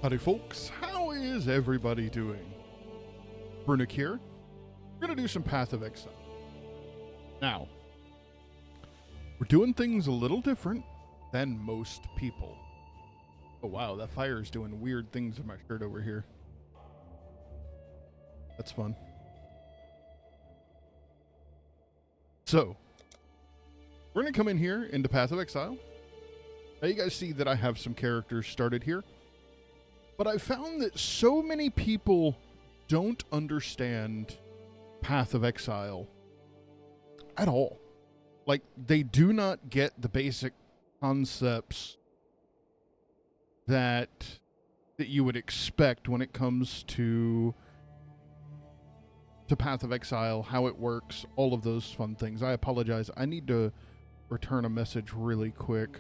Howdy folks, how is everybody doing? Brunick here. We're going to do some Path of Exile. Now, we're doing things a little different than most people. Oh wow, that fire is doing weird things in my shirt over here. That's fun. So, we're going to come in here into Path of Exile. Now you guys see that I have some characters started here. But I found that so many people don't understand Path of Exile at all. Like, they do not get the basic concepts that you would expect when it comes to Path of Exile, how it works, all of those fun things. I apologize. I need to return a message really quick.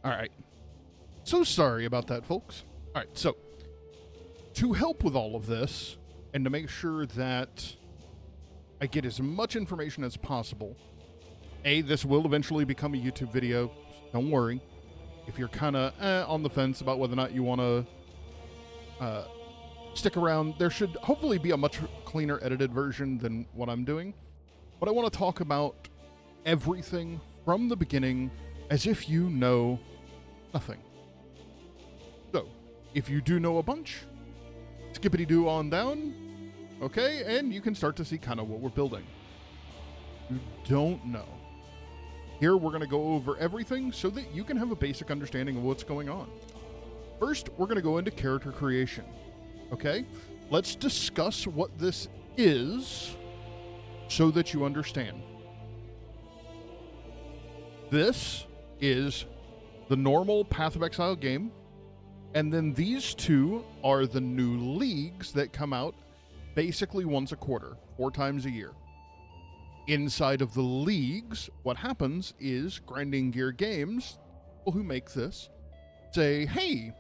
All right. So sorry about that, folks. All right, so to help with all of this and to make sure that I get as much information as possible, this will eventually become a YouTube video. Don't worry. If you're kind of on the fence about whether or not you want to stick around, there should hopefully be a much cleaner edited version than what I'm doing. But I want to talk about everything from the beginning as if you know nothing. So, if you do know a bunch, skippity-doo on down, okay, and you can start to see kind of what we're building. You don't know. Here, we're going to go over everything so that you can have a basic understanding of what's going on. First, we're going to go into character creation, okay? Let's discuss what this is so that you understand. This is the normal Path of Exile game, and then these two are the new leagues that come out basically once a quarter, 4 times a year. Inside of the leagues, what happens is Grinding Gear Games, people who make this, say, hey,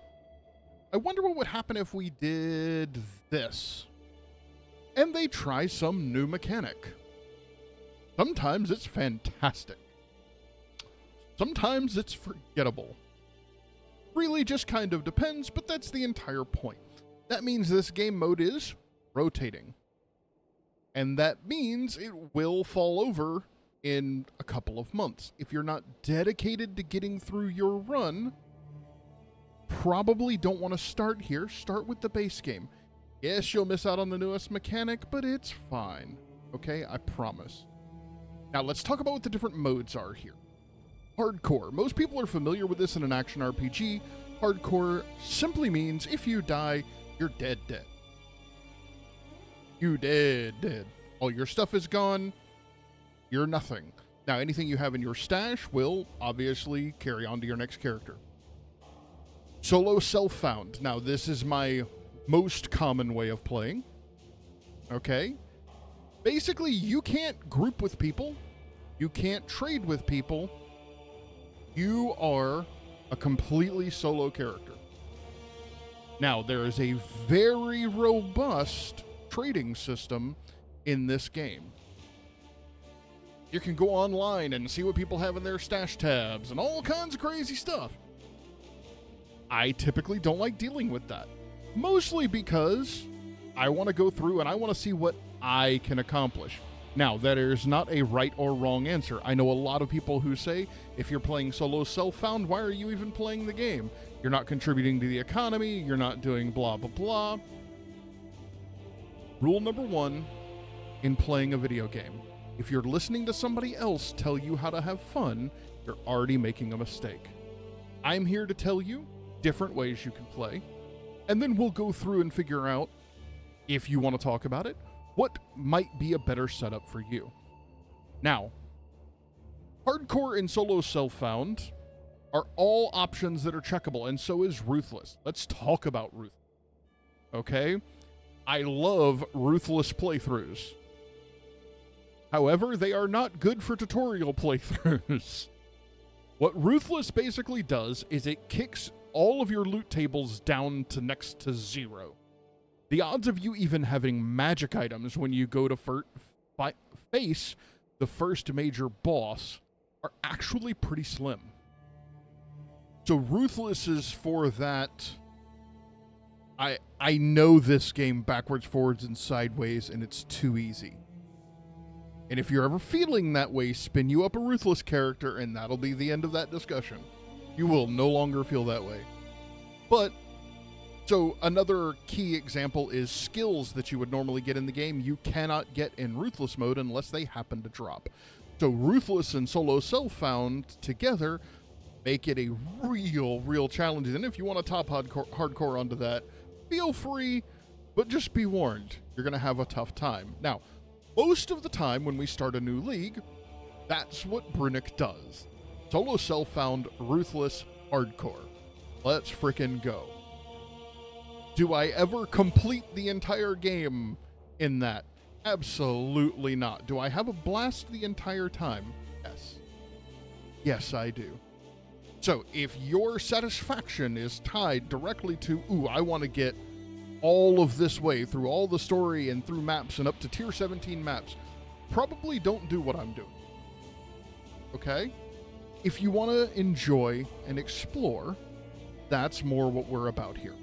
I wonder what would happen if we did this. And they try some new mechanic. Sometimes it's fantastic. Sometimes it's forgettable. Really just kind of depends, but that's the entire point. That means this game mode is rotating. And that means it will fall over in a couple of months. If you're not dedicated to getting through your run, probably don't want to start here. Start with the base game. Yes, you'll miss out on the newest mechanic, but it's fine. Okay, I promise. Now let's talk about what the different modes are here. Hardcore. Most people are familiar with this in an action RPG. Hardcore simply means if you die, you're dead. You dead. All your stuff is gone. You're nothing. Now, anything you have in your stash will obviously carry on to your next character. Solo self-found. Now, this is my most common way of playing. Okay? Basically, you can't group with people. You can't trade with people. You are a completely solo character. Now, there is a very robust trading system in this game. You can go online and see what people have in their stash tabs and all kinds of crazy stuff. I typically don't like dealing with that. Mostly because I want to go through and I want to see what I can accomplish. Now, that is not a right or wrong answer. I know a lot of people who say, if you're playing solo self-found, why are you even playing the game? You're not contributing to the economy, you're not doing blah, blah, blah. Rule number 1 in playing a video game. If you're listening to somebody else tell you how to have fun, you're already making a mistake. I'm here to tell you different ways you can play, and then we'll go through and figure out, if you want to talk about it, what might be a better setup for you. Now, hardcore and solo self-found are all options that are checkable, and so is Ruthless. Let's talk about Ruthless. Okay? I love Ruthless playthroughs. However, they are not good for tutorial playthroughs. What Ruthless basically does is it kicks all of your loot tables down to next to 0. The odds of you even having magic items when you go to face the first major boss are actually pretty slim. So Ruthless is for that. I know this game backwards, forwards, and sideways, and it's too easy. And if you're ever feeling that way, spin you up a Ruthless character, and that'll be the end of that discussion. You will no longer feel that way. But, so another key example is skills that you would normally get in the game, you cannot get in Ruthless mode unless they happen to drop. So Ruthless and Solo Self-Found together make it a real challenge. And if you want to top hardcore onto that, feel free, but just be warned, you're going to have a tough time. Now, most of the time when we start a new league, that's what Brunick does. Solo Self-Found, Ruthless, Hardcore. Let's frickin' go. Do I ever complete the entire game in that? Absolutely not. Do I have a blast the entire time? Yes. Yes, I do. So if your satisfaction is tied directly to, ooh, I want to get all of this way through all the story and through maps and up to tier 17 maps, probably don't do what I'm doing. Okay? If you want to enjoy and explore, that's more what we're about here.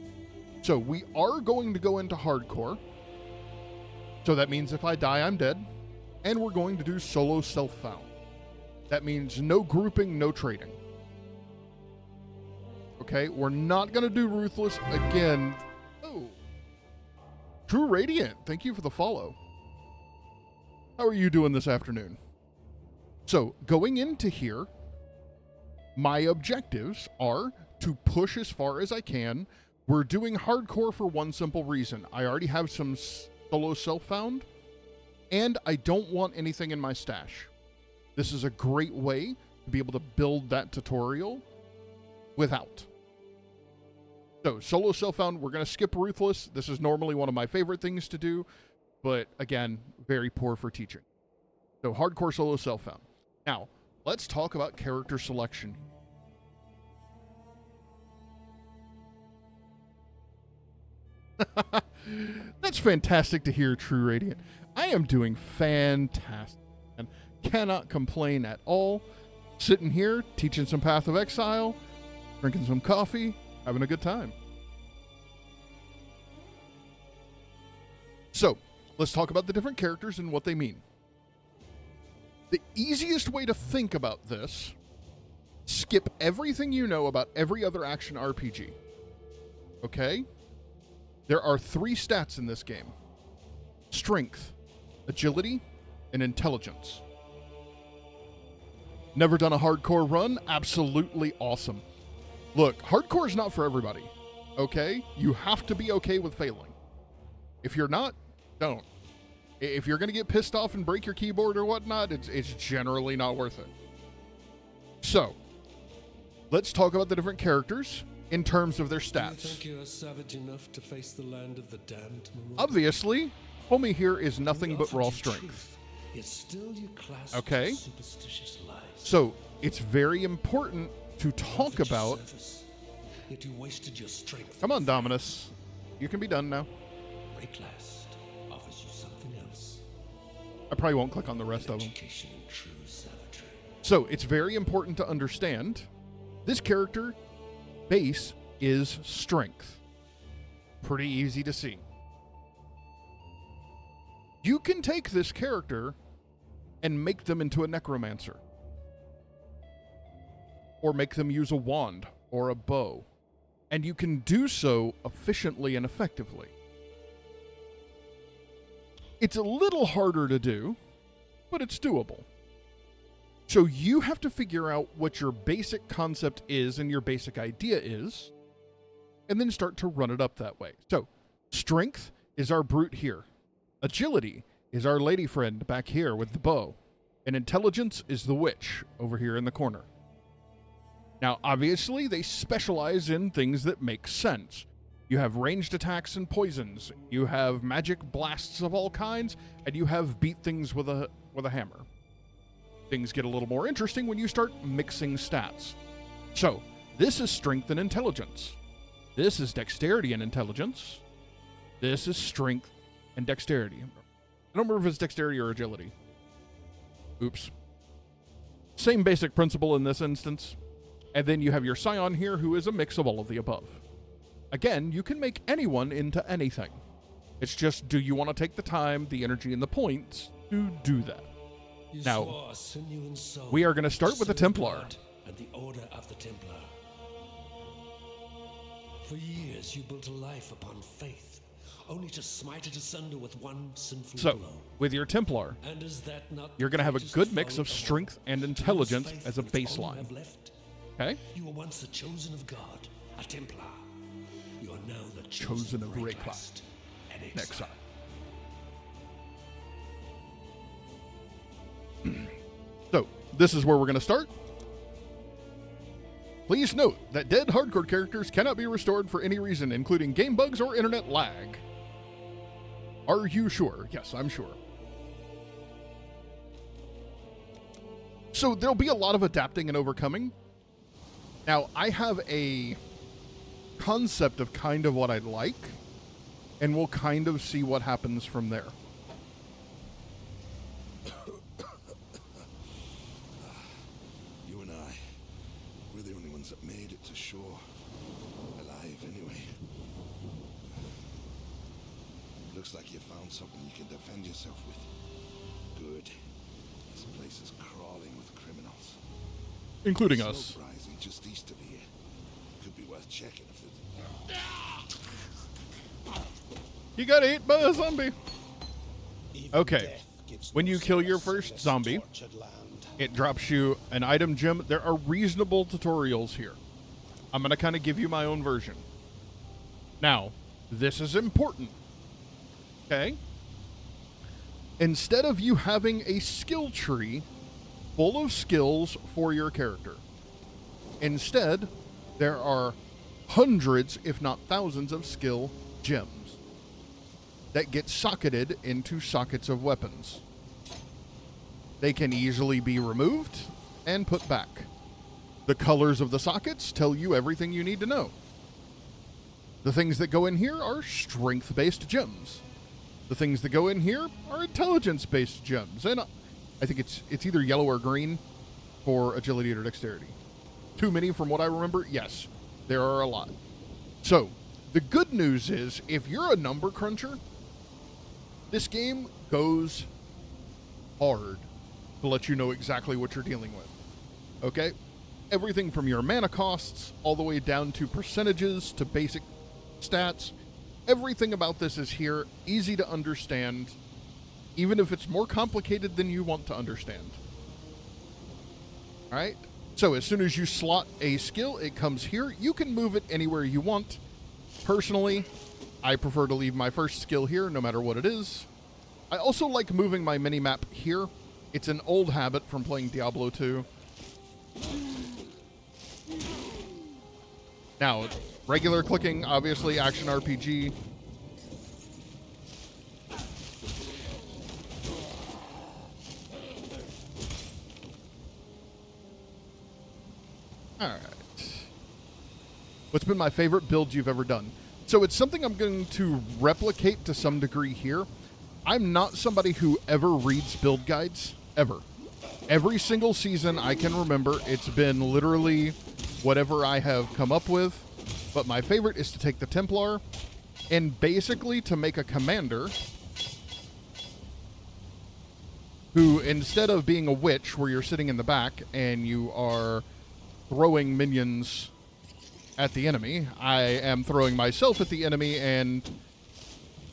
So we are going to go into hardcore. So that means if I die, I'm dead. And we're going to do Solo Self-Found. That means no grouping, no trading. Okay, we're not going to do Ruthless again. Oh. True Radiant, thank you for the follow. How are you doing this afternoon? So, going into here, my objectives are to push as far as I can. We're doing hardcore for one simple reason. I already have some Solo Self-Found, and I don't want anything in my stash. This is a great way to be able to build that tutorial without. So, Solo Self-Found, we're going to skip Ruthless. This is normally one of my favorite things to do, but again, very poor for teaching. So, hardcore Solo Self-Found. Now, let's talk about character selection. That's fantastic to hear, True Radiant. I am doing fantastic and cannot complain at all. Sitting here, teaching some Path of Exile, drinking some coffee, having a good time. So, let's talk about the different characters and what they mean. The easiest way to think about this, skip everything you know about every other action RPG. Okay? There are 3 stats in this game. Strength, agility, and intelligence. Never done a hardcore run? Absolutely awesome. Look, hardcore is not for everybody, okay? You have to be okay with failing. If you're not, don't. If you're going to get pissed off and break your keyboard or whatnot, it's generally not worth it. So, let's talk about the different characters in terms of their stats. Do you think you are savage enough to face the land of the damned? Obviously, homie here is nothing but raw strength. Yet still you clasp okay? Superstitious lies. So, it's very important to talk about... Yet you wasted your strength. Come on, Dominus. You can be done now. Rayclast offers you something else. I probably won't click on the rest of them. Education in true savagery. So, it's very important to understand this character base is strength. Pretty easy to see. You can take this character and make them into a necromancer. Or make them use a wand or a bow. And you can do so efficiently and effectively. It's a little harder to do, but it's doable. So you have to figure out what your basic concept is and your basic idea is, and then start to run it up that way. So, strength is our brute here. Agility is our lady friend back here with the bow. And intelligence is the witch over here in the corner. Now, obviously, they specialize in things that make sense. You have ranged attacks and poisons. You have magic blasts of all kinds, and you have beat things with a hammer. Things get a little more interesting when you start mixing stats. So, this is strength and intelligence. This is dexterity and intelligence. This is strength and dexterity. I don't remember if it's dexterity or agility. Oops. Same basic principle in this instance. And then you have your scion here, who is a mix of all of the above. Again, you can make anyone into anything. It's just, do you want to take the time, the energy, and the points to do that? Now, we are going to start with the Templar. And the Order of the Templar. For years, you built a life upon faith, only to smite it asunder with one sinful blow. So, with your Templar, you're going to have a good mix of strength and intelligence as a baseline. Okay? You were once the chosen of God, a Templar. You are now the chosen of Raycliffe. Next up. So, this is where we're going to start. Please note that dead hardcore characters cannot be restored for any reason, including game bugs or internet lag. Are you sure? Yes, I'm sure. So there'll be a lot of adapting and overcoming. Now, I have a concept of kind of what I'd like, and we'll kind of see what happens from there. You and I, we're the only ones that made it to shore. Alive, anyway. Looks like you found something you can defend yourself with. Good. This place is crawling with criminals. Including us. Smoke rising just east of here. Could be worth checking if there's... You got ate by a zombie. Okay. When you kill your first zombie, it drops you an item gem. There are reasonable tutorials here. I'm going to kind of give you my own version. Now, this is important. Okay? Instead of you having a skill tree full of skills for your character, instead, there are hundreds, if not thousands, of skill gems that get socketed into sockets of weapons. They can easily be removed and put back. The colors of the sockets tell you everything you need to know. The things that go in here are strength-based gems. The things that go in here are intelligence-based gems. And I think it's either yellow or green for agility or dexterity. Too many from what I remember? Yes, there are a lot. So, the good news is, if you're a number cruncher, this game goes hard to let you know exactly what you're dealing with. Okay? Everything from your mana costs all the way down to percentages to basic stats. Everything about this is here, easy to understand, even if it's more complicated than you want to understand. Alright? So as soon as you slot a skill, it comes here. You can move it anywhere you want. Personally, I prefer to leave my first skill here, no matter what it is. I also like moving my mini-map here. It's an old habit from playing Diablo 2. Now, regular clicking, obviously, action RPG. Alright. What's been my favorite build you've ever done? So it's something I'm going to replicate to some degree here. I'm not somebody who ever reads build guides, ever. Every single season I can remember, it's been literally whatever I have come up with. But my favorite is to take the Templar and basically to make a commander who, instead of being a witch where you're sitting in the back and you are throwing minions at the enemy, I am throwing myself at the enemy, and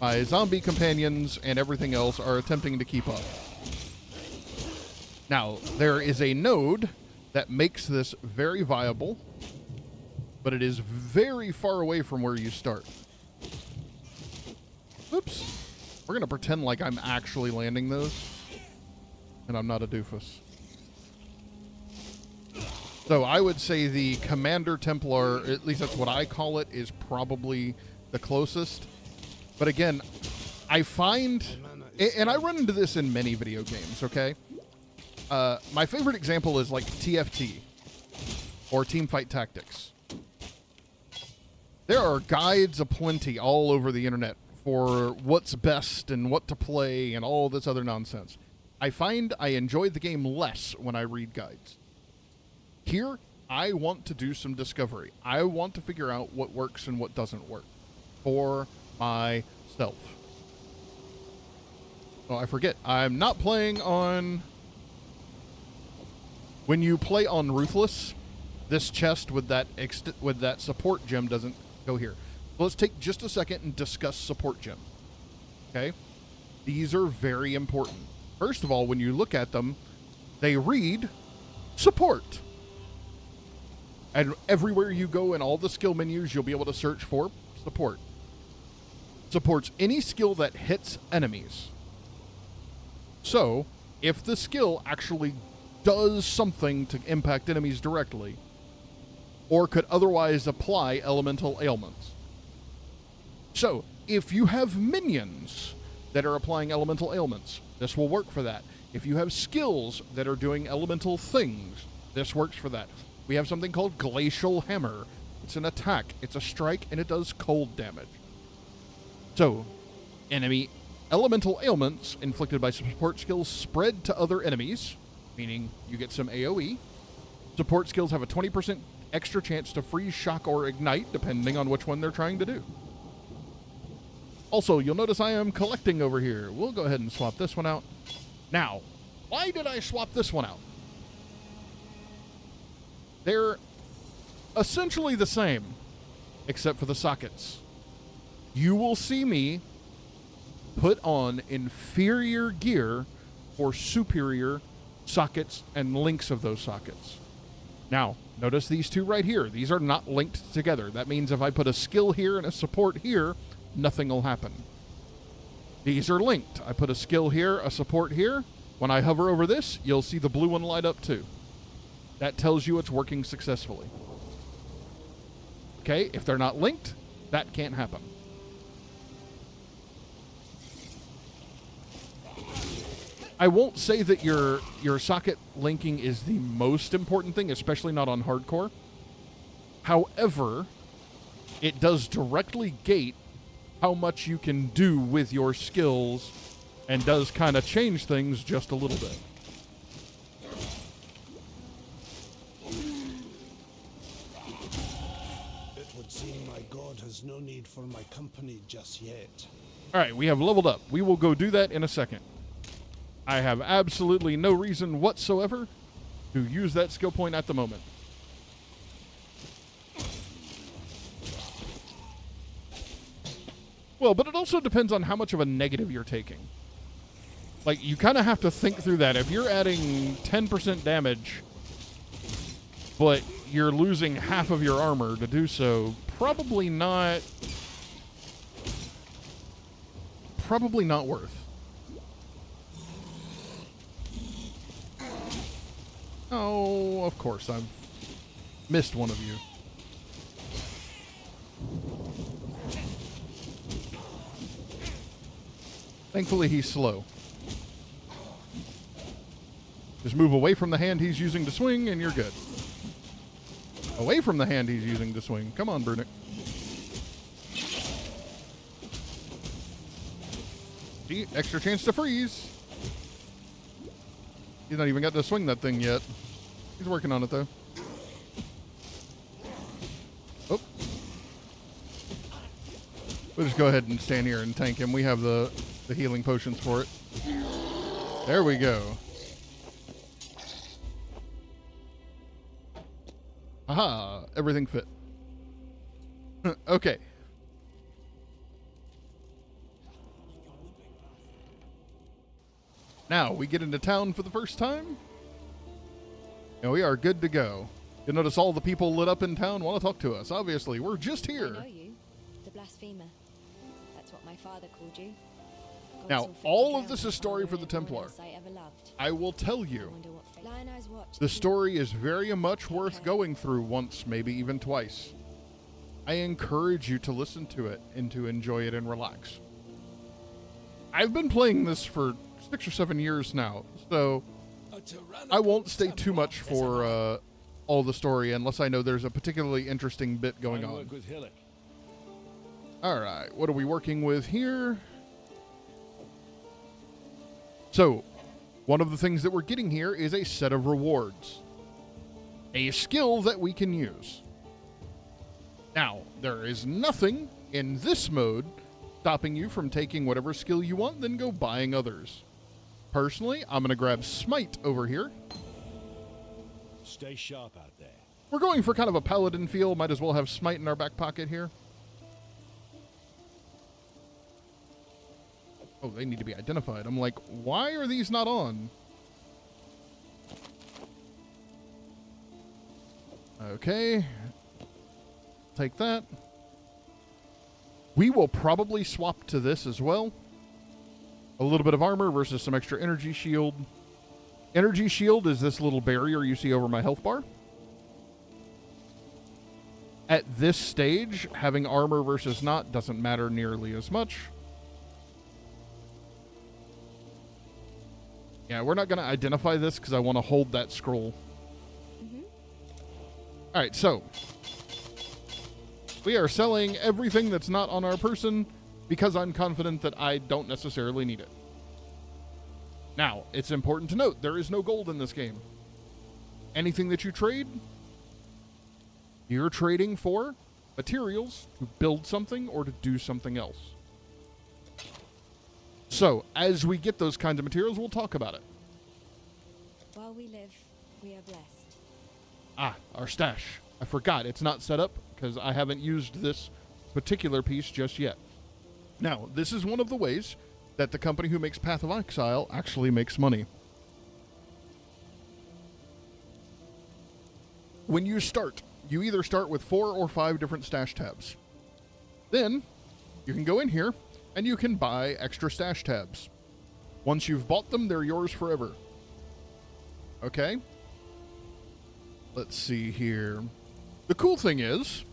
my zombie companions and everything else are attempting to keep up. Now, there is a node that makes this very viable, but it is very far away from where you start. Oops. We're going to pretend like I'm actually landing those, and I'm not a doofus. So I would say the Commander Templar, at least that's what I call it, is probably the closest. But again, I find, and I run into this in many video games, okay? My favorite example is like TFT or Teamfight Tactics. There are guides aplenty all over the internet for what's best and what to play and all this other nonsense. I find I enjoy the game less when I read guides. Here, I want to do some discovery. I want to figure out what works and what doesn't work for myself. Oh, I forget. I'm not playing on... When you play on Ruthless, this chest with that support gem doesn't go here. So let's take just a second and discuss support gem. Okay? These are very important. First of all, when you look at them, they read support. And everywhere you go in all the skill menus, you'll be able to search for support. Supports any skill that hits enemies. So, if the skill actually does something to impact enemies directly, or could otherwise apply elemental ailments. So, if you have minions that are applying elemental ailments, this will work for that. If you have skills that are doing elemental things, this works for that. We have something called Glacial Hammer. It's an attack, it's a strike, and it does cold damage. So, enemy elemental ailments inflicted by support skills spread to other enemies, meaning you get some AoE. Support skills have a 20% extra chance to freeze, shock, or ignite, depending on which one they're trying to do. Also, you'll notice I am collecting over here. We'll go ahead and swap this one out. Now, why did I swap this one out? They're essentially the same, except for the sockets. You will see me put on inferior gear for superior sockets and links of those sockets. Now, notice these two right here. These are not linked together. That means if I put a skill here and a support here, nothing will happen. These are linked. I put a skill here, a support here. When I hover over this, you'll see the blue one light up too. That tells you it's working successfully. Okay, if they're not linked, that can't happen. I won't say that your socket linking is the most important thing, especially not on hardcore. However, it does directly gate how much you can do with your skills and does kind of change things just a little bit. It would seem my god has no need for my company just yet. All right, we have leveled up. We will go do that in a second. I have absolutely no reason whatsoever to use that skill point at the moment. Well, but it also depends on how much of a negative you're taking. Like, you kind of have to think through that. If you're adding 10% damage, but you're losing half of your armor to do so, probably not worth. Oh, of course, I've missed one of you. Thankfully, he's slow. Just move away from the hand he's using to swing, and you're good. Away from the hand he's using to swing. Come on, Brunick. See, extra chance to freeze. He's not even got to swing that thing yet. He's working on it, though. Oh. We'll just go ahead and stand here and tank him. We have the healing potions for it. There we go. Aha! Everything fit. Okay. Now, we get into town for the first time. And we are good to go. You'll notice all the people lit up in town want to talk to us. Obviously, we're just here. I know you, the blasphemer. That's what my father called you. Now, all of this is story for the Templar. I will tell you, the story is very much worth going through once, maybe even twice. I encourage you to listen to it and to enjoy it and relax. I've been playing this for 6 or 7 years now, so I won't stay too much for all the story unless I know there's a particularly interesting bit going on. Work with Relic. All right, what are we working with here? So, one of the things that we're getting here is a set of rewards. A skill that we can use. Now, there is nothing in this mode stopping you from taking whatever skill you want, then go buying others. Personally, I'm going to grab Smite over here. Stay sharp out there. We're going for kind of a paladin feel. Might as well have Smite in our back pocket here. Oh, they need to be identified. I'm like, why are these not on? Okay. Take that. We will probably swap to this as well. A little bit of armor versus some extra energy shield. Energy shield is this little barrier you see over my health bar. At this stage, having armor versus not doesn't matter nearly as much. Yeah, we're not going to identify this because I want to hold that scroll. All right, so we are selling everything that's not on our person because I'm confident that I don't necessarily need it. Now, it's important to note, there is no gold in this game. Anything that you trade, you're trading for materials to build something or to do something else. So, as we get those kinds of materials, we'll talk about it. While we live, we are blessed. Ah, our stash. I forgot, it's not set up because I haven't used this particular piece just yet. Now, this is one of the ways that the company who makes Path of Exile actually makes money. When you start, you either start with 4 or 5 different stash tabs. Then, you can go in here and you can buy extra stash tabs. Once you've bought them, they're yours forever. Okay? Let's see here. The cool thing is,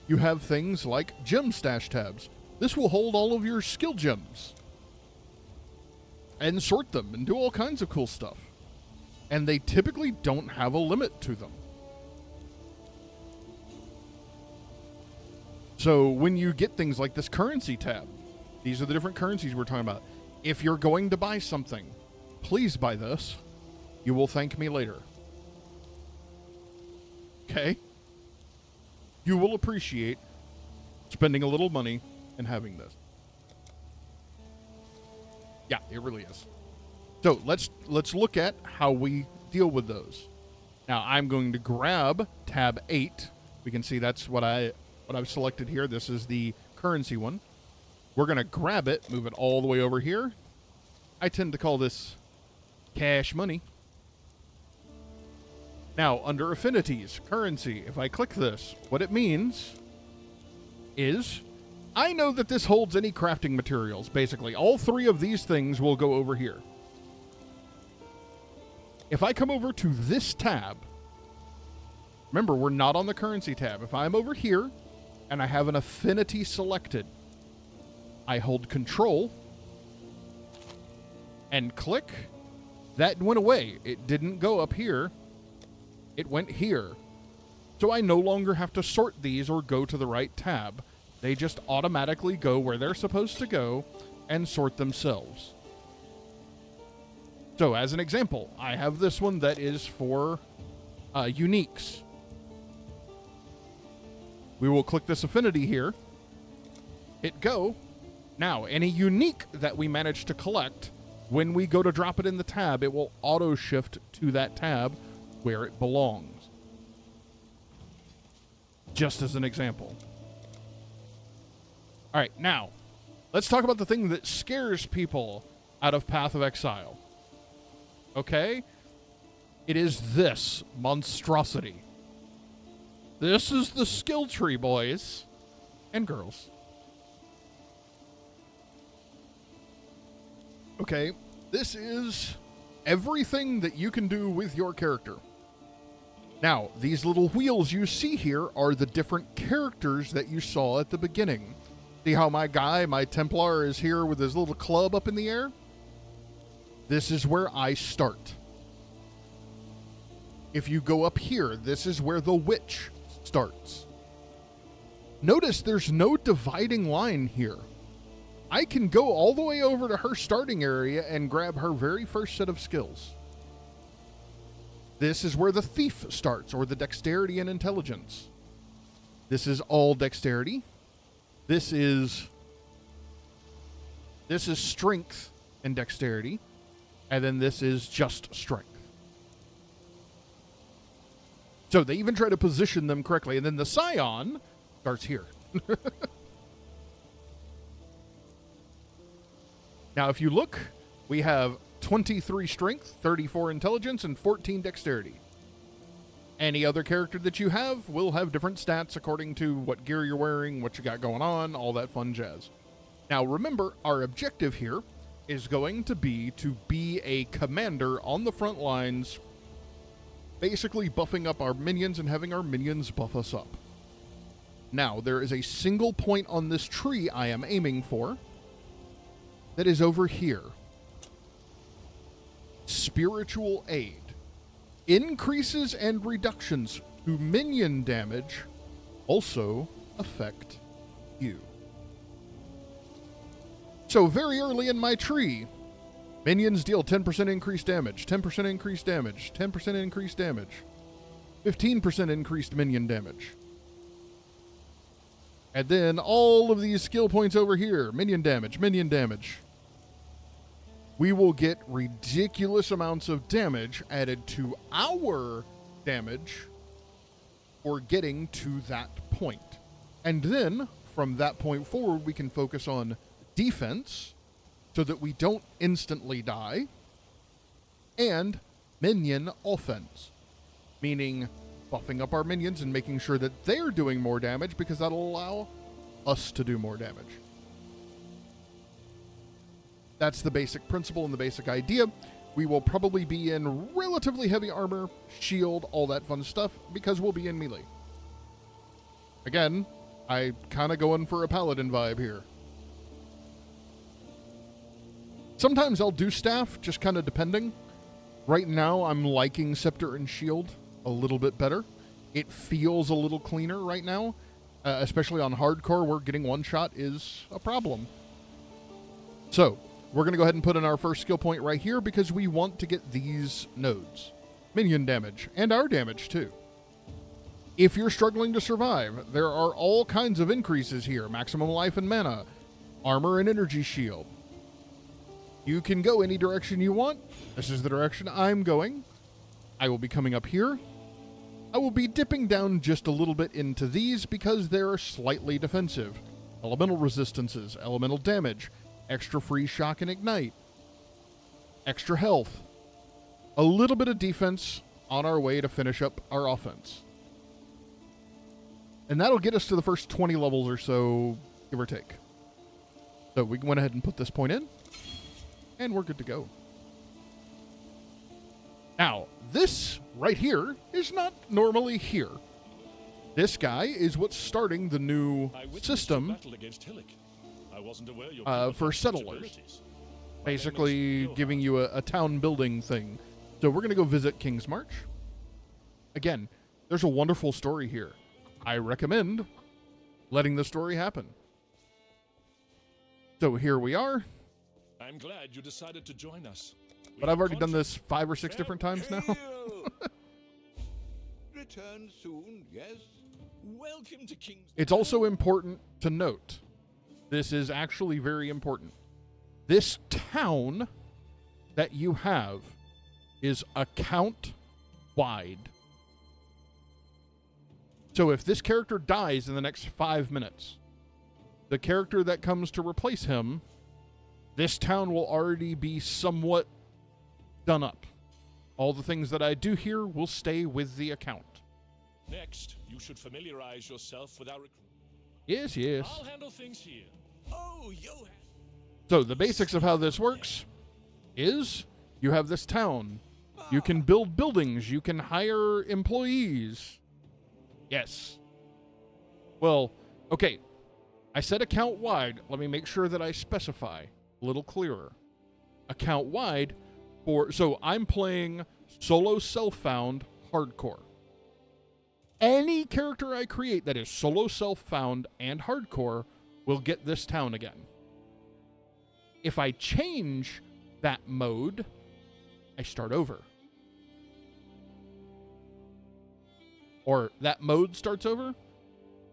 you have things like gem stash tabs. This will hold all of your skill gems. And sort them and do all kinds of cool stuff. And they typically don't have a limit to them. So when you get things like this currency tab, these are the different currencies we're talking about. If you're going to buy something, please buy this. You will thank me later. Okay? You will appreciate spending a little money and having this. Yeah, it really is. So let's look at how we deal with those. Now I'm going to grab tab 8. We can see that's what I've selected here. This is the currency one. We're going to grab it, move it all the way over here. I tend to call this cash money. Now, under affinities, currency, if I click this, what it means is I know that this holds any crafting materials, basically. All 3 of these things will go over here. If I come over to this tab, remember, we're not on the currency tab. If I'm over here and I have an affinity selected, I hold Control and click. That went away. It didn't go up here. It went here. So I no longer have to sort these or go to the right tab. They just automatically go where they're supposed to go and sort themselves. So as an example, I have this one that is for uniques. We will click this affinity here, hit go. Now, any unique that we manage to collect, when we go to drop it in the tab, it will auto shift to that tab where it belongs. Just as an example. All right, now, let's talk about the thing that scares people out of Path of Exile. Okay? It is this monstrosity. This is the skill tree, boys and girls. Okay, this is everything that you can do with your character. Now, these little wheels you see here are the different characters that you saw at the beginning. See how my guy, my Templar, is here with his little club up in the air? This is where I start. If you go up here, this is where the witch starts. Notice there's no dividing line here. I can go all the way over to her starting area and grab her very first set of skills. This is where the thief starts, or the dexterity and intelligence. This is all dexterity. This is strength and dexterity. And then this is just strength. So they even try to position them correctly. And then the Scion starts here. Now, if you look, we have 23 strength, 34 intelligence, and 14 dexterity. Any other character that you have will have different stats according to what gear you're wearing, what you got going on, all that fun jazz. Now, remember, our objective here is going to be a commander on the front lines, basically buffing up our minions and having our minions buff us up. Now, there is a single point on this tree I am aiming for that is over here. Spiritual aid. Increases and reductions to minion damage also affect you. So very early in my tree, minions deal 10% increased damage, 10% increased damage, 10% increased damage, 15% increased minion damage. And then all of these skill points over here, minion damage, minion damage. We will get ridiculous amounts of damage added to our damage for getting to that point. And then, from that point forward, we can focus on defense so that we don't instantly die, and minion offense, meaning buffing up our minions and making sure that they're doing more damage, because that'll allow us to do more damage. That's the basic principle and the basic idea. We will probably be in relatively heavy armor, shield, all that fun stuff, because we'll be in melee. Again, I kind of going for a paladin vibe here. Sometimes I'll do staff, just kind of depending. Right now, I'm liking scepter and shield a little bit better. It feels a little cleaner right now, especially on hardcore, where getting one shot is a problem. So, we're going to go ahead and put in our first skill point right here, because we want to get these nodes. Minion damage, and our damage too. If you're struggling to survive, there are all kinds of increases here. Maximum life and mana, armor and energy shield. You can go any direction you want. This is the direction I'm going. I will be coming up here. I will be dipping down just a little bit into these because they're slightly defensive. Elemental resistances, elemental damage, extra free shock and ignite, extra health, a little bit of defense on our way to finish up our offense. And that'll get us to the first 20 levels or so, give or take. So we went ahead and put this point in, and we're good to go. Now, this right here is not normally here. This guy is what's starting the new system for settlers. Basically giving you a town building thing. So we're going to go visit Kingsmarch. Again, there's a wonderful story here. I recommend letting the story happen. So here we are. I'm glad you decided to join us. But I've already done this 5 or 6 different times now. Return soon, yes? Welcome to Kings. It's also important to note, this is actually very important. This town that you have is account wide. So if this character dies in the next 5 minutes, the character that comes to replace him, this town will already be somewhat done up. All the things that I do here will stay with the account. Next, you should familiarize yourself with our recruit. Yes, yes. I'll handle things here. Oh, Johan. So the basics of how this works is you have this town. You can build buildings. You can hire employees. Yes. Well, okay. I said account wide. Let me make sure that I specify a little clearer. Account wide for, so I'm playing solo self-found hardcore. Any character I create that is solo self-found and hardcore will get this town again. If I change that mode, I start over. Or that mode starts over.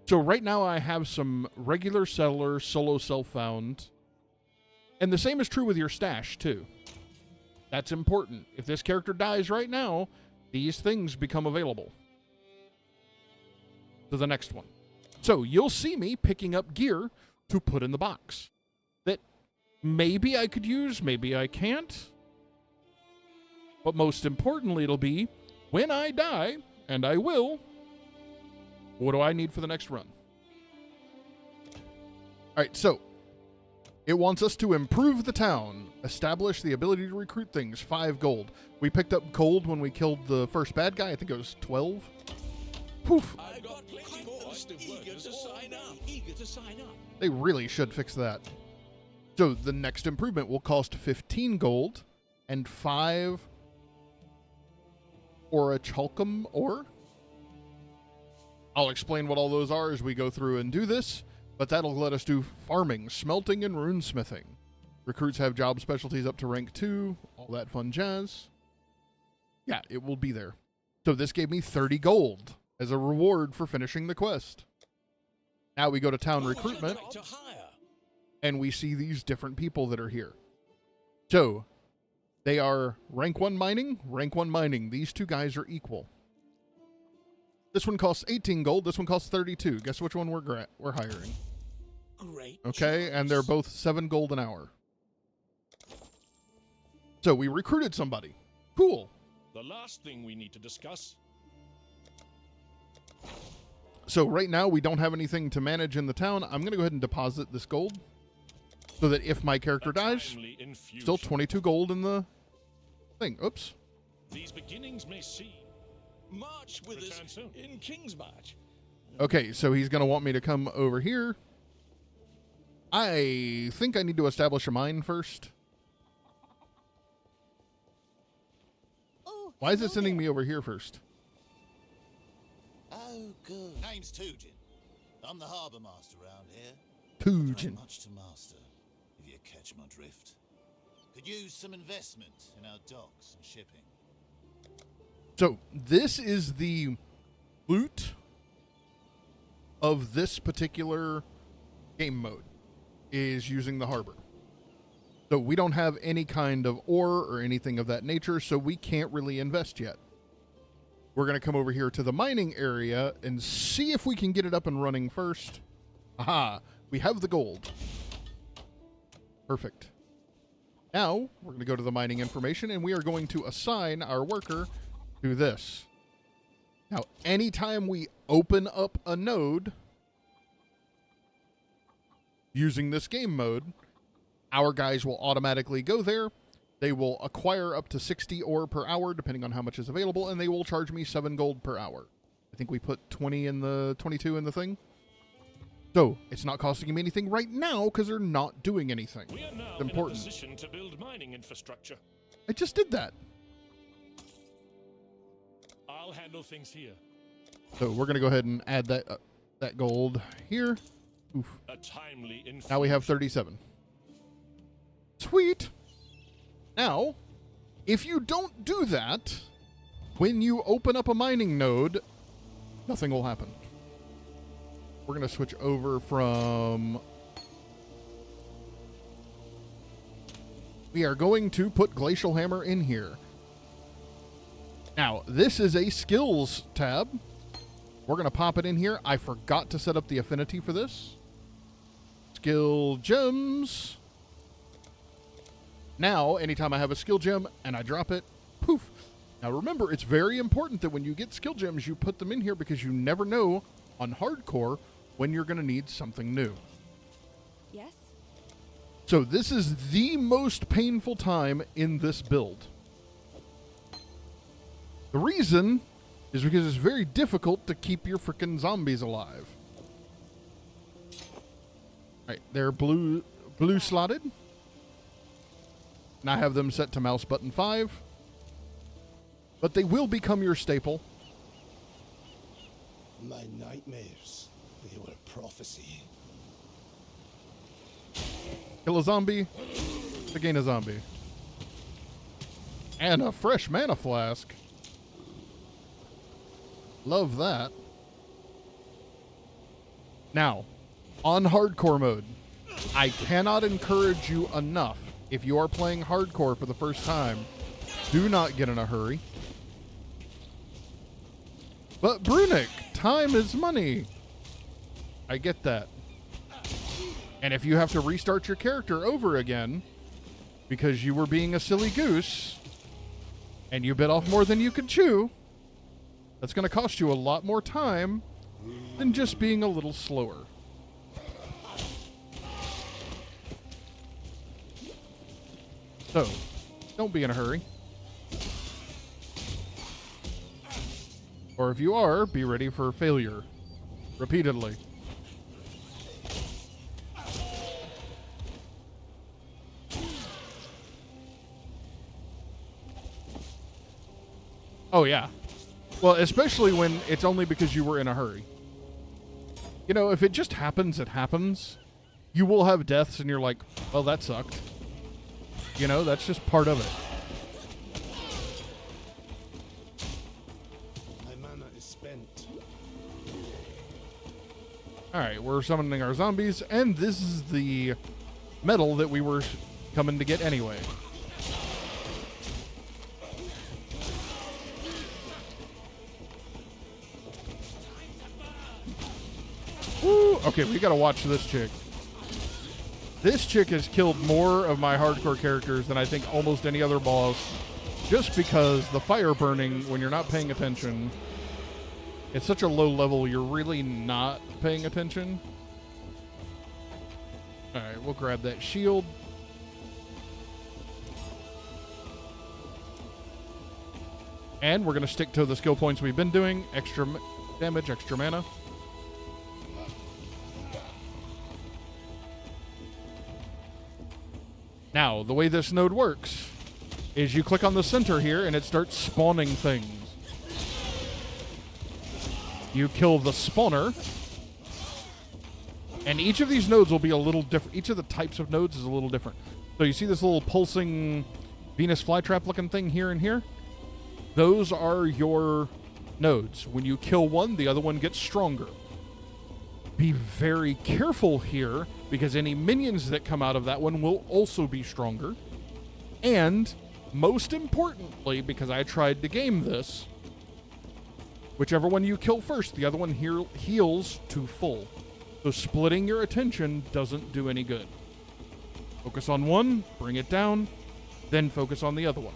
So right now I have some regular settler, solo self-found. And the same is true with your stash, too. That's important. If this character dies right now, these things become available to the next one. So you'll see me picking up gear to put in the box that maybe I could use, maybe I can't. But most importantly, it'll be when I die, and I will, what do I need for the next run? All right, so it wants us to improve the town, establish the ability to recruit things, 5 gold. We picked up gold when we killed the first bad guy. I think it was 12. Poof. I've got plenty more eager to sign up. Eager to sign up. They really should fix that. So the next improvement will cost 15 gold and 5 orichalcum ore. I'll explain what all those are as we go through and do this, but that'll let us do farming, smelting, and runesmithing. Recruits have job specialties up to rank 2, all that fun jazz. Yeah, it will be there. So this gave me 30 gold as a reward for finishing the quest. Now we go to town recruitment, and we see these different people that are here. So they are rank 1 mining, rank 1 mining. These two guys are equal. This one costs 18 gold. This one costs 32. Guess which one we're hiring? Great. Okay, choice. and they're both 7 gold an hour. So we recruited somebody. Cool. The last thing we need to discuss. So right now we don't have anything to manage in the town. I'm going to go ahead and deposit this gold so that if my character dies, still 22 gold in the thing. Oops. These beginnings may see. March with Return us soon. in Kingsmarch. Okay, so he's going to want me to come over here. I think I need to establish a mine first. Oh, Why is it hello sending there. me over here first? Oh, good. Name's Tujin. I'm the harbour master around here. Tujin. Not much to master, if you catch my drift. Could use some investment in our docks and shipping. So this is the loot of this particular game mode, is using the harbor. So we don't have any kind of ore or anything of that nature, so we can't really invest yet. We're going to come over here to the mining area and see if we can get it up and running first. Aha, we have the gold. Perfect. Now, we're going to go to the mining information, and we are going to assign our worker to this. Now, anytime we open up a node using this game mode, our guys will automatically go there. They will acquire up to 60 ore per hour, depending on how much is available, and they will charge me 7 gold per hour. I think we put 22 in the thing. So, it's not costing me anything right now because they're not doing anything. We are now It's important. in a position to build mining infrastructure. I just did that. I'll handle things here. So, we're going to go ahead and add that gold here. Oof. A timely infusion. Now we have 37. Sweet. Now, if you don't do that, when you open up a mining node, nothing will happen. We're going to switch over from... We are going to put Glacial Hammer in here. Now, this is a skills tab. We're going to pop it in here. I forgot to set up the affinity for this. Skill gems. Now, anytime I have a skill gem and I drop it, poof. Now remember, it's very important that when you get skill gems, you put them in here because you never know on hardcore when you're going to need something new. Yes? So this is the most painful time in this build. The reason is because it's very difficult to keep your frickin' zombies alive. Alright, they're blue slotted. And I have them set to mouse button 5. but they will become your staple. My nightmares, they were prophecy. Kill a zombie to gain a zombie. And a fresh mana flask. Love that. Now, on hardcore mode, I cannot encourage you enough. If you are playing hardcore for the first time, do not get in a hurry. But Brunick, time is money. I get that. And if you have to restart your character over again because you were being a silly goose and you bit off more than you could chew, that's going to cost you a lot more time than just being a little slower. So, don't be in a hurry. Or if you are, be ready for failure. Repeatedly. Oh, yeah. Well, especially when it's only because you were in a hurry. You know, if it just happens, it happens. You will have deaths and you're like, well, that sucked. You know, that's just part of it. My mana is spent. Alright, we're summoning our zombies, and this is the medal that we were coming to get anyway. Woo! Okay, we gotta watch this chick. This chick has killed more of my hardcore characters than I think almost any other boss, just because the fire burning when you're not paying attention, it's such a low level, you're really not paying attention. Alright, we'll grab that shield. And we're going to stick to the skill points we've been doing. Extra damage, extra mana. Now, the way this node works is you click on the center here and it starts spawning things. You kill the spawner, and each of these nodes will be a little different. Each of the types of nodes is a little different. So you see this little pulsing Venus flytrap looking thing here and here? Those are your nodes. When you kill one, the other one gets stronger. Be very careful here, because any minions that come out of that one will also be stronger. And, most importantly, because I tried to game this, whichever one you kill first, the other one heals to full. So splitting your attention doesn't do any good. Focus on one, bring it down, then focus on the other one.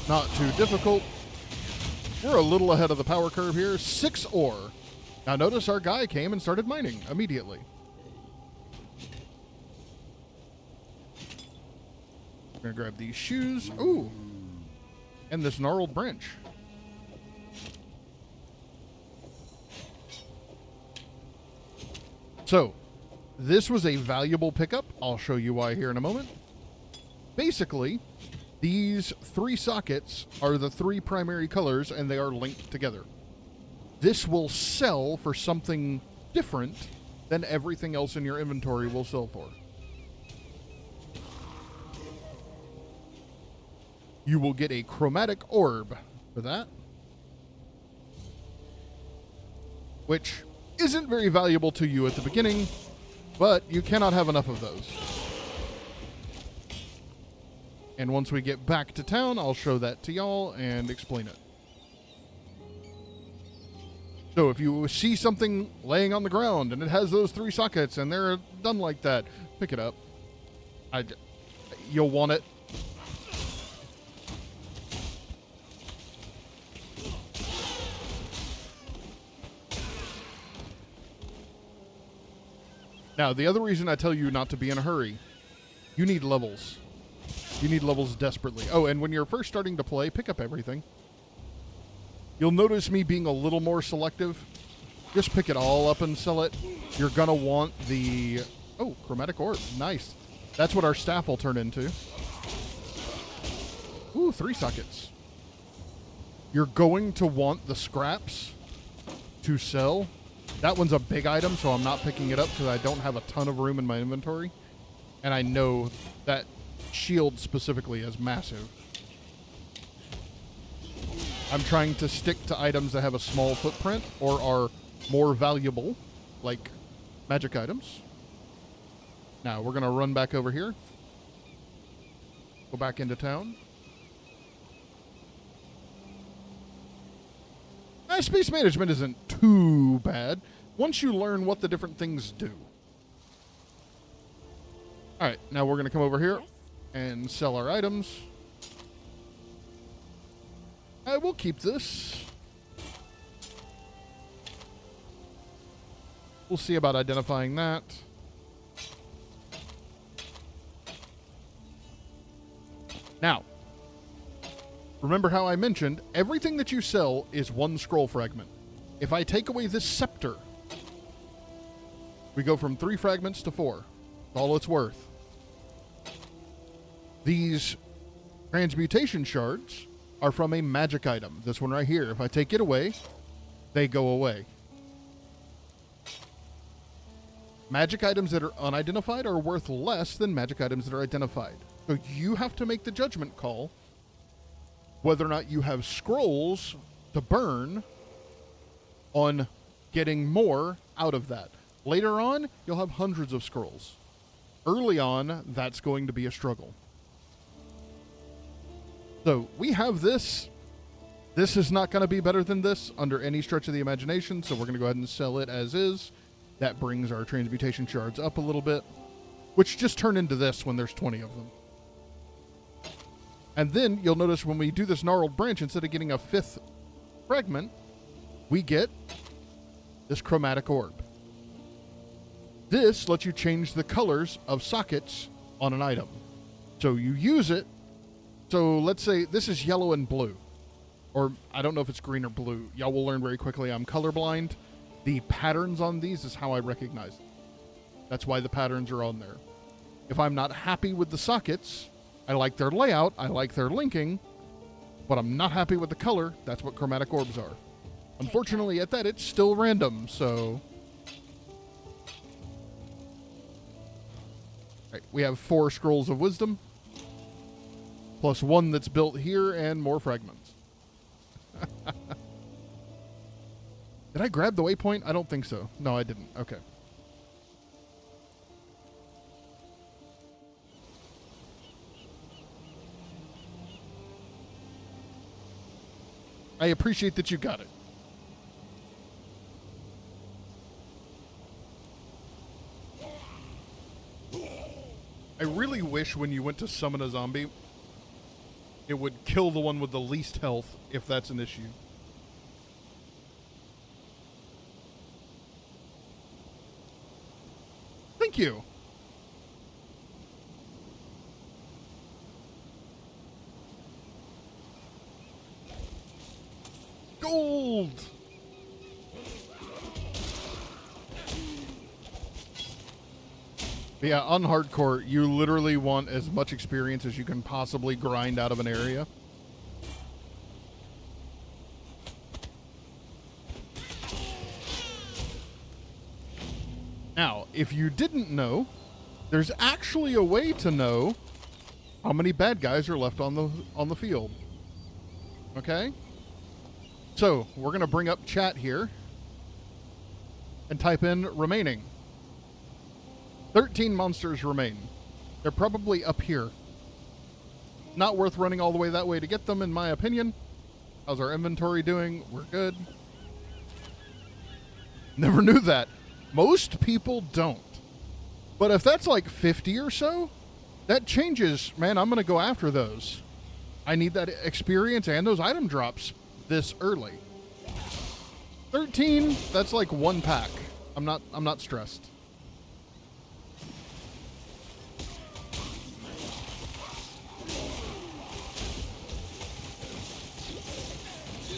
Not too difficult. We're a little ahead of the power curve here. 6 ore. Now notice our guy came and started mining immediately. We're going to grab these shoes. Ooh. And this gnarled branch. So, this was a valuable pickup. I'll show you why here in a moment. Basically, these 3 sockets are the 3 primary colors, and they are linked together. This will sell for something different than everything else in your inventory will sell for. You will get a chromatic orb for that, which isn't very valuable to you at the beginning, but you cannot have enough of those. And once we get back to town, I'll show that to y'all and explain it. So if you see something laying on the ground and it has those 3 sockets and they're done like that, pick it up. You'll want it. Now, the other reason I tell you not to be in a hurry, you need levels. You need levels desperately. Oh, and when you're first starting to play, pick up everything. You'll notice me being a little more selective. Just pick it all up and sell it. You're going to want the... Oh, chromatic orb. Nice. That's what our staff will turn into. Ooh, 3 sockets. You're going to want the scraps to sell. That one's a big item, so I'm not picking it up because I don't have a ton of room in my inventory. And I know that shield specifically is massive. I'm trying to stick to items that have a small footprint or are more valuable, like magic items. Now, we're going to run back over here. Go back into town. Space management isn't too bad once you learn what the different things do. All right, now we're going to come over here and sell our items. I will keep this. We'll see about identifying that. Now, remember how I mentioned everything that you sell is 1 scroll fragment. If I take away this scepter, we go from 3 fragments to 4. That's all it's worth. These transmutation shards are from a magic item. This one right here. If I take it away, they go away. Magic items that are unidentified are worth less than magic items that are identified. So you have to make the judgment call whether or not you have scrolls to burn on getting more out of that. Later on, you'll have hundreds of scrolls. Early on, that's going to be a struggle. So we have this. This is not going to be better than this under any stretch of the imagination, so we're going to go ahead and sell it as is. That brings our transmutation shards up a little bit, which just turn into this when there's 20 of them. And then you'll notice when we do this gnarled branch, instead of getting a 5th fragment, we get this chromatic orb. This lets you change the colors of sockets on an item. So you use it. So let's say this is yellow and blue. Or I don't know if it's green or blue. Y'all will learn very quickly. I'm colorblind. The patterns on these is how I recognize them. That's why the patterns are on there. If I'm not happy with the sockets, I like their layout, I like their linking, but I'm not happy with the color, that's what chromatic orbs are. Unfortunately, at that, it's still random, so... Alright, we have 4 scrolls of wisdom, plus 1 that's built here, and more fragments. Did I grab the waypoint? I don't think so. No, I didn't. Okay. I appreciate that you got it. I really wish when you went to summon a zombie, it would kill the one with the least health, if that's an issue. Thank you. Gold! Yeah, on hardcore, you literally want as much experience as you can possibly grind out of an area. Now, if you didn't know, there's actually a way to know how many bad guys are left on the field. Okay? So, we're going to bring up chat here and type in remaining. 13 monsters remain. They're probably up here. Not worth running all the way that way to get them, in my opinion. How's our inventory doing? We're good. Never knew that. Most people don't. But if that's like 50 or so, that changes. Man, I'm going to go after those. I need that experience and those item drops this early. 13, that's like 1 pack. I'm not stressed.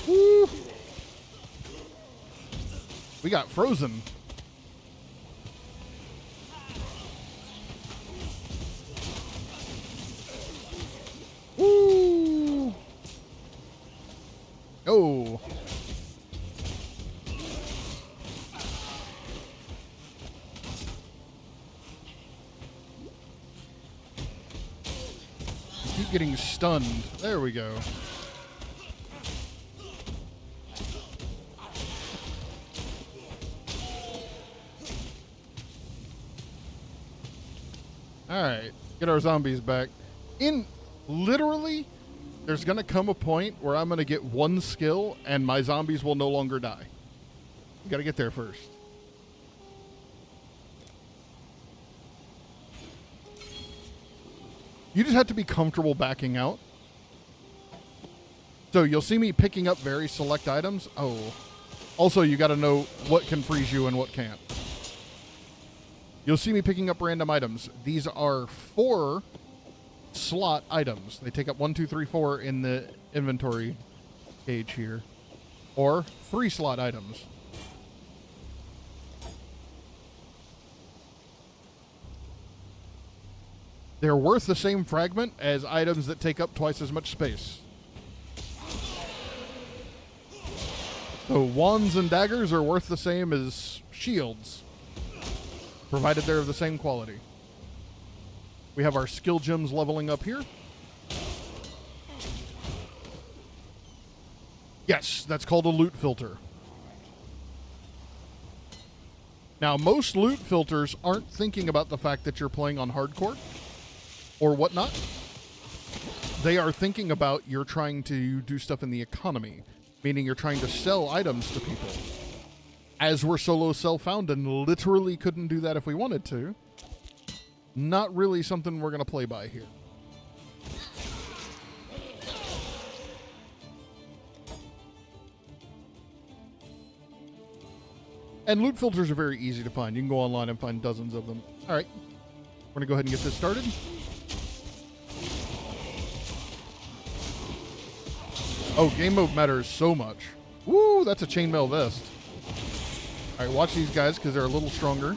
Woo. We got frozen. Woo! Oh. Keep getting stunned. There we go. All right, get our zombies back. Literally, there's going to come a point where I'm going to get one skill and my zombies will no longer die. You got to get there first. You just have to be comfortable backing out. So you'll see me picking up very select items. Oh, also you got to know what can freeze you and what can't. You'll see me picking up random items. These are 4 slot items. They take up 1, 2, 3, 4 in the inventory page here. Or 3 slot items. They're worth the same fragment as items that take up twice as much space. So wands and daggers are worth the same as shields, provided they're of the same quality. We have our skill gems leveling up here. Yes, that's called a loot filter. Now, most loot filters aren't thinking about the fact that you're playing on hardcore or whatnot. They are thinking about you're trying to do stuff in the economy, meaning you're trying to sell items to people. As we're solo self-found and literally couldn't do that if we wanted to, not really something we're going to play by here. And loot filters are very easy to find. You can go online and find dozens of them. All right. We're going to go ahead and get this started. Oh, game mode matters so much. Woo, that's a chainmail vest. All right, watch these guys because they're a little stronger.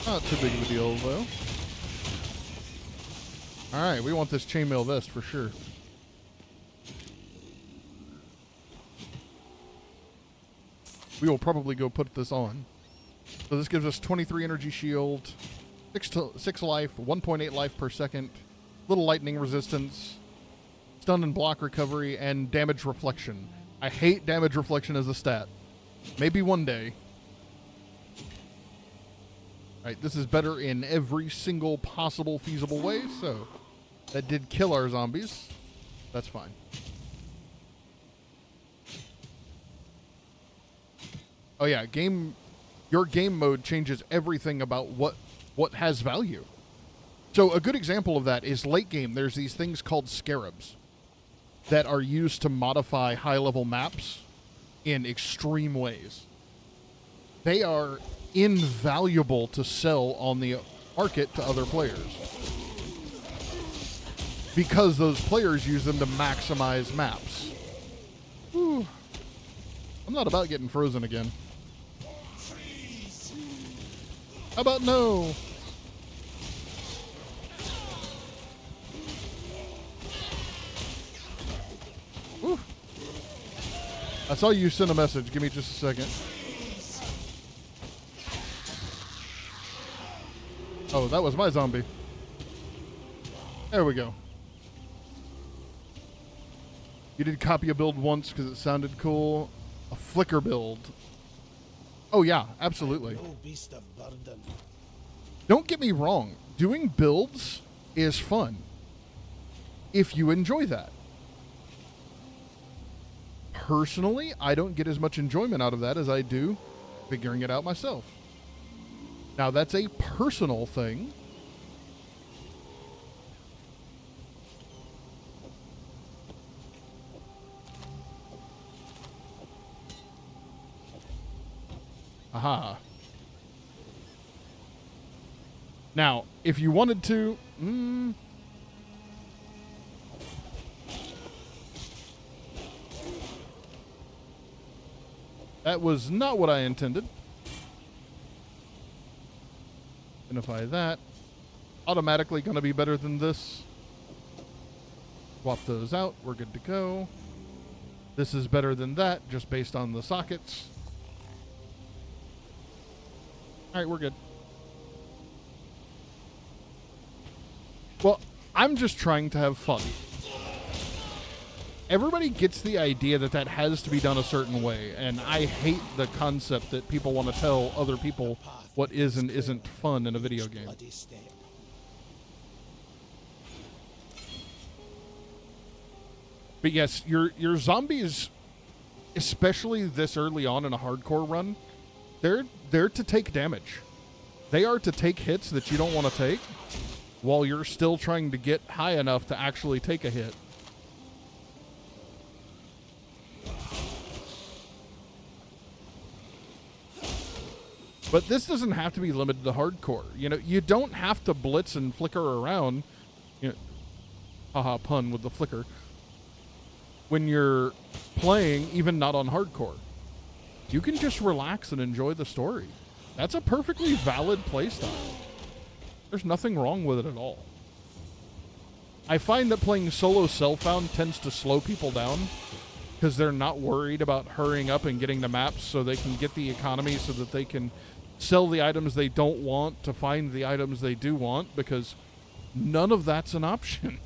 Not too big of a deal, though. All right, we want this chainmail vest for sure. We will probably go put this on. So this gives us 23 energy shield, 6 life, 1.8 life per second, little lightning resistance, stun and block recovery, and damage reflection. I hate damage reflection as a stat. Maybe one day. Alright, this is better in every single possible feasible way, so that did kill our zombies. That's fine. Oh yeah, your game mode changes everything about what has value. So a good example of that is late game. There's these things called scarabs that are used to modify high-level maps in extreme ways. They are invaluable to sell on the market to other players because those players use them to maximize maps. Whew. I'm not about getting frozen again. How about no? Whew. I saw you send a message. Give me just a second. Oh, that was my zombie. There we go. You did copy a build once because it sounded cool. A flicker build. Oh yeah, absolutely. No beast of burden. Don't get me wrong. Doing builds is fun if you enjoy that. Personally, I don't get as much enjoyment out of that as I do figuring it out myself. Now, that's a personal thing. Aha. Now, if you wanted to... That was not what I intended. Identify that. Automatically going to be better than this. Swap those out. We're good to go. This is better than that, just based on the sockets. All right, we're good. Well, I'm just trying to have fun. Everybody gets the idea that that has to be done a certain way, and I hate the concept that people want to tell other people what is and isn't fun in a video game. Bloody step. But yes, your zombies, especially this early on in a hardcore run, they're to take damage. They are to take hits that you don't want to take while you're still trying to get high enough to actually take a hit. But this doesn't have to be limited to hardcore. You know, you don't have to blitz and flicker around. You know, haha, pun with the flicker. When you're playing, even not on hardcore. You can just relax and enjoy the story. That's a perfectly valid playstyle. There's nothing wrong with it at all. I find that playing solo self-found tends to slow people down because they're not worried about hurrying up and getting the maps so they can get the economy so that they can sell the items they don't want to find the items they do want, because none of that's an option.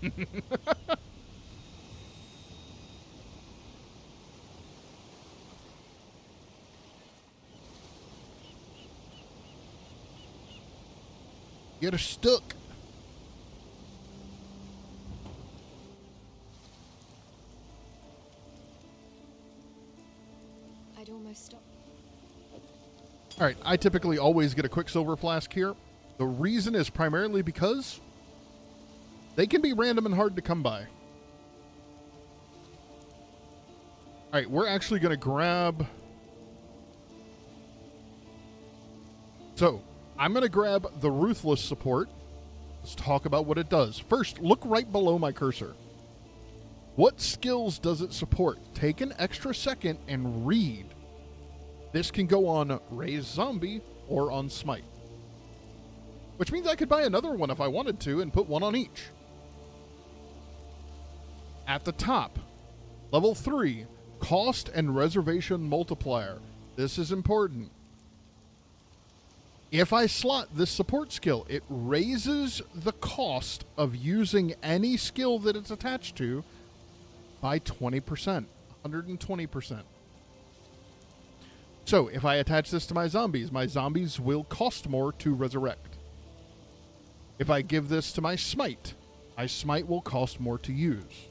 Get her stuck. I'd almost stop. All right, I typically always get a Quicksilver flask here. The reason is primarily because they can be random and hard to come by. All right, we're actually going to grab... So, I'm going to grab the Ruthless support. Let's talk about what it does. First, look right below my cursor. What skills does it support? Take an extra second and read. This can go on Raise Zombie or on Smite. Which means I could buy another one if I wanted to and put one on each. At the top, level 3, Cost and Reservation Multiplier. This is important. If I slot this support skill, it raises the cost of using any skill that it's attached to by 20%, 120%. So if I attach this to my zombies will cost more to resurrect. If I give this to my smite will cost more to use.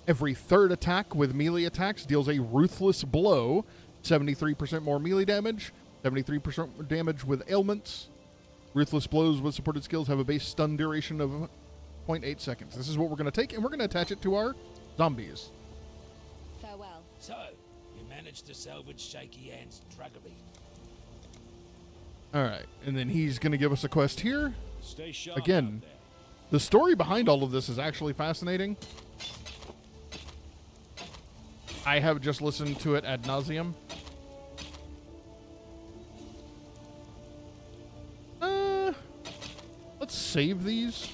Every third attack with melee attacks deals a ruthless blow, 73% more melee damage, 73% damage with ailments. Ruthless blows with supported skills have a base stun duration of 0.8 seconds. This is what we're going to take, and we're going to attach it to our zombies. Farewell. So, you managed to salvage Shaky Hand's druggery. All right, and then he's going to give us a quest here. Stay sharp Again, out there. the story behind all of this is actually fascinating. I have just listened to it ad nauseum. Let's save these.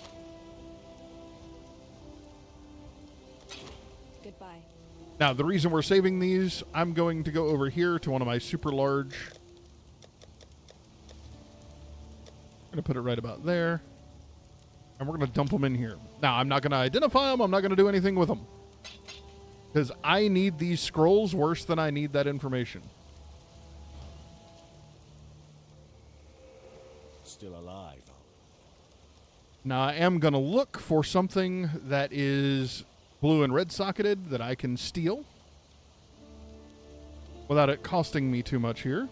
Goodbye. Now, the reason we're saving these, I'm going to go over here to one of my super large. I'm going to put it right about there. And we're going to dump them in here. Now, I'm not going to identify them. I'm not going to do anything with them. Because I need these scrolls worse than I need that information. Still alive. Now, I am going to look for something that is blue and red socketed that I can steal without it costing me too much here.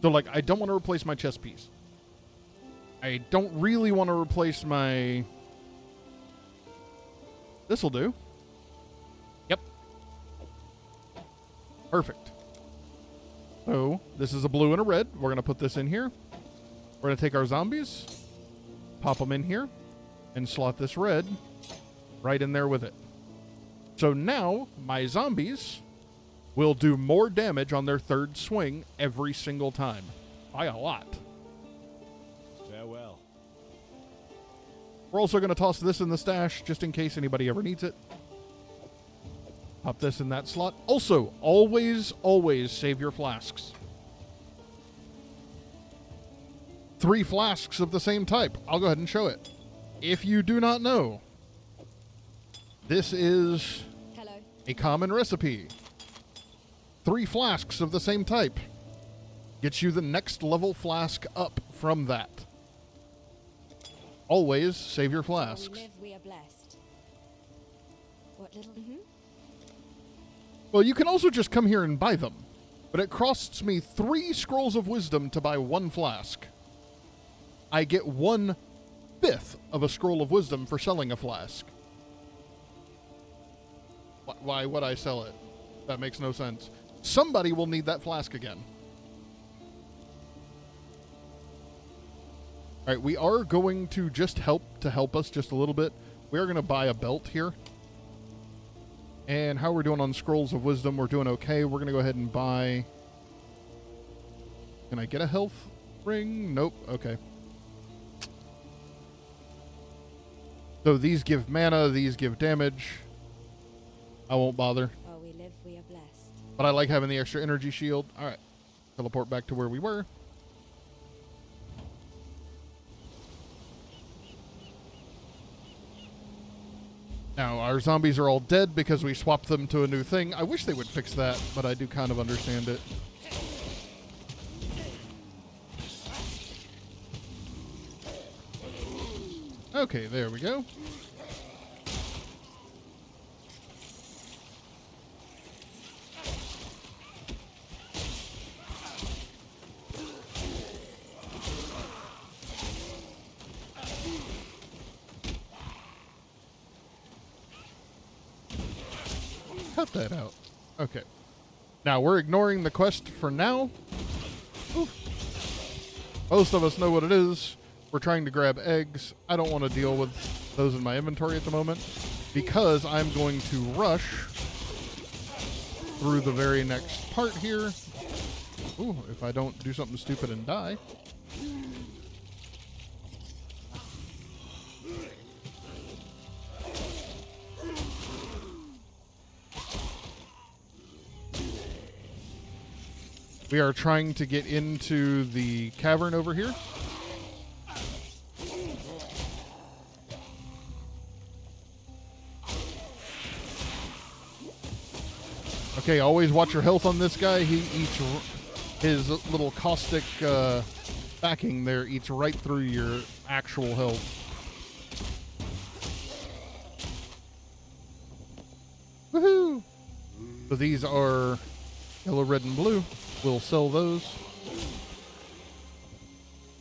So, like, I don't want to replace my chest piece. I don't really want to replace my... This'll do. Yep. Perfect. So, this is a blue and a red. We're going to put this in here. We're going to take our zombies, pop them in here, and slot this red right in there with it. So now my zombies will do more damage on their third swing every single time. By a lot. Farewell. We're also going to toss this in the stash just in case anybody ever needs it. Pop this in that slot. Also, always, always save your flasks. 3 flasks of the same type. I'll go ahead and show it. If you do not know, this is Hello. a common recipe. 3 flasks of the same type. Gets you the next level flask up from that. Always save your While flasks. we live, we are blessed. What little? Well, you can also just come here and buy them. But it costs me 3 scrolls of wisdom to buy 1 flask. I get 1/5 of a scroll of wisdom for selling a flask. Why would I sell it? That makes no sense. Somebody will need that flask again. All right, we are going to just help us just a little bit. We are going to buy a belt here. And how we're doing on scrolls of wisdom, we're doing okay. We're going to go ahead and buy... Can I get a health ring? Nope. Okay. So these give mana, these give damage. I won't bother. While we live, we are blessed. But I like having the extra energy shield. All right. Teleport back to where we were. Now, our zombies are all dead because we swapped them to a new thing. I wish they would fix that, but I do kind of understand it. Okay, there we go. Cut that out. Okay. Now, we're ignoring the quest for now. Oof. Most of us know what it is. We're trying to grab eggs. I don't want to deal with those in my inventory at the moment because I'm going to rush through the very next part here. Ooh, if I don't do something stupid and die. We are trying to get into the cavern over here. Okay, always watch your health on this guy. He eats his little caustic backing there, eats right through your actual health. Woohoo! So these are yellow, red, and blue. We'll sell those.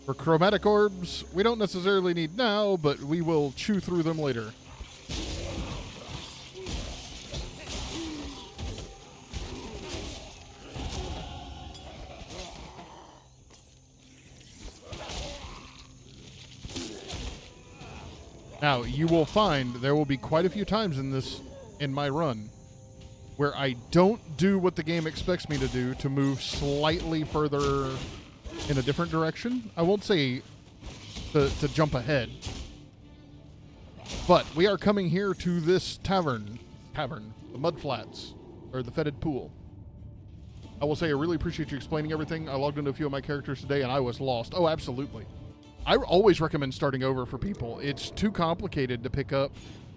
For chromatic orbs, we don't necessarily need now, but we will chew through them later. Now, you will find there will be quite a few times in my run where I don't do what the game expects me to do to move slightly further in a different direction. I won't say to jump ahead. But we are coming here to this tavern, the mud flats, or the fetid pool. I will say I really appreciate you explaining everything. I logged into a few of my characters today and I was lost. Oh, absolutely. I always recommend starting over for people. It's too complicated to pick up.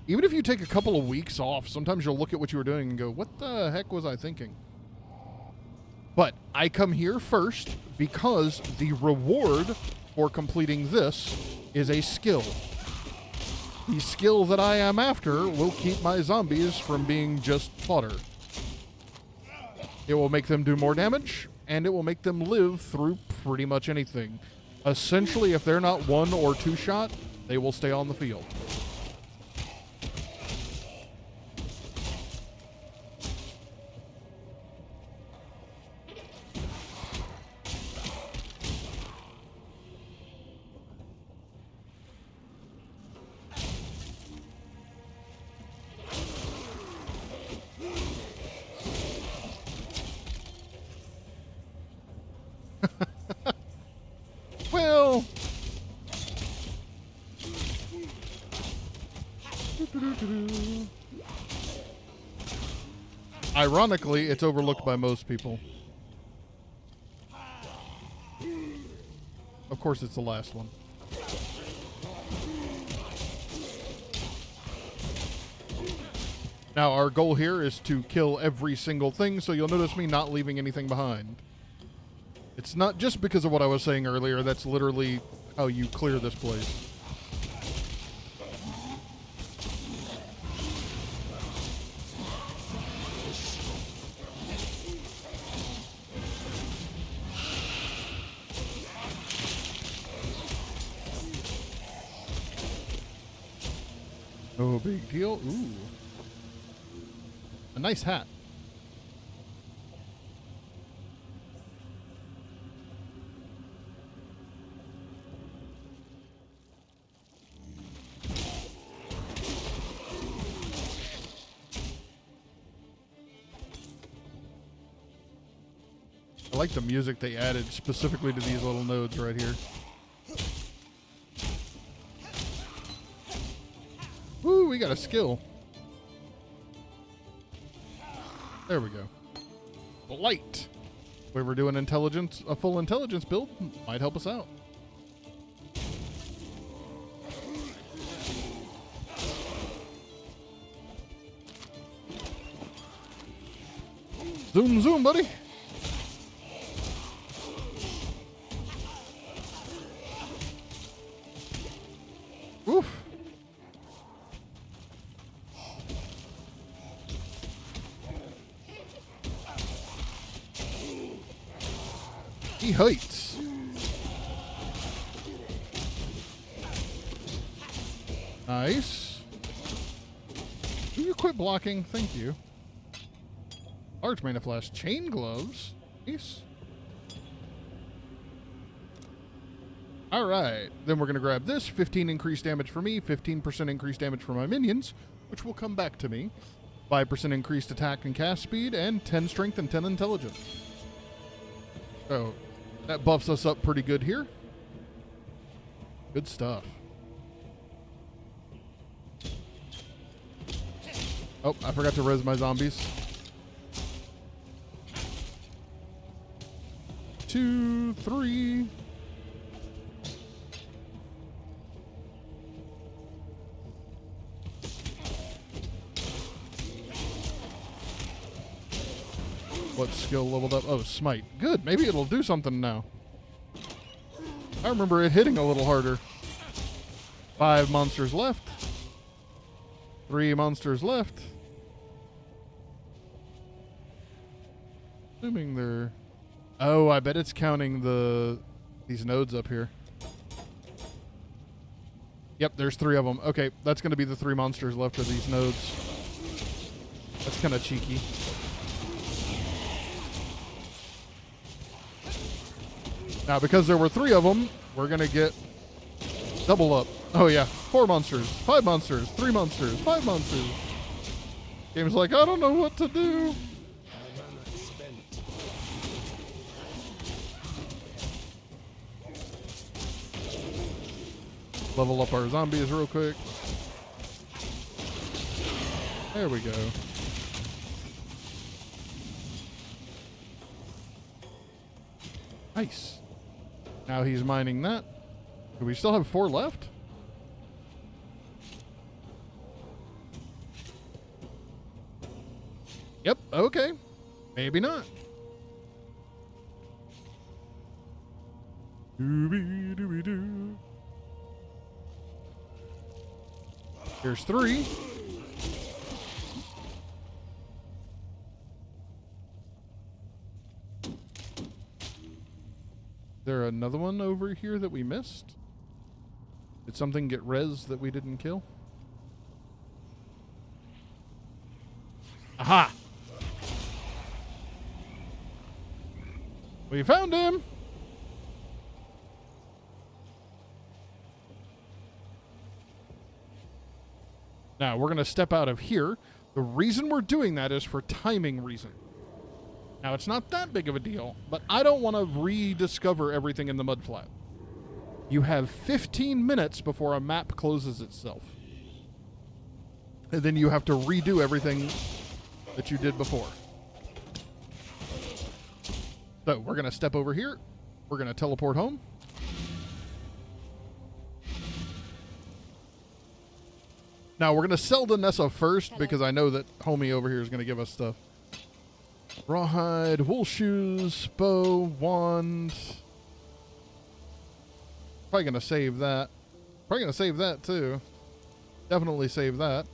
Even if you take a couple of weeks off, sometimes you'll look at what you were doing and go, what the heck was I thinking? But I come here first because the reward for completing this is a skill. The skill that I am after will keep my zombies from being just fodder. It will make them do more damage, and it will make them live through pretty much anything. Essentially, if they're not 1 or 2 shot, they will stay on the field. Ironically, it's overlooked by most people. Of course, it's the last one. Now, our goal here is to kill every single thing, so you'll notice me not leaving anything behind. It's not just because of what I was saying earlier. That's literally how you clear this place. No big deal. Ooh. A nice hat. I like the music they added specifically to these little nodes right here. Woo, we got a skill. There we go. Light. If we were doing intelligence, a full intelligence build might help us out. Zoom, zoom, buddy. Oof. He hates. Nice. Will you quit blocking? Thank you. Large mana flash. Chain gloves. Nice. All right. Then we're going to grab this. 15 increased damage for me. 15% increased damage for my minions, which will come back to me. 5% increased attack and cast speed, and 10 strength and 10 intelligence. So that buffs us up pretty good here. Good stuff. Oh, I forgot to res my zombies. 2, 3. What skill leveled up? Oh, smite. Good. Maybe it'll do something now. I remember it hitting a little harder. 5 monsters left. 3 monsters left. Assuming they're... Oh, I bet it's counting these nodes up here. Yep, there's 3 of them. Okay, that's going to be the 3 monsters left of these nodes. That's kind of cheeky. Now, because there were 3 of them, we're going to get double up. Oh, yeah. 4 monsters, 5 monsters, 3 monsters, 5 monsters. Game's like, I don't know what to do. Level up our zombies real quick. There we go. Nice. Now he's mining that. Do we still have 4 left? Yep, okay. Maybe not. Dooby-dooby-doo. Here's 3. Is there another one over here that we missed? Did something get res that we didn't kill? Aha! We found him! Now, we're going to step out of here. The reason we're doing that is for timing reason. Now, it's not that big of a deal, but I don't want to rediscover everything in the mudflat. You have 15 minutes before a map closes itself. And then you have to redo everything that you did before. So we're going to step over here. We're going to teleport home. Now we're going to sell to Nessa first because I know that homie over here is going to give us stuff. Rawhide, wool shoes, bow, wand. Probably going to save that. Probably going to save that too. Definitely save that.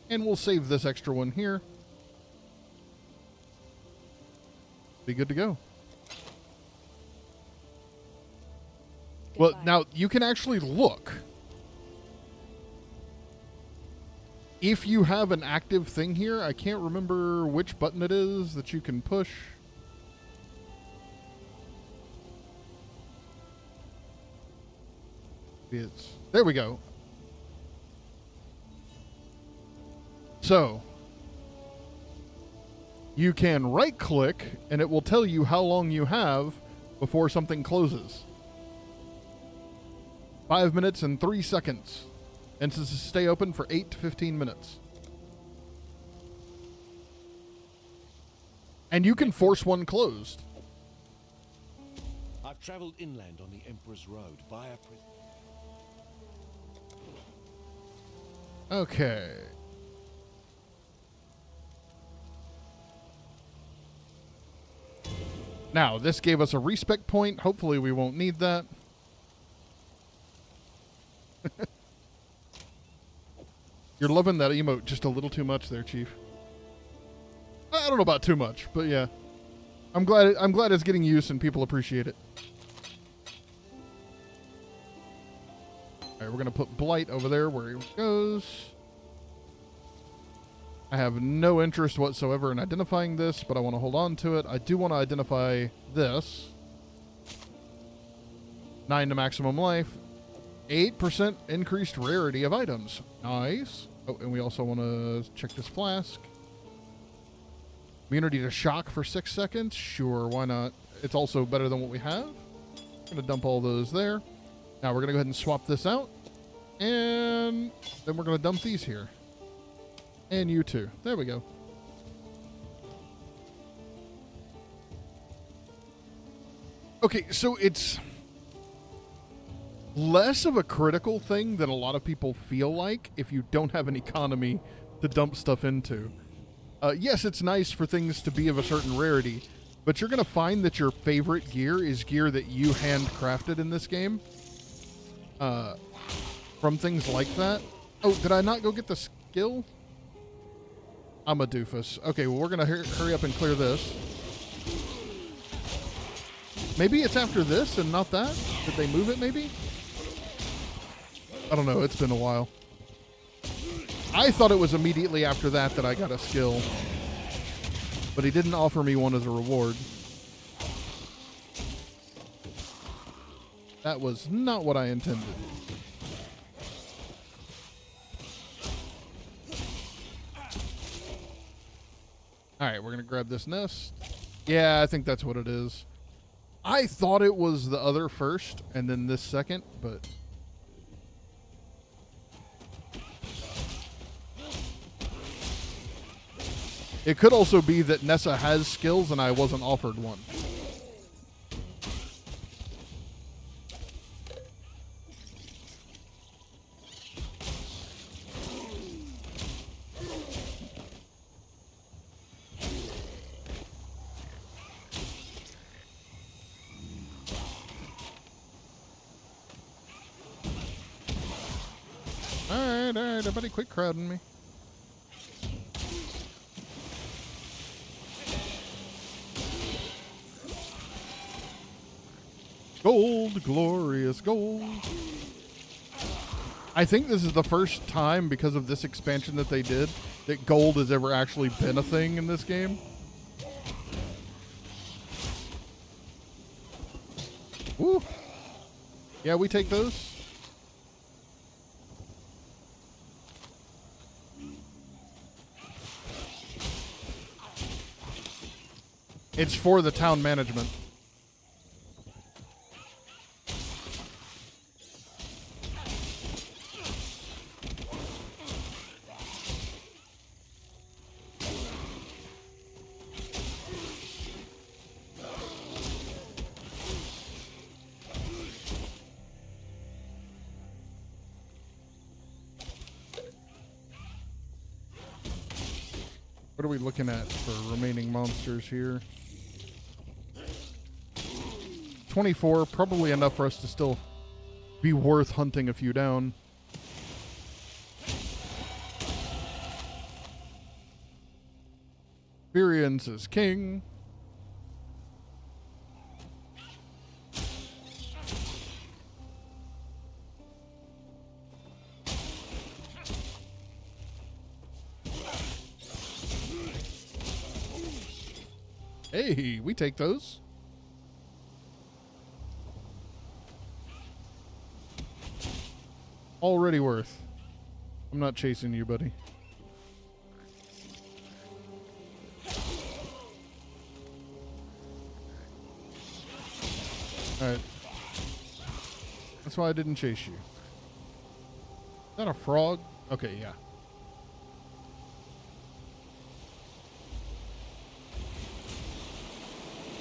And we'll save this extra one here. Be good to go. Well, now you can actually look. If you have an active thing here, I can't remember which button it is that you can push. There we go. So, you can right click and it will tell you how long you have before something closes. 5 minutes and 3 seconds. And to stay open for 8 to 15 minutes. And you can force one closed. I've traveled inland on the Emperor's Road via prison. Okay. Now, this gave us a respec point. Hopefully we won't need that. You're loving that emote just a little too much there, Chief. I don't know about too much, but yeah. I'm glad it's getting use and people appreciate it. Alright, we're gonna put Blight over there where he goes. I have no interest whatsoever in identifying this, but I want to hold on to it. I do want to identify this. 9 to maximum life. 8% increased rarity of items. Nice. Oh, and we also want to check this flask. Immunity to shock for 6 seconds. Sure, why not? It's also better than what we have. I'm going to dump all those there. Now we're going to go ahead and swap this out. And then we're going to dump these here. And you too. There we go. Okay, so it's less of a critical thing than a lot of people feel like if you don't have an economy to dump stuff into. Yes, it's nice for things to be of a certain rarity, but you're going to find that your favorite gear is gear that you handcrafted in this game. From things like that. Oh, did I not go get the skill? I'm a doofus. Okay, well, we're going to hurry up and clear this. Maybe it's after this and not that? Did they move it, maybe? I don't know. It's been a while. I thought it was immediately after that I got a skill. But he didn't offer me one as a reward. That was not what I intended. Alright, we're going to grab this nest. Yeah, I think that's what it is. I thought it was the other first and then this second, but... It could also be that Nessa has skills and I wasn't offered one. Alright, everybody quit crowding me. Gold, glorious gold. I think this is the first time, because of this expansion that they did, that gold has ever actually been a thing in this game. Woo. Yeah, we take those. It's for the town management. What are we looking at for remaining monsters here? 24, probably enough for us to still be worth hunting a few down. Experience is king. Hey, we take those. Already worth. I'm not chasing you, buddy. Alright. That's why I didn't chase you. Is that a frog? Okay, yeah.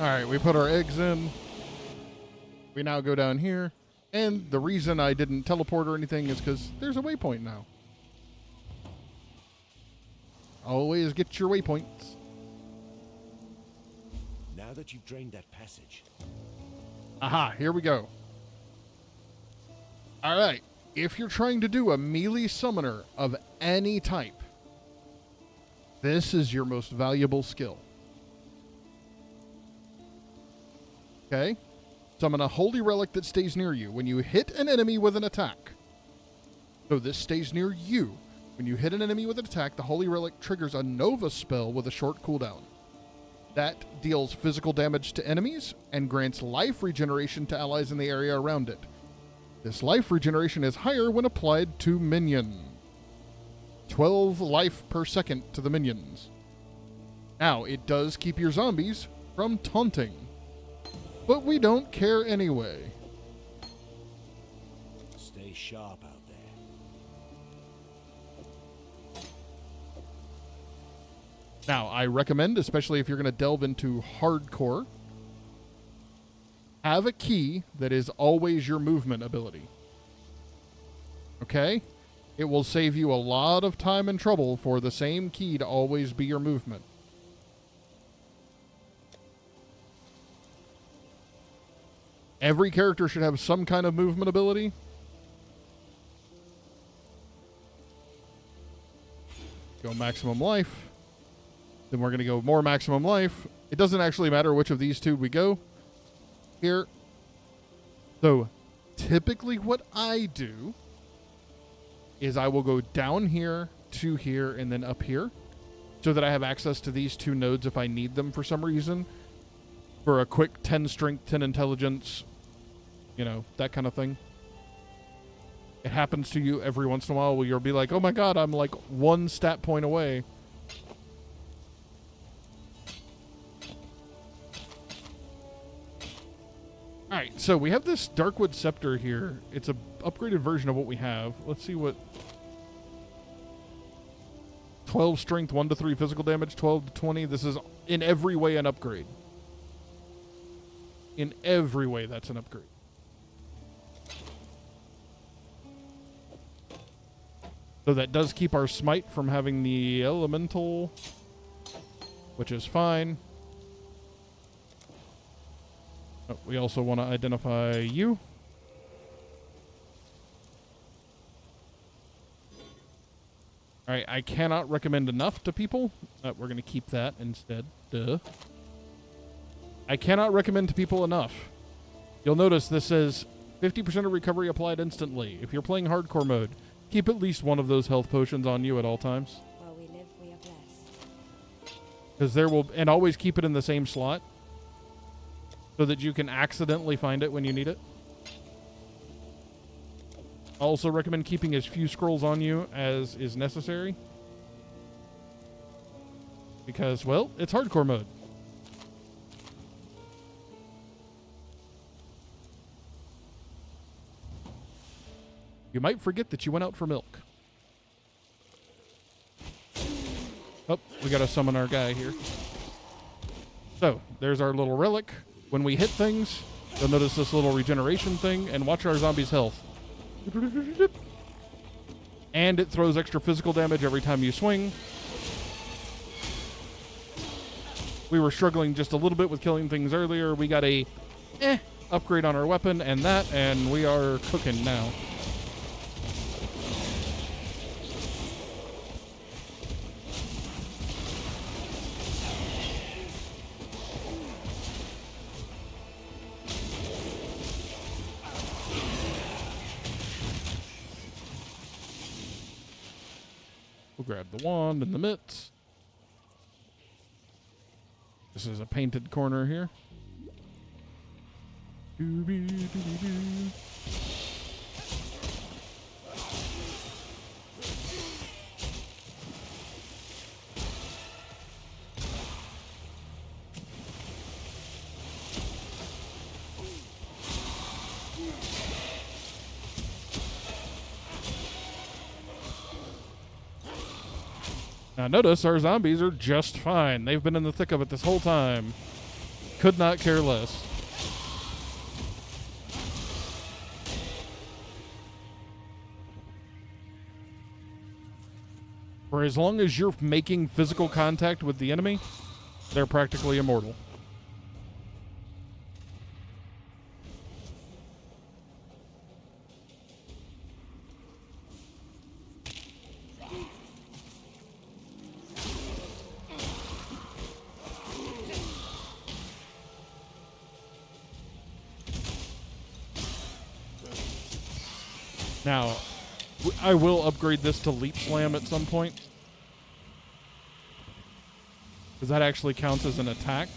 Alright, we put our eggs in. We now go down here. And the reason I didn't teleport or anything is because there's a waypoint now. Always get your waypoints. Now that you've drained that passage. Aha, here we go. Alright, if you're trying to do a melee summoner of any type, this is your most valuable skill. Okay? Summon a holy relic that stays near you when you hit an enemy with an attack. So this stays near you. When you hit an enemy with an attack, the holy relic triggers a Nova spell with a short cooldown. That deals physical damage to enemies and grants life regeneration to allies in the area around it. This life regeneration is higher when applied to minions. 12 life per second to the minions. Now, it does keep your zombies from taunting. But we don't care anyway. Stay sharp out there. Now, I recommend, especially if you're going to delve into hardcore, have a key that is always your movement ability. Okay? It will save you a lot of time and trouble for the same key to always be your movement. Every character should have some kind of movement ability. Go maximum life. Then we're going to go more maximum life. It doesn't actually matter which of these two we go here. So typically what I do is I will go down here to here and then up here so that I have access to these two nodes if I need them for some reason. For a quick 10 strength, 10 intelligence, you know, that kind of thing. It happens to you every once in a while where you'll be like, oh my god, I'm like one stat point away. Alright, so we have this Darkwood Scepter here. It's a upgraded version of what we have. Let's see what... 12 strength, 1 to 3 physical damage, 12 to 20. This is in every way an upgrade. In every way, that's an upgrade. So that does keep our smite from having the elemental, which is fine. Oh, we also want to identify you. Alright, I cannot recommend enough to people. We're going to keep that instead. Duh. I cannot recommend to people enough. You'll notice this says 50% of recovery applied instantly. If you're playing hardcore mode, keep at least one of those health potions on you at all times. While we live, we are blessed. Because there will... And always keep it in the same slot. So that you can accidentally find it when you need it. I also recommend keeping as few scrolls on you as is necessary. Because, well, it's hardcore mode. You might forget that you went out for milk. Oh, we gotta summon our guy here. So, there's our little relic. When we hit things, you'll notice this little regeneration thing, and watch our zombies' health. And it throws extra physical damage every time you swing. We were struggling just a little bit with killing things earlier. We got a upgrade on our weapon and we are cooking now. We'll grab the wand and the mitts. This is a painted corner here. Doo-bee-doo-bee-doo. Now notice our zombies are just fine. They've been in the thick of it this whole time. Could not care less. For as long as you're making physical contact with the enemy, they're practically immortal. Now, I will upgrade this to Leap Slam at some point, because that actually counts as an attack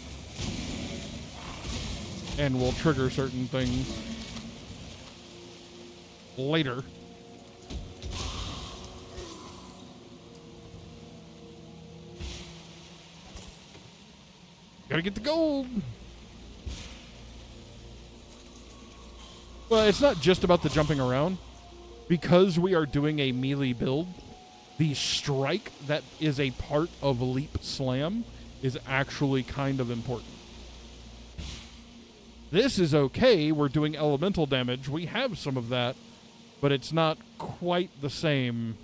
and will trigger certain things later. Gotta get the gold. Well, it's not just about the jumping around. Because we are doing a melee build, the strike that is a part of Leap Slam is actually kind of important. This is okay. We're doing elemental damage. We have some of that, but it's not quite the same.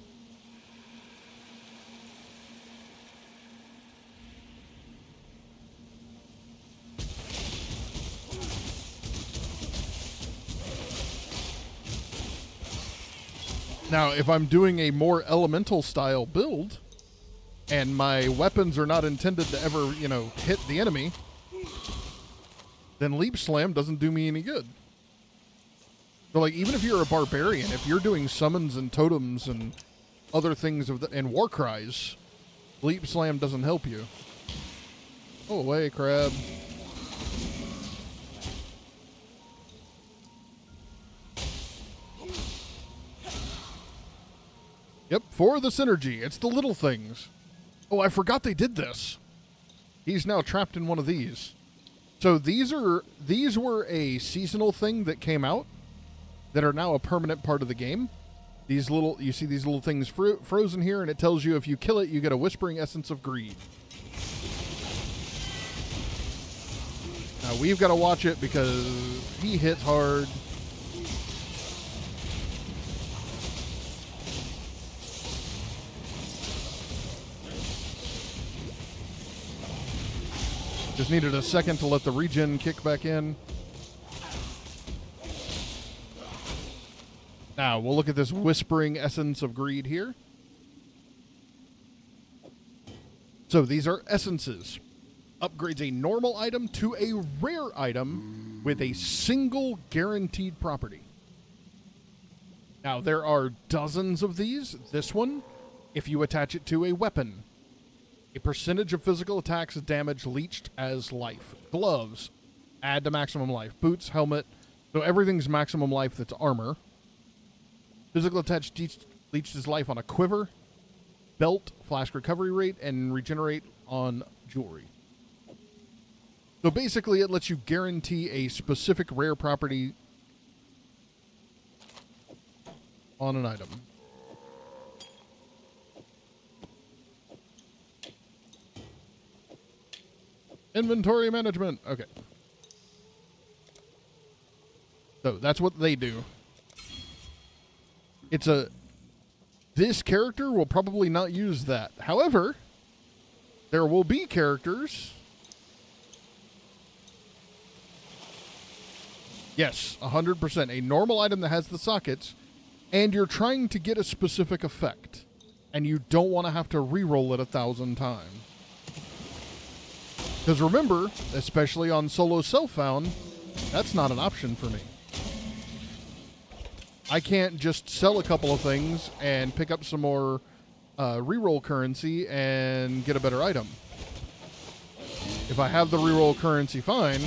Now, if I'm doing a more elemental style build and my weapons are not intended to ever, hit the enemy, then Leap Slam doesn't do me any good. So, like, even if you're a barbarian, if you're doing summons and totems and other things and war cries, Leap Slam doesn't help you. Go away, crab. Yep, for the synergy. It's the little things. Oh, I forgot they did this. He's now trapped in one of these. So these were a seasonal thing that came out that are now a permanent part of the game. You see these little things frozen here, and it tells you if you kill it, you get a Whispering Essence of Greed. Now we've got to watch it because he hits hard. Just needed a second to let the regen kick back in. Now, we'll look at this Whispering Essence of Greed here. So, these are essences. Upgrades a normal item to a rare item with a single guaranteed property. Now, there are dozens of these. This one, if you attach it to a weapon, a percentage of physical attacks damage leached as life. Gloves, add to maximum life. Boots, helmet, so everything's maximum life that's armor. Physical attacks leached as life on a quiver. Belt, flash recovery rate, and regenerate on jewelry. So basically it lets you guarantee a specific rare property on an item. Inventory management. Okay. So that's what they do. This character will probably not use that. However, there will be characters Yes, 100%. A normal item that has the sockets, and you're trying to get a specific effect, and you don't want to have to re-roll it 1,000 times. Because remember, especially on solo self-found, that's not an option for me. I can't just sell a couple of things and pick up some more reroll currency and get a better item. If I have the reroll currency, fine.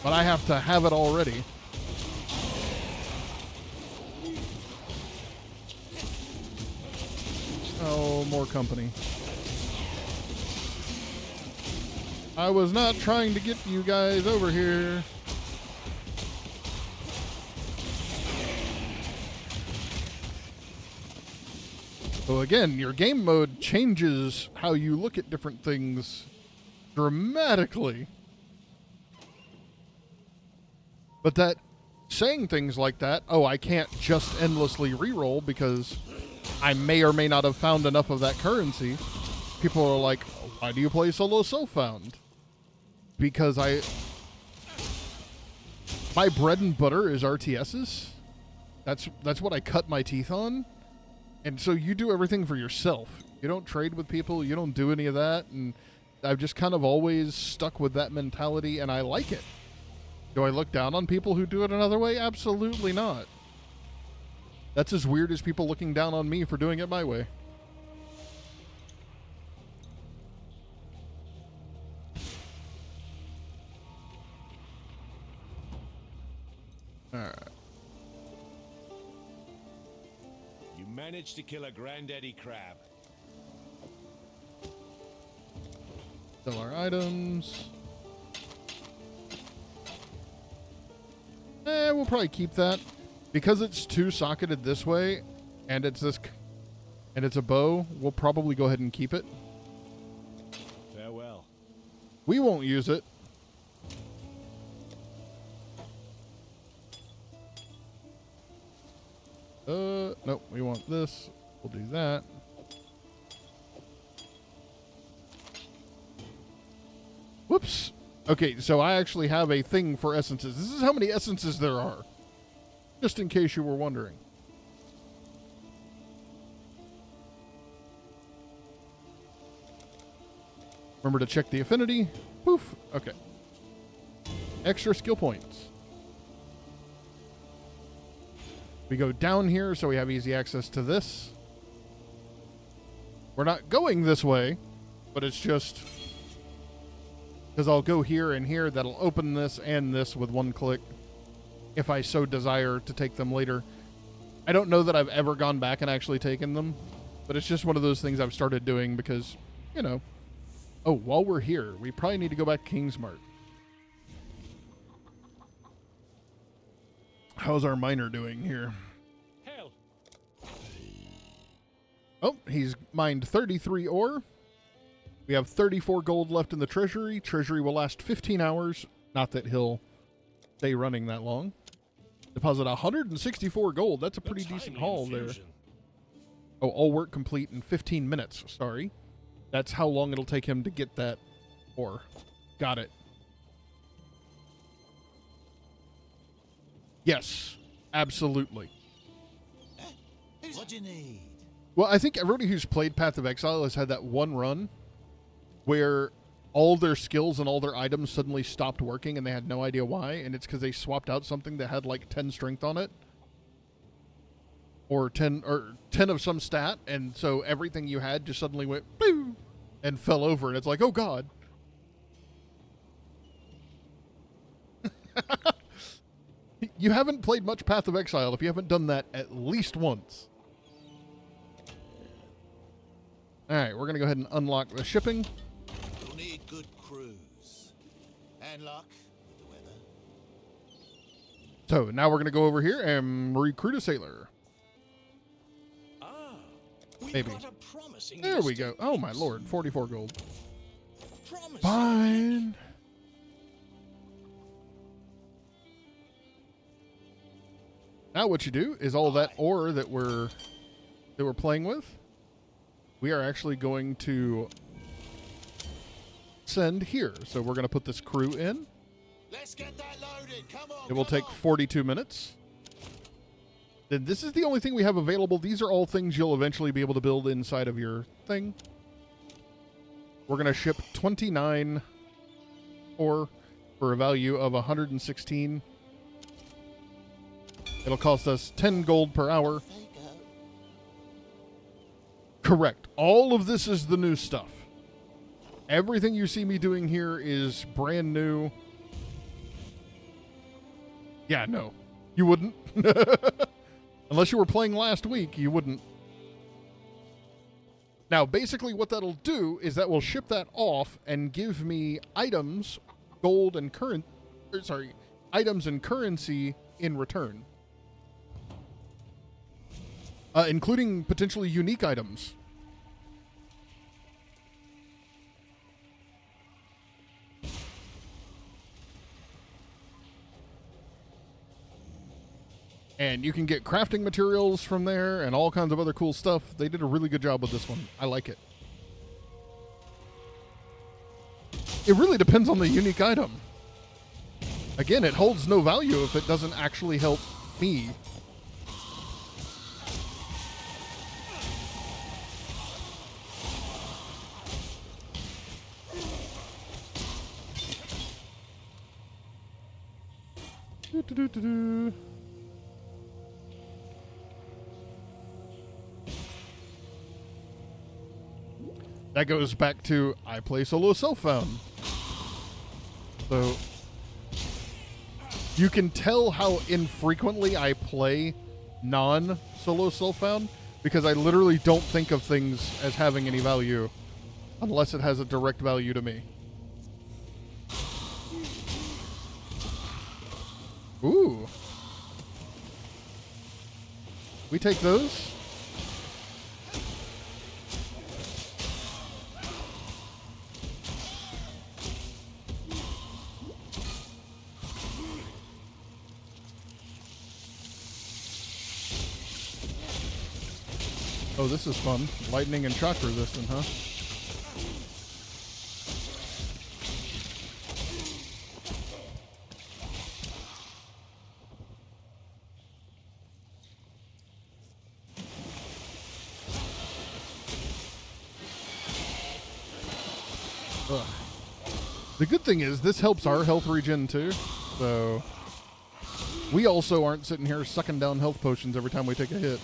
But I have to have it already. Oh, more company. I was not trying to get you guys over here. So again, your game mode changes how you look at different things dramatically. But that saying things like that, oh, I can't just endlessly reroll because I may or may not have found enough of that currency. People are like, why do you play solo self-found? Because my bread and butter is RTSs. That's what I cut my teeth on. And so you do everything for yourself. You don't trade with people. You don't do any of that. And I've just kind of always stuck with that mentality, and I like it. Do I look down on people who do it another way? Absolutely not. That's as weird as people looking down on me for doing it my way. Alright. You managed to kill a granddaddy crab. Sell our items. We'll probably keep that. Because it's two-socketed this way, and it's a bow, we'll probably go ahead and keep it. Farewell. We won't use it. Nope, we want this. We'll do that. Whoops. Okay, so I actually have a thing for essences. This is how many essences there are. Just in case you were wondering. Remember to check the affinity. Poof. Okay. Extra skill points. We go down here so we have easy access to this. We're not going this way, but it's just because I'll go here and here. That'll open this and this with one click if I so desire to take them later. I don't know that I've ever gone back and actually taken them, but it's just one of those things I've started doing because, you know. Oh, while we're here, we probably need to go back to Kingsmarch. How's our miner doing here? Hell. Oh, he's mined 33 ore. We have 34 gold left in the treasury. Treasury will last 15 hours. Not that he'll stay running that long. Deposit 164 gold. That's a pretty decent haul there. Oh, all work complete in 15 minutes. Sorry. That's how long it'll take him to get that ore. Got it. Yes, absolutely. What do you need? Well, I think everybody who's played Path of Exile has had that one run where all their skills and all their items suddenly stopped working and they had no idea why, and it's because they swapped out something that had like 10 strength on it. Or 10 of some stat, and so everything you had just suddenly went boo and fell over, and it's like, oh god. You haven't played much Path of Exile if you haven't done that at least once. Alright, we're going to go ahead and unlock the shipping. You'll need good crews. And luck with the weather. So, now we're going to go over here and recruit a sailor. Ah, we've Maybe. got a promising There we list go. of Oh my peeps. lord, 44 gold. Promising. Fine. Now what you do is all that ore that we're playing with, we are actually going to send here. So we're going to put this crew in. Let's get that loaded. Come on. It will take 42 minutes. Then this is the only thing we have available. These are all things you'll eventually be able to build inside of your thing. We're going to ship 29 ore for a value of 116. It'll cost us 10 gold per hour. Correct. All of this is the new stuff. Everything you see me doing here is brand new. Yeah, no. You wouldn't. Unless you were playing last week, you wouldn't. Now, basically what that'll do is that will ship that off and give me items, gold and items and currency in return. Including potentially unique items. And you can get crafting materials from there and all kinds of other cool stuff. They did a really good job with this one. I like it. It really depends on the unique item. Again, it holds no value if it doesn't actually help me. Do-do-do-do-do. That goes back to I play solo self-found. So you can tell how infrequently I play non-solo self-found because I literally don't think of things as having any value unless it has a direct value to me. Ooh. We take those. Oh, this is fun. Lightning and shock resistant, huh? Ugh. The good thing is this helps our health regen too, so we also aren't sitting here sucking down health potions every time we take a hit.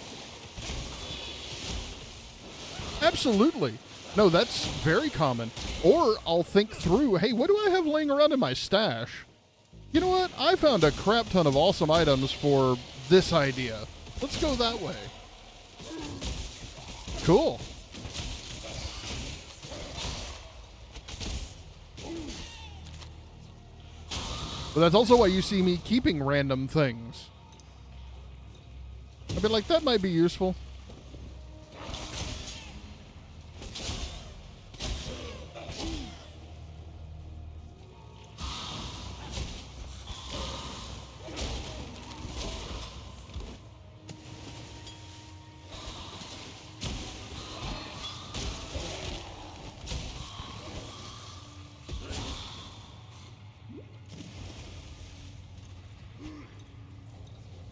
Absolutely. No, that's very common. Or I'll think through, hey, what do I have laying around in my stash? You know what? I found a crap ton of awesome items for this idea. Let's go that way. Cool. But that's also why you see me keeping random things. I'd be like, that might be useful.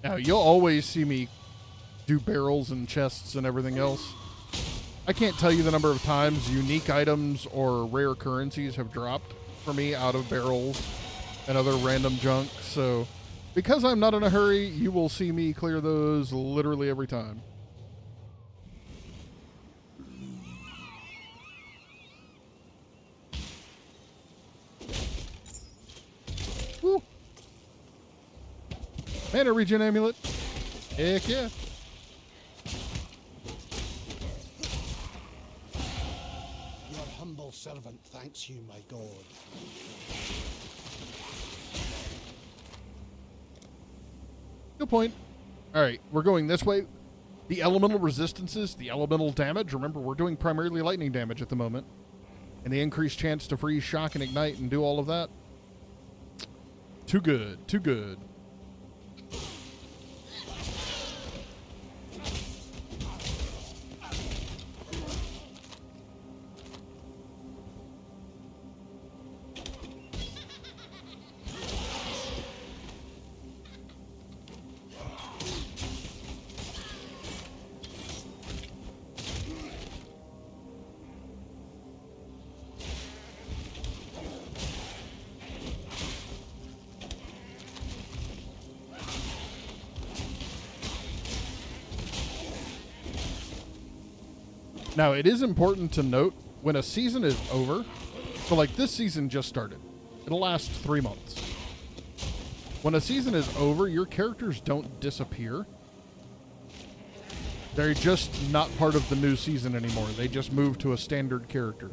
Now, you'll always see me do barrels and chests and everything else. I can't tell you the number of times unique items or rare currencies have dropped for me out of barrels and other random junk. So, because I'm not in a hurry, you will see me clear those literally every time. Woo. Mana regen amulet. Heck yeah. Your humble servant thanks you, my god. Good point. All right, we're going this way. The elemental resistances, the elemental damage. Remember, we're doing primarily lightning damage at the moment. And the increased chance to freeze, shock, and ignite and do all of that. Too good. Too good. Now, it is important to note when a season is over, so like this season just started. It'll last 3 months. When a season is over, your characters don't disappear. They're just not part of the new season anymore. They just move to a standard character.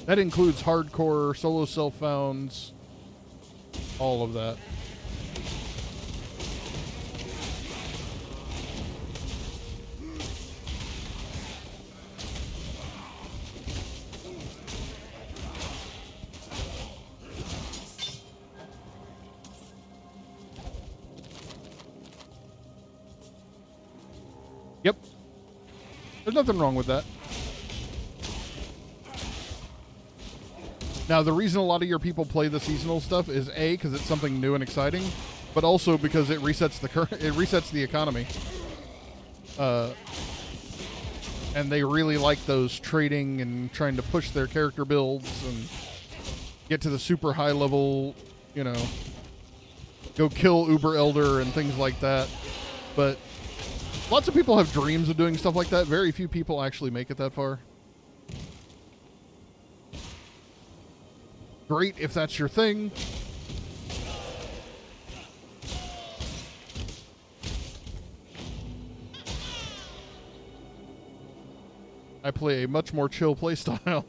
That includes hardcore, solo self-founds, all of that. Yep. There's nothing wrong with that. Now, the reason a lot of your people play the seasonal stuff is A, because it's something new and exciting, but also because it resets the economy. And they really like those trading and trying to push their character builds and get to the super high level, you know, go kill Uber Elder and things like that. But lots of people have dreams of doing stuff like that. Very few people actually make it that far. Great if that's your thing. I play a much more chill playstyle.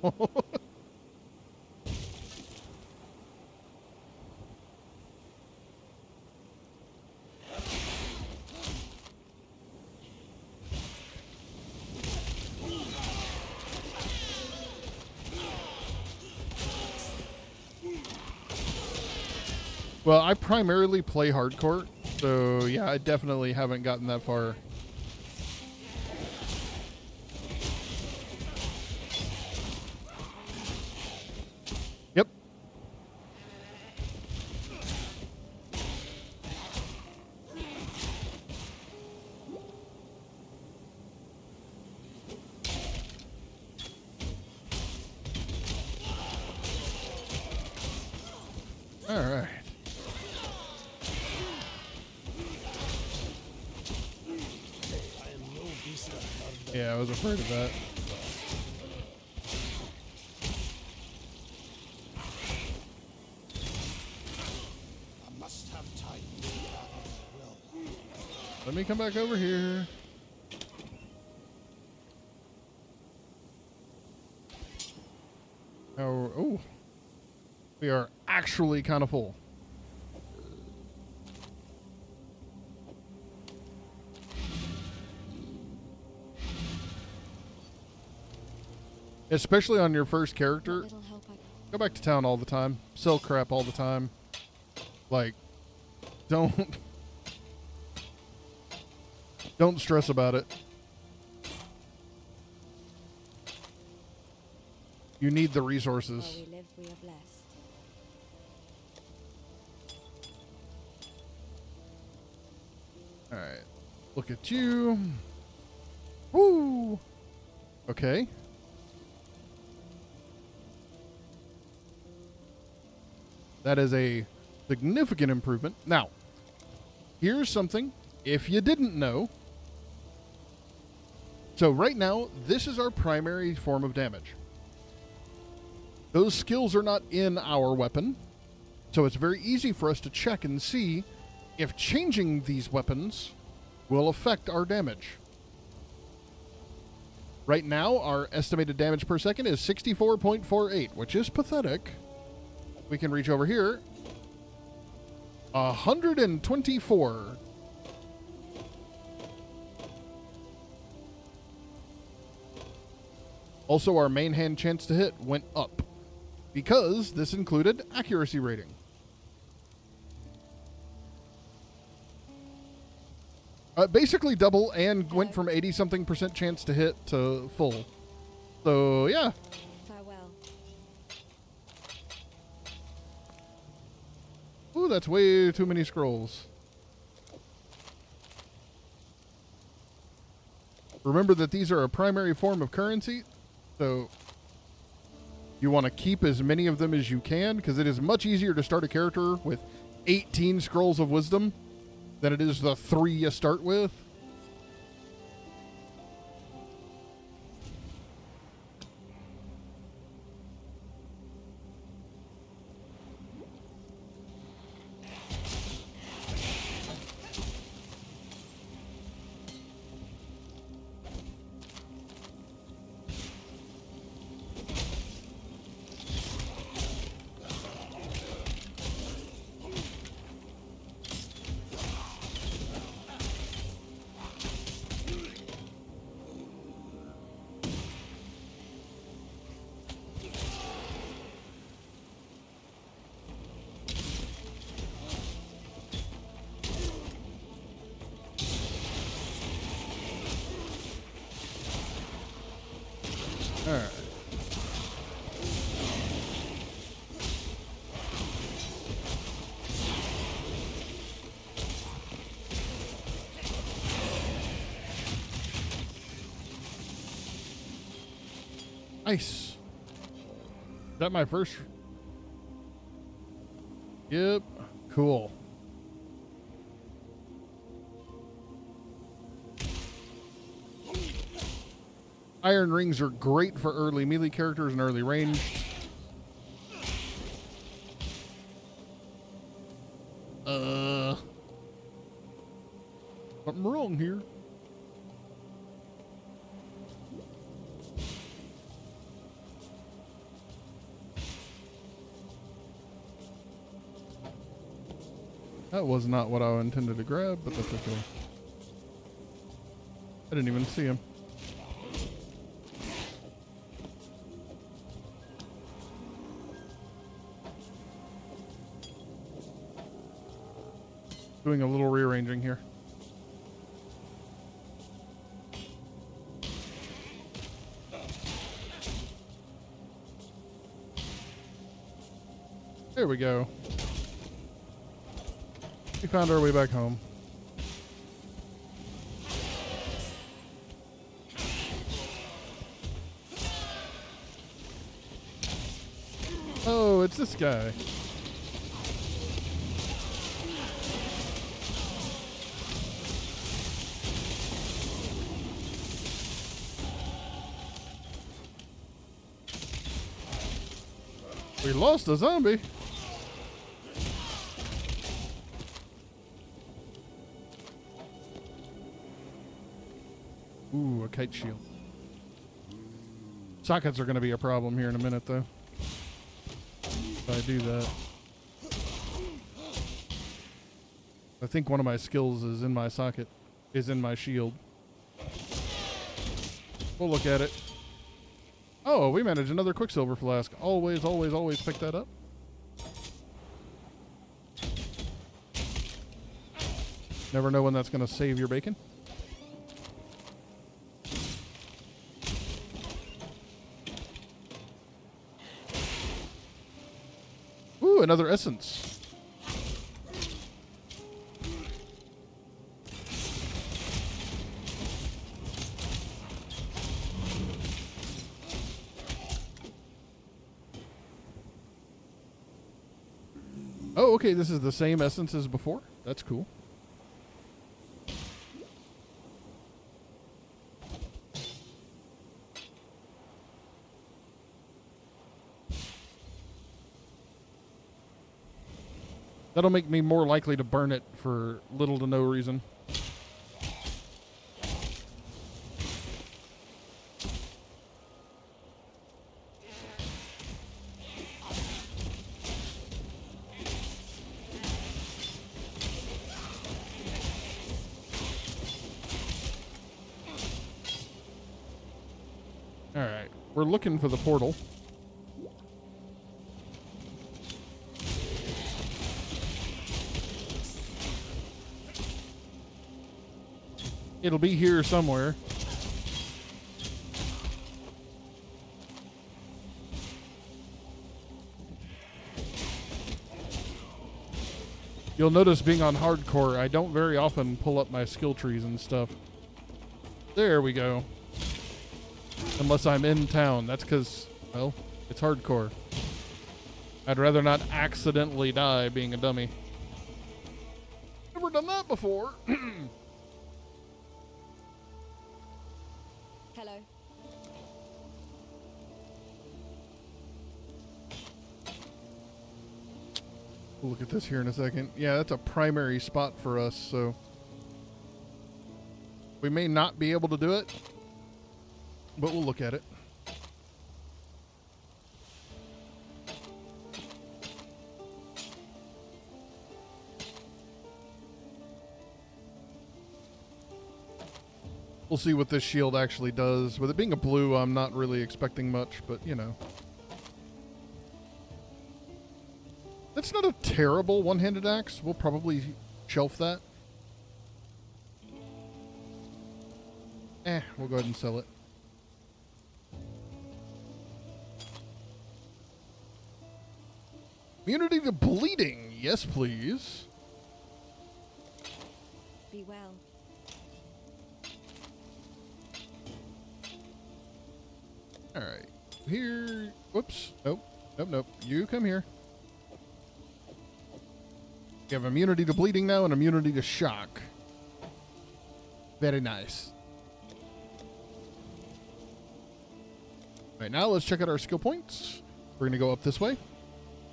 Well, I primarily play hardcore, so yeah, I definitely haven't gotten that far. Yep. All right. Yeah, I was afraid of that. I must have time. Let me come back over here. Oh, we are actually kind of full. Especially on your first character, go back to town all the time, sell crap all the time. Like, don't stress about it. You need the resources. While we live, we are blessed. All right, look at you. Woo! Okay. That is a significant improvement. Now, here's something, if you didn't know. So right now, this is our primary form of damage. Those skills are not in our weapon, so it's very easy for us to check and see if changing these weapons will affect our damage. Right now, our estimated damage per second is 64.48, which is pathetic. We can reach over here. 124. Also, our main hand chance to hit went up because this included accuracy rating. Basically double and went from 80-something% chance to hit to full. So, yeah. Farewell. Ooh, that's way too many scrolls. Remember that these are a primary form of currency, so you want to keep as many of them as you can, because it is much easier to start a character with 18 scrolls of wisdom than it is the 3 you start with. All right. Nice. Is that my first? Yep. Cool. Iron rings are great for early melee characters and early ranged. Something wrong here. That was not what I intended to grab, but that's okay. I didn't even see him. Doing a little rearranging here. There we go. We found our way back home. Oh, it's this guy. We lost a zombie. Ooh, a kite shield. Sockets are going to be a problem here in a minute, though. If I do that. I think one of my skills is in my socket, is in my shield. We'll look at it. Oh, we managed another Quicksilver flask. Always, always, always pick that up. Never know when that's going to save your bacon. Ooh, another essence. Oh, okay, this is the same essence as before. That's cool. That'll make me more likely to burn it for little to no reason. All right, we're looking for the portal. It'll be here somewhere. You'll notice being on hardcore, I don't very often pull up my skill trees and stuff. There we go. Unless I'm in town. That's because, well, it's hardcore. I'd rather not accidentally die being a dummy. Never done that before. Hello. We'll look at this here in a second. Yeah, that's a primary spot for us, so we may not be able to do it, but we'll look at it. We'll see what this shield actually does. With it being a blue, I'm not really expecting much, but you know. That's not a terrible one-handed axe. We'll probably shelf that. We'll go ahead and sell it. Immunity to bleeding. Yes, please. Be well. All right. Here. Whoops. Nope. Nope, nope. You come here. You have immunity to bleeding now and immunity to shock. Very nice. All right, now let's check out our skill points. We're going to go up this way.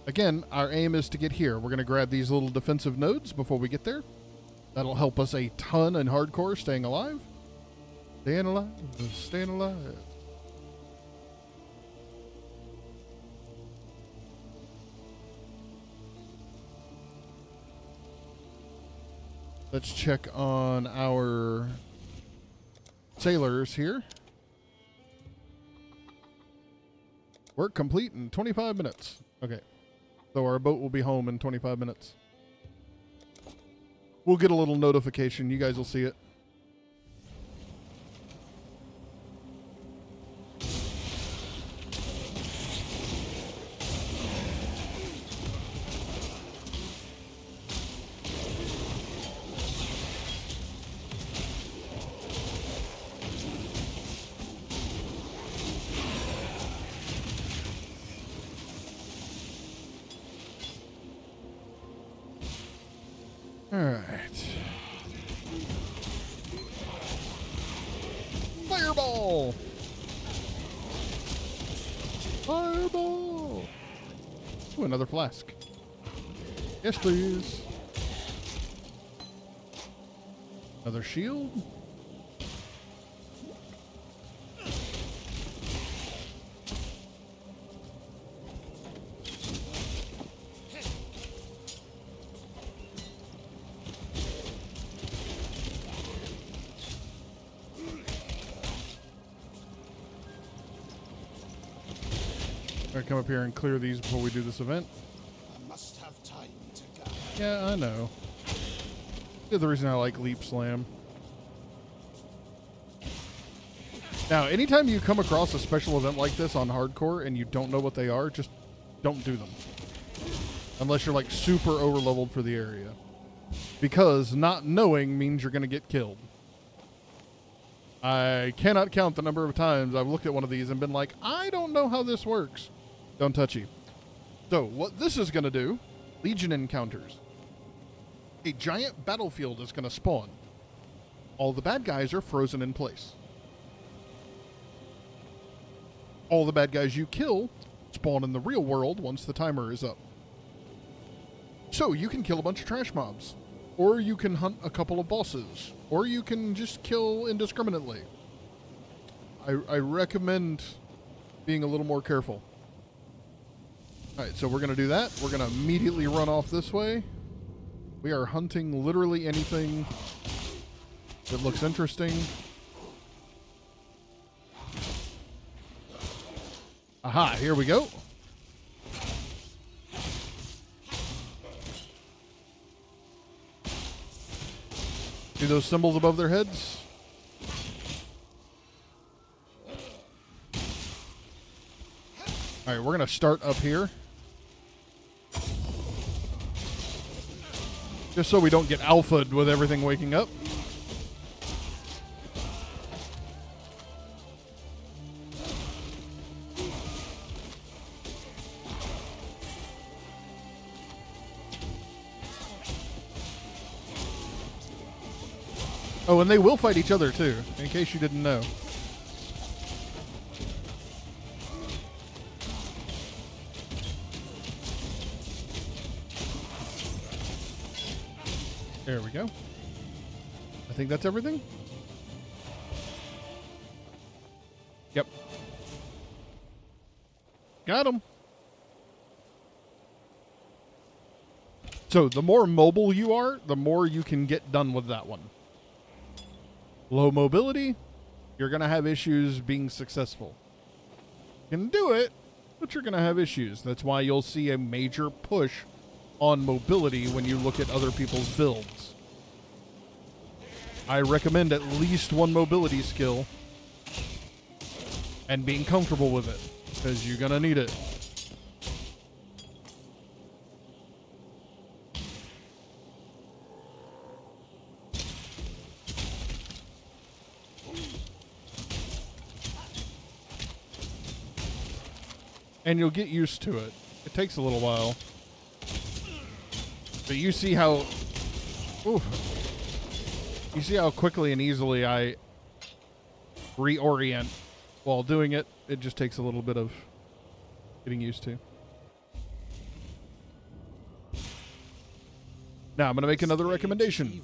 Again, our aim is to get here. We're going to grab these little defensive nodes before we get there. That'll help us a ton in hardcore, staying alive. Staying alive. Staying alive. Let's check on our sailors here. Work complete in 25 minutes. Okay. So our boat will be home in 25 minutes. We'll get a little notification. You guys will see it. All right. Fireball! Fireball! Ooh, another flask. Yes, please. Another shield. I'm gonna come up here and clear these before we do this event. I must have time to gather. Yeah, I know. That's the reason I like Leap Slam. Now, anytime you come across a special event like this on hardcore and you don't know what they are, just don't do them. Unless you're like super overleveled for the area. Because not knowing means you're going to get killed. I cannot count the number of times I've looked at one of these and been like, I don't know how this works. Don't touchy. So, what this is going to do, Legion encounters. A giant battlefield is going to spawn. All the bad guys are frozen in place. All the bad guys you kill spawn in the real world once the timer is up. So you can kill a bunch of trash mobs. Or you can hunt a couple of bosses. Or you can just kill indiscriminately. I recommend being a little more careful. Alright, so we're going to do that. We're going to immediately run off this way. We are hunting literally anything that looks interesting. Aha, here we go. See those symbols above their heads? All right, we're going to start up here. Just so we don't get alpha'd with everything waking up. Oh, and they will fight each other too, in case you didn't know. There we go. I think that's everything. Yep. Got him. So the more mobile you are, the more you can get done with that one. Low mobility, you're going to have issues being successful. You can do it, but you're going to have issues. That's why you'll see a major push on mobility when you look at other people's builds. I recommend at least one mobility skill and being comfortable with it, because you're going to need it. And you'll get used to it. It takes a little while. But you see how... Oof. You see how quickly and easily I reorient while doing it. It just takes a little bit of getting used to. Now, I'm going to make another recommendation.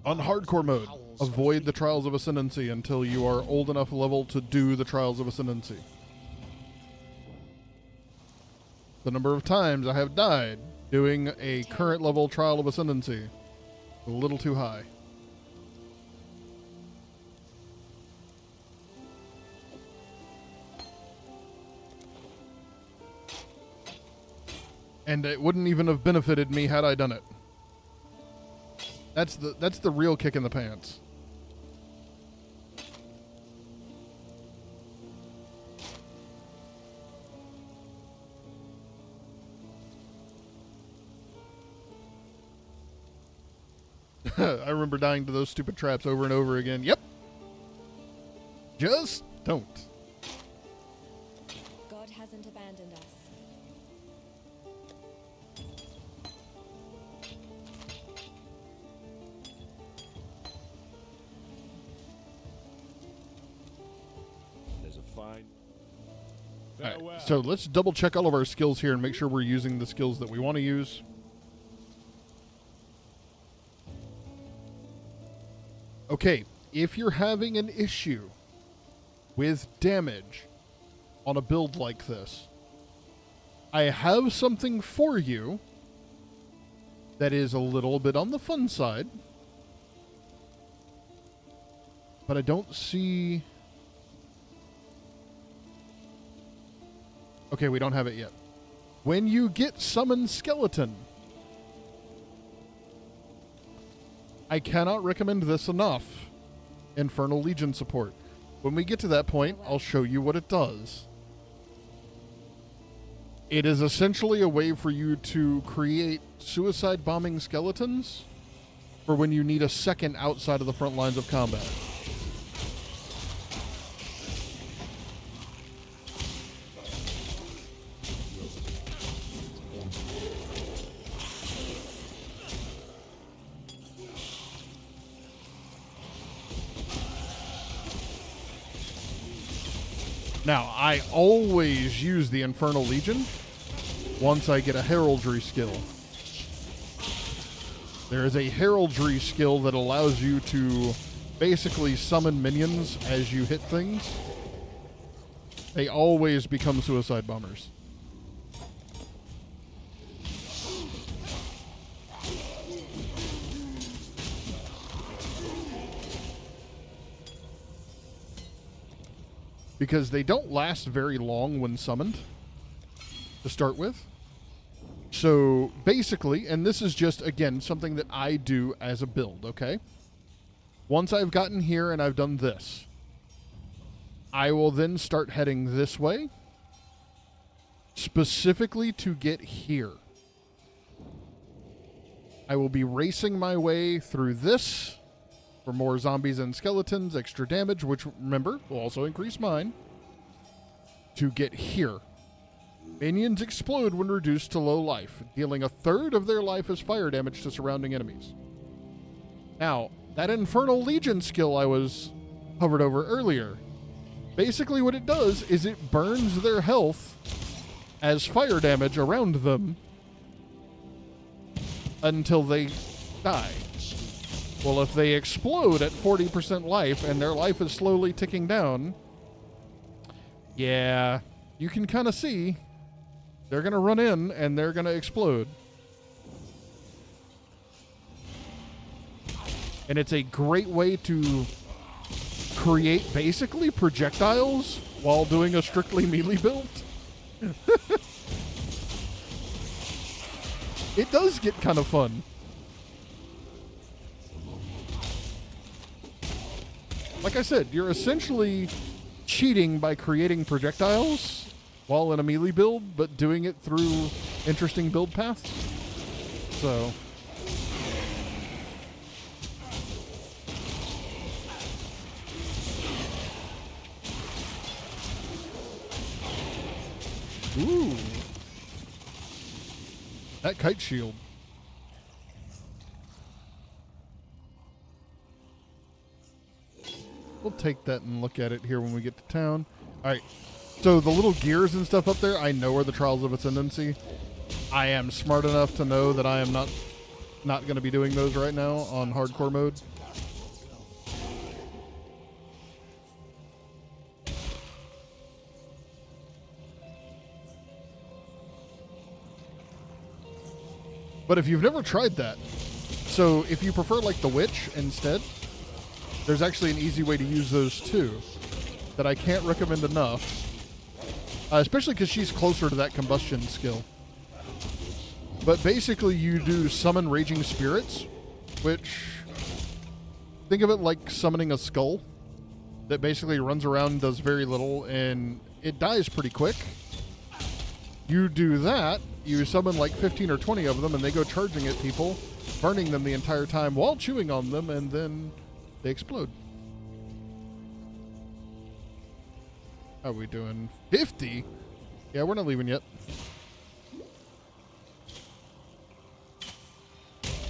On hardcore mode, avoid the Trials of Ascendancy until you are old enough level to do the Trials of Ascendancy. The number of times I have died doing a current level Trial of Ascendancy, a little too high. And it wouldn't even have benefited me had I done it. That's the real kick in the pants. I remember dying to those stupid traps over and over again. Yep. Just don't. God hasn't abandoned us. There's a fine. All right, Farewell. so let's double check all of our skills here and make sure we're using the skills that we want to use. Okay, if you're having an issue with damage on a build like this, I have something for you that is a little bit on the fun side, but I don't see... Okay, we don't have it yet. When you get Summon Skeleton, I cannot recommend this enough. Infernal Legion support. When we get to that point, I'll show you what it does. It is essentially a way for you to create suicide bombing skeletons for when you need a second outside of the front lines of combat. Now, I always use the Infernal Legion once I get a heraldry skill. There is a heraldry skill that allows you to basically summon minions as you hit things. They always become suicide bombers. Because they don't last very long when summoned, to start with. So, basically, and this is just, again, something that I do as a build, okay? Once I've gotten here and I've done this, I will then start heading this way, specifically to get here. I will be racing my way through this, for more zombies and skeletons, extra damage, which, remember, will also increase mine, to get here. Minions explode when reduced to low life, dealing a third of their life as fire damage to surrounding enemies. Now, that Infernal Legion skill I was hovered over earlier. Basically what it does is it burns their health as fire damage around them until they die. Well, if they explode at 40% life and their life is slowly ticking down, yeah, you can kind of see they're going to run in and they're going to explode. And it's a great way to create basically projectiles while doing a strictly melee build. It does get kind of fun. Like I said, you're essentially cheating by creating projectiles while in a melee build, but doing it through interesting build paths. So... Ooh. That kite shield. We'll take that and look at it here when we get to town. Alright. So the little gears and stuff up there, I know are the Trials of Ascendancy. I am smart enough to know that I am not going to be doing those right now on hardcore mode. But if you've never tried that, so if you prefer like the Witch instead, there's actually an easy way to use those too that I can't recommend enough, especially because she's closer to that combustion skill. But basically you do summon Raging Spirits, which, think of it like summoning a skull that basically runs around and does very little, and it dies pretty quick. You do that, you summon like 15 or 20 of them, and they go charging at people, burning them the entire time while chewing on them, and then they explode. How are we doing? 50? Yeah, we're not leaving yet.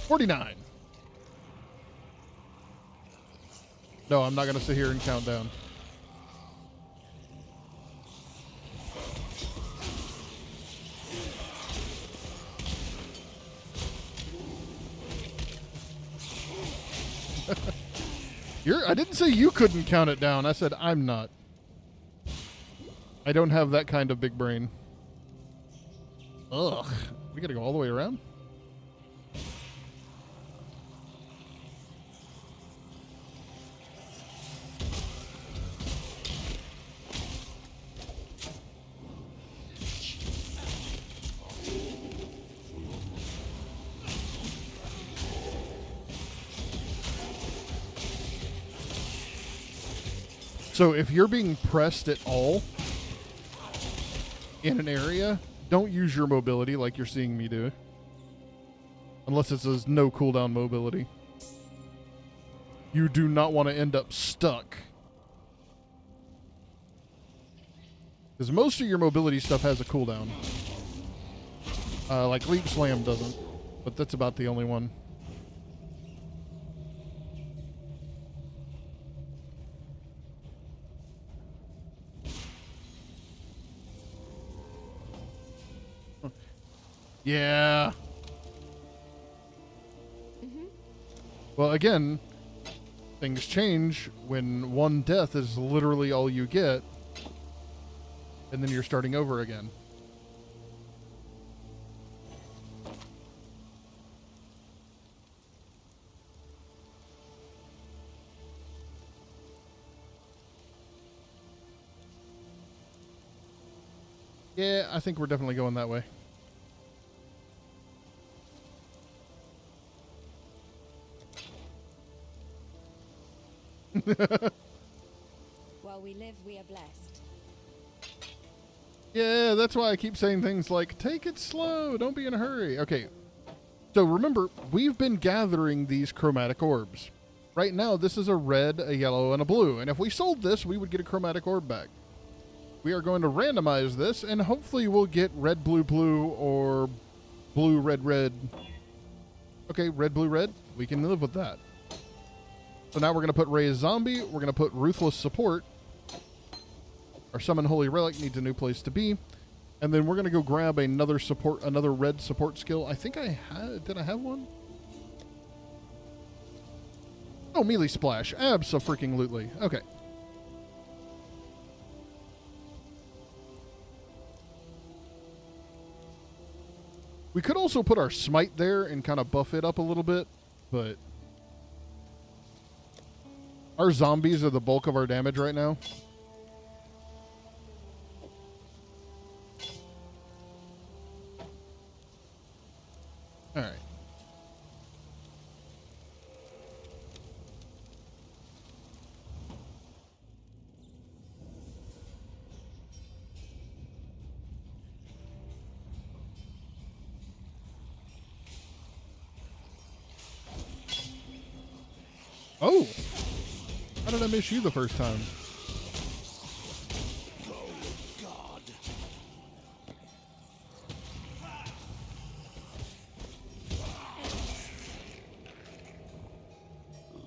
49. No, I'm not going to sit here and count down. I didn't say you couldn't count it down. I said I'm not. I don't have that kind of big brain. Ugh. We gotta go all the way around? So if you're being pressed at all in an area, don't use your mobility like you're seeing me do. Unless it says no cooldown mobility. You do not want to end up stuck. Because most of your mobility stuff has a cooldown. Like Leap Slam doesn't. But that's about the only one. Yeah. Well, again, things change when one death is literally all you get, and then you're starting over again. Yeah, I think we're definitely going that way. While we live, we are blessed. Yeah, that's why I keep saying things like, take it slow, don't be in a hurry. Okay, so remember, we've been gathering these chromatic orbs. Right now, this is a red, a yellow, and a blue. And if we sold this, we would get a chromatic orb back. We are going to randomize this, and hopefully we'll get red, blue, blue, or blue, red, red. Okay, red, blue, red. We can live with that. So now we're going to put Raise Zombie. We're going to put Ruthless Support. Our Summon Holy Relic needs a new place to be. And then we're going to go grab another red support skill. I think I had, did I have one? Oh, Melee Splash. Abso-freaking-lutely. Okay. We could also put our Smite there and kind of buff it up a little bit, but our zombies are the bulk of our damage right now. All right. Oh! How did I miss you the first time? God.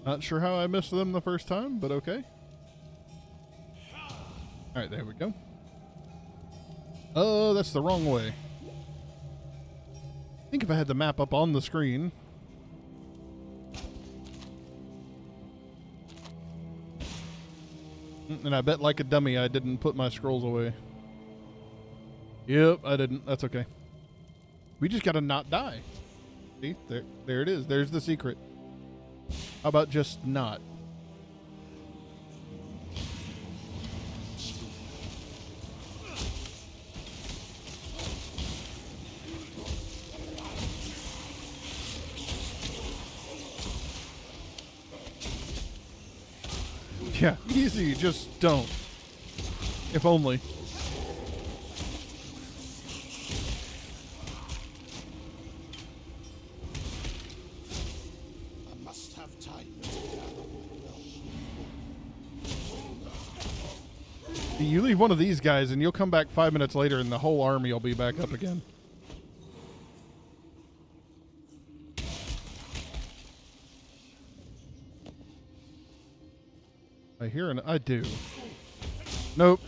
Not sure how I missed them the first time, but okay. Alright, there we go. Oh, that's the wrong way. I think if I had the map up on the screen. And I bet like a dummy I didn't put my scrolls away. Yep, I didn't. That's okay. We just gotta not die. See? There it is. There's the secret. How about just not? Yeah, easy, just don't. If only. I must have time. You leave one of these guys and you'll come back 5 minutes later and the whole army will be back up again. I hear I do. Nope.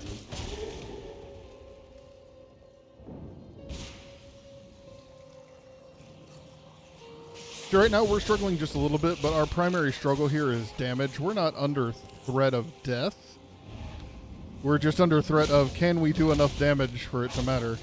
So right now we're struggling just a little bit, but our primary struggle here is damage. We're not under threat of death. We're just under threat of can we do enough damage for it to matter.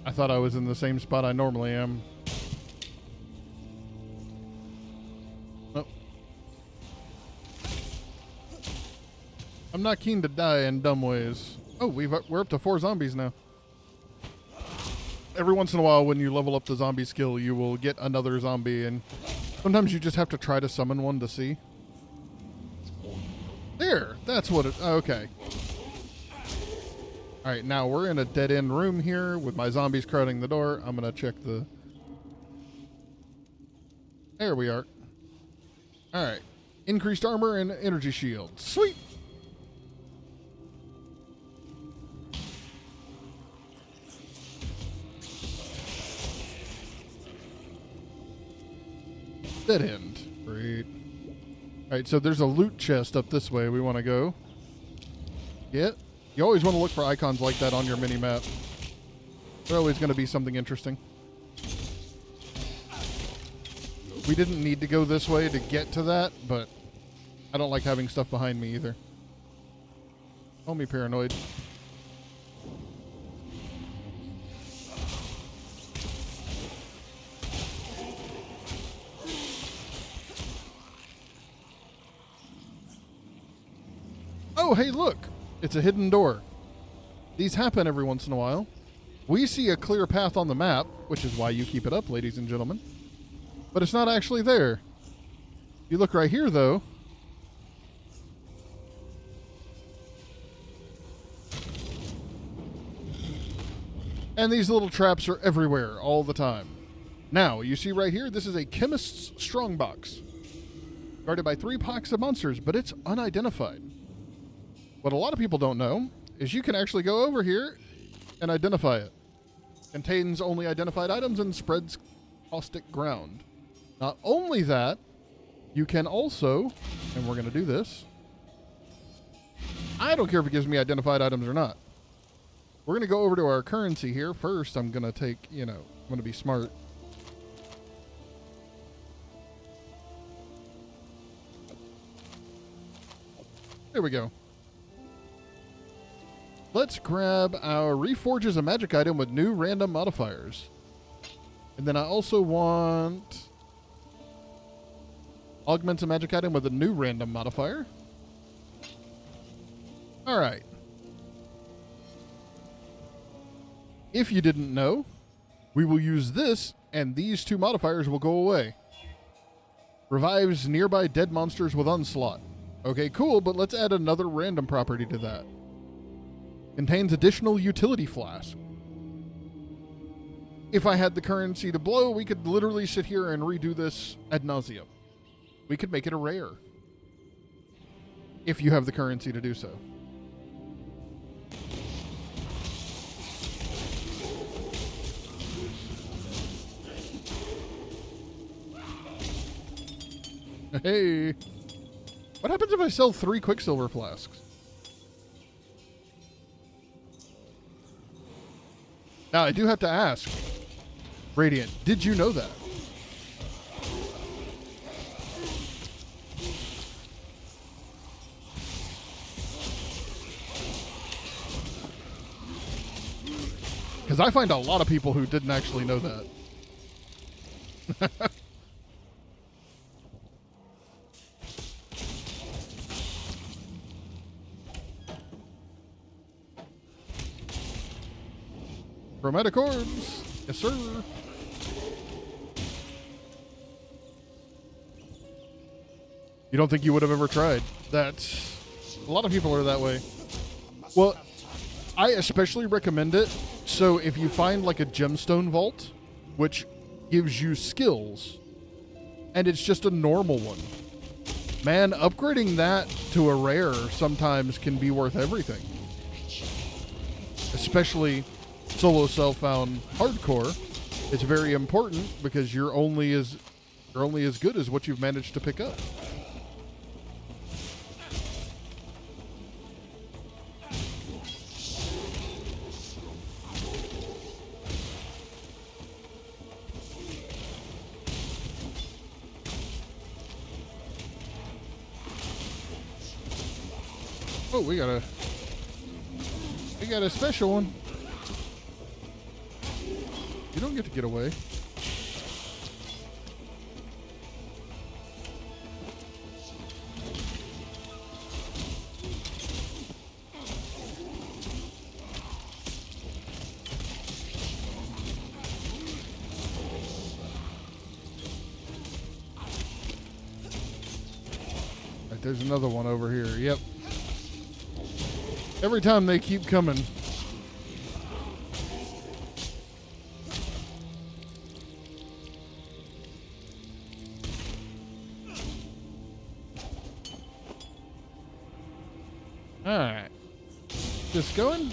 I thought I was in the same spot I normally am. Oh. I'm not keen to die in dumb ways. Oh, we're up to 4 zombies now. Every once in a while when you level up the zombie skill, you will get another zombie, and sometimes you just have to try to summon one to see. There! That's what it... Okay. Alright, now we're in a dead-end room here with my zombies crowding the door. I'm going to check the... There we are. Alright. Increased armor and energy shield. Sweet! Dead end. Great. Alright, so there's a loot chest up this way we want to go. Yeah. You always want to look for icons like that on your mini-map. They're always going to be something interesting. We didn't need to go this way to get to that, but I don't like having stuff behind me either. Call me paranoid. Oh, hey, look! It's a hidden door. These happen every once in a while. We see a clear path on the map, which is why you keep it up, ladies and gentlemen. But it's not actually there. You look right here, though. And these little traps are everywhere, all the time. Now, you see right here, this is a chemist's strongbox. Guarded by 3 packs of monsters, but it's unidentified. What a lot of people don't know is you can actually go over here and identify it. Contains only identified items and spreads caustic ground. Not only that, you can also, and we're going to do this. I don't care if it gives me identified items or not. We're going to go over to our currency here. First, I'm going to take, I'm going to be smart. There we go. Let's grab our reforges a magic item with new random modifiers. And then I also want augments a magic item with a new random modifier. All right. If you didn't know, we will use this and these 2 modifiers will go away. Revives nearby dead monsters with onslaught. Okay, cool, but let's add another random property to that. Contains additional utility flask. If I had the currency to blow, we could literally sit here and redo this ad nauseum. We could make it a rare. If you have the currency to do so. Hey. What happens if I sell 3 Quicksilver flasks? Now, I do have to ask, Radiant, did you know that? Because I find a lot of people who didn't actually know that. Chromatic orbs. Yes, sir. You don't think you would have ever tried? That's... A lot of people are that way. Well, I especially recommend it. So if you find like a gemstone vault, which gives you skills, and it's just a normal one, man, upgrading that to a rare sometimes can be worth everything. Especially solo self-found hardcore. It's very important because you're only as good as what you've managed to pick up. Oh, we got a special one. You don't get to get away. Right, there's another one over here. Yep. Every time they keep coming. Alright. Just going?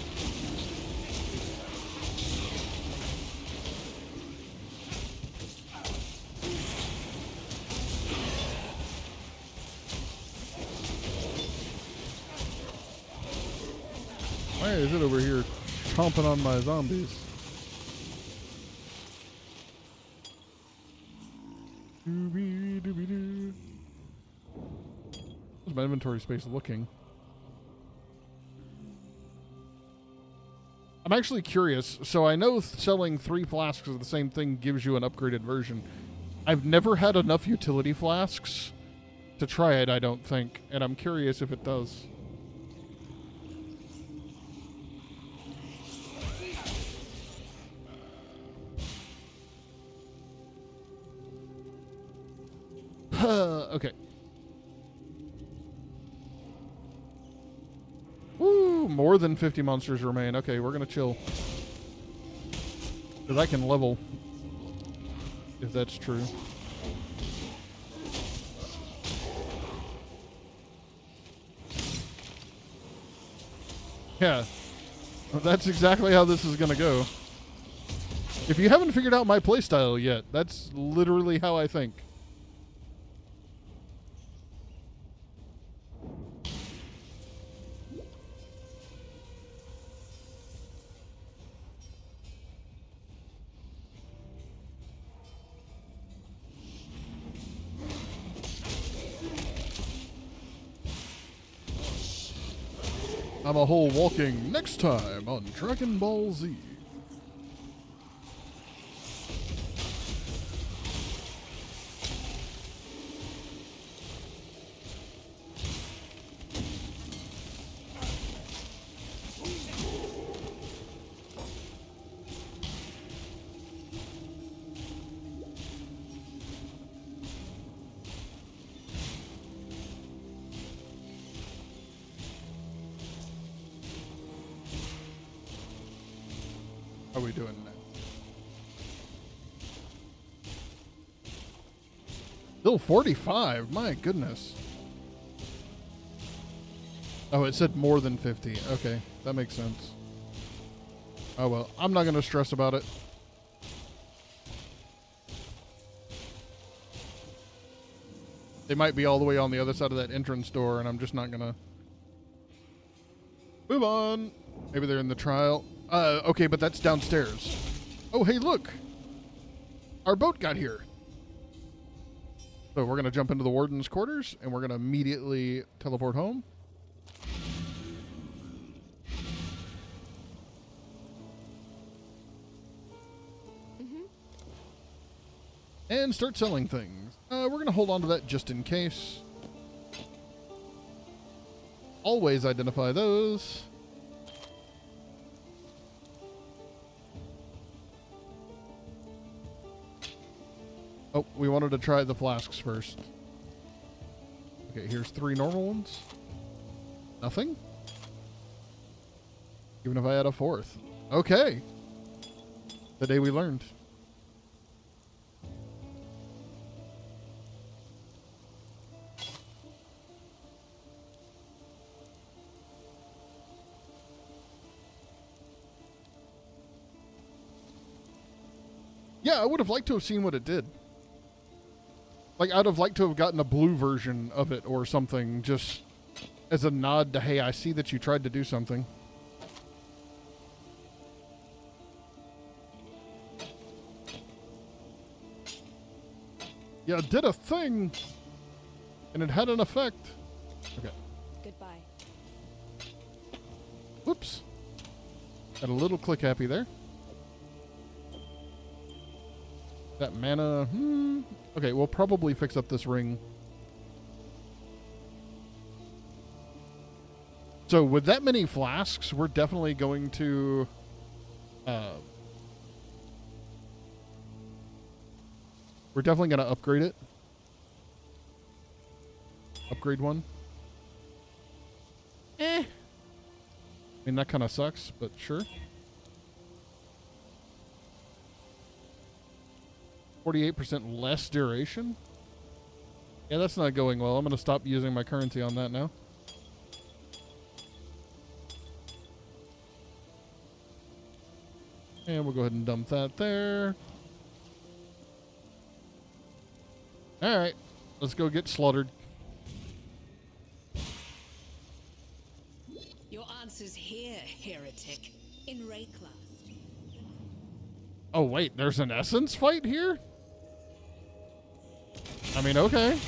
Why is it over here chomping on my zombies? Doobie-doobie-doo. How's my inventory space looking? I'm actually curious. So I know selling 3 flasks of the same thing gives you an upgraded version. I've never had enough utility flasks to try it, I don't think. And I'm curious if it does. more than 50 monsters remain. Okay, we're going to chill. Because I can level. If that's true. Yeah. That's exactly how this is going to go. If you haven't figured out my playstyle yet, that's literally how I think. I'm a whole walking next time on Dragon Ball Z. How are we doing now? Still 45. My goodness. Oh, it said more than 50. Okay, that makes sense. Oh well, I'm not going to stress about it. They might be all the way on the other side of that entrance door, and I'm just not going to move on. Maybe they're in the trial. Okay, but that's downstairs. Oh, hey, look. Our boat got here. So we're going to jump into the warden's quarters, and we're going to immediately teleport home. And start selling things. We're going to hold on to that just in case. Always identify those. Oh, we wanted to try the flasks first. Okay, here's 3 normal ones. Nothing? Even if I had a 4th. Okay. The day we learned. Yeah, I would have liked to have seen what it did. Like, I'd have liked to have gotten a blue version of it or something, just as a nod to, hey, I see that you tried to do something. Yeah, it did a thing, and it had an effect. Okay. Goodbye. Whoops. Got a little click happy there. That mana, Okay, we'll probably fix up this ring. So with that many flasks, we're definitely going to... we're definitely going to upgrade it. Upgrade one. I mean, that kind of sucks, but sure. 48% less duration? Yeah, that's not going well. I'm going to stop using my currency on that now. And we'll go ahead and dump that there. Alright, let's go get slaughtered. Your answer's here, heretic. In Rayclass. Oh, wait, there's an essence fight here? I mean, okay.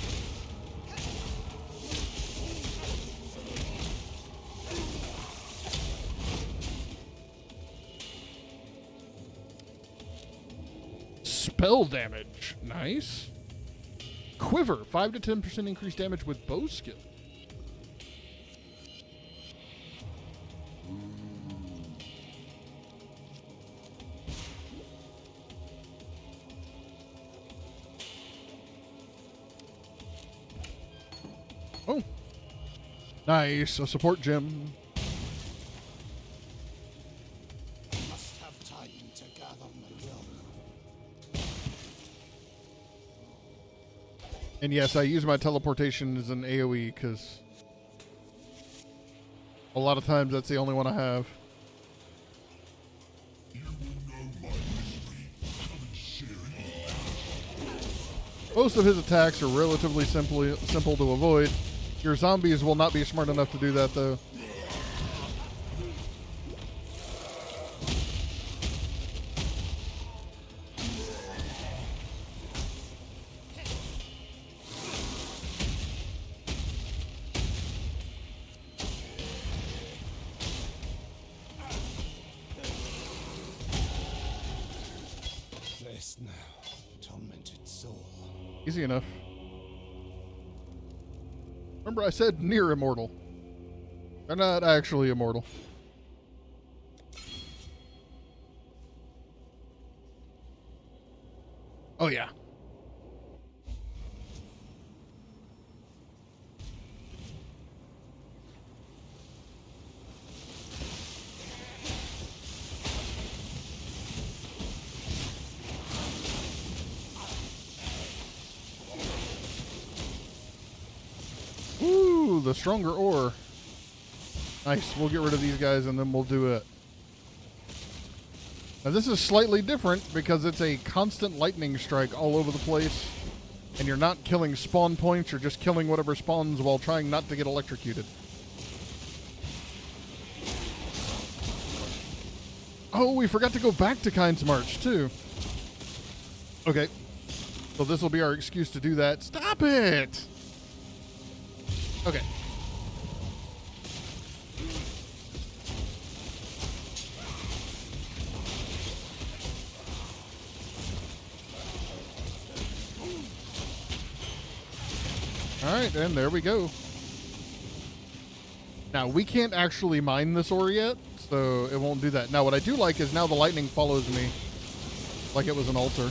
Spell damage. Nice. Quiver. 5 to 10% increased damage with bow skill. Oh. Nice. A support gem. time to gather my will. And yes, I use my teleportation as an AoE because a lot of times that's the only one I have. Most of his attacks are relatively simple to avoid. Your zombies will not be smart enough to do that, though. Rest now, tormented soul. Easy enough. Remember I said near immortal. They're not actually immortal. Oh yeah. Ooh, the stronger ore. Nice. We'll get rid of these guys and then we'll do it. Now this is slightly different because it's a constant lightning strike all over the place. And you're not killing spawn points, you're just killing whatever spawns while trying not to get electrocuted. Oh, we forgot to go back to Kingsmarch too. Okay. So this will be our excuse to do that. Stop it! Okay. All right, and there we go. Now, we can't actually mine this ore yet, so it won't do that. Now, what I do like is now the lightning follows me like it was an altar.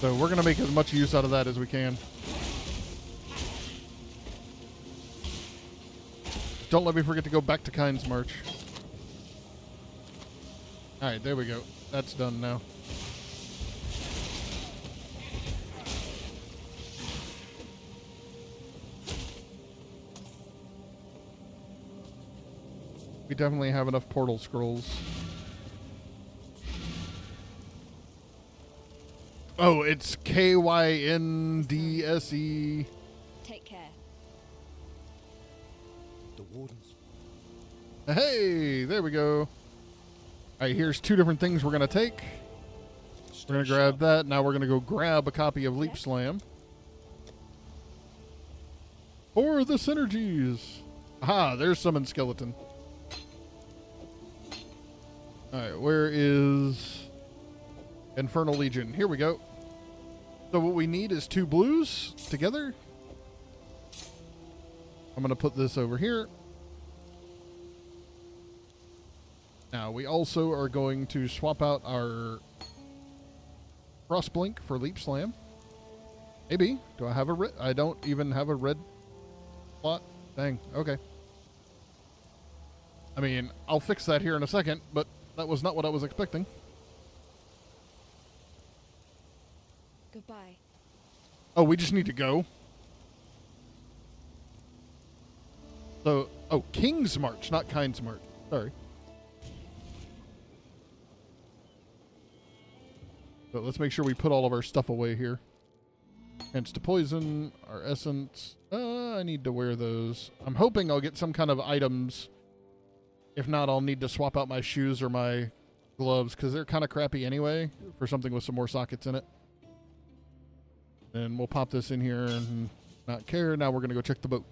So we're going to make as much use out of that as we can. Don't let me forget to go back to Kingsmarch. Alright, there we go. That's done now. We definitely have enough portal scrolls. Oh, it's KYNDSE. Take care. The wardens. Hey, there we go. All right, here's two different things we're going to take. We're going to grab that. Now we're going to go grab a copy of Leap Slam. For the synergies. Aha, there's Summon Skeleton. All right, where is Infernal Legion? Here we go. So what we need is 2 blues together. I'm going to put this over here. Now, we also are going to swap out our Cross Blink for Leap Slam. Maybe. Do I have a red? I don't even have a red slot. Dang. Okay. I mean, I'll fix that here in a second, but that was not what I was expecting. Goodbye. Oh, we just need to go. So, oh, Kingsmarch, not Kingsmarch. Sorry. So let's make sure we put all of our stuff away here. Hence to poison, our essence. I need to wear those. I'm hoping I'll get some kind of items. If not, I'll need to swap out my shoes or my gloves because they're kind of crappy anyway for something with some more sockets in it. And we'll pop this in here and not care. Now we're going to go check the boat.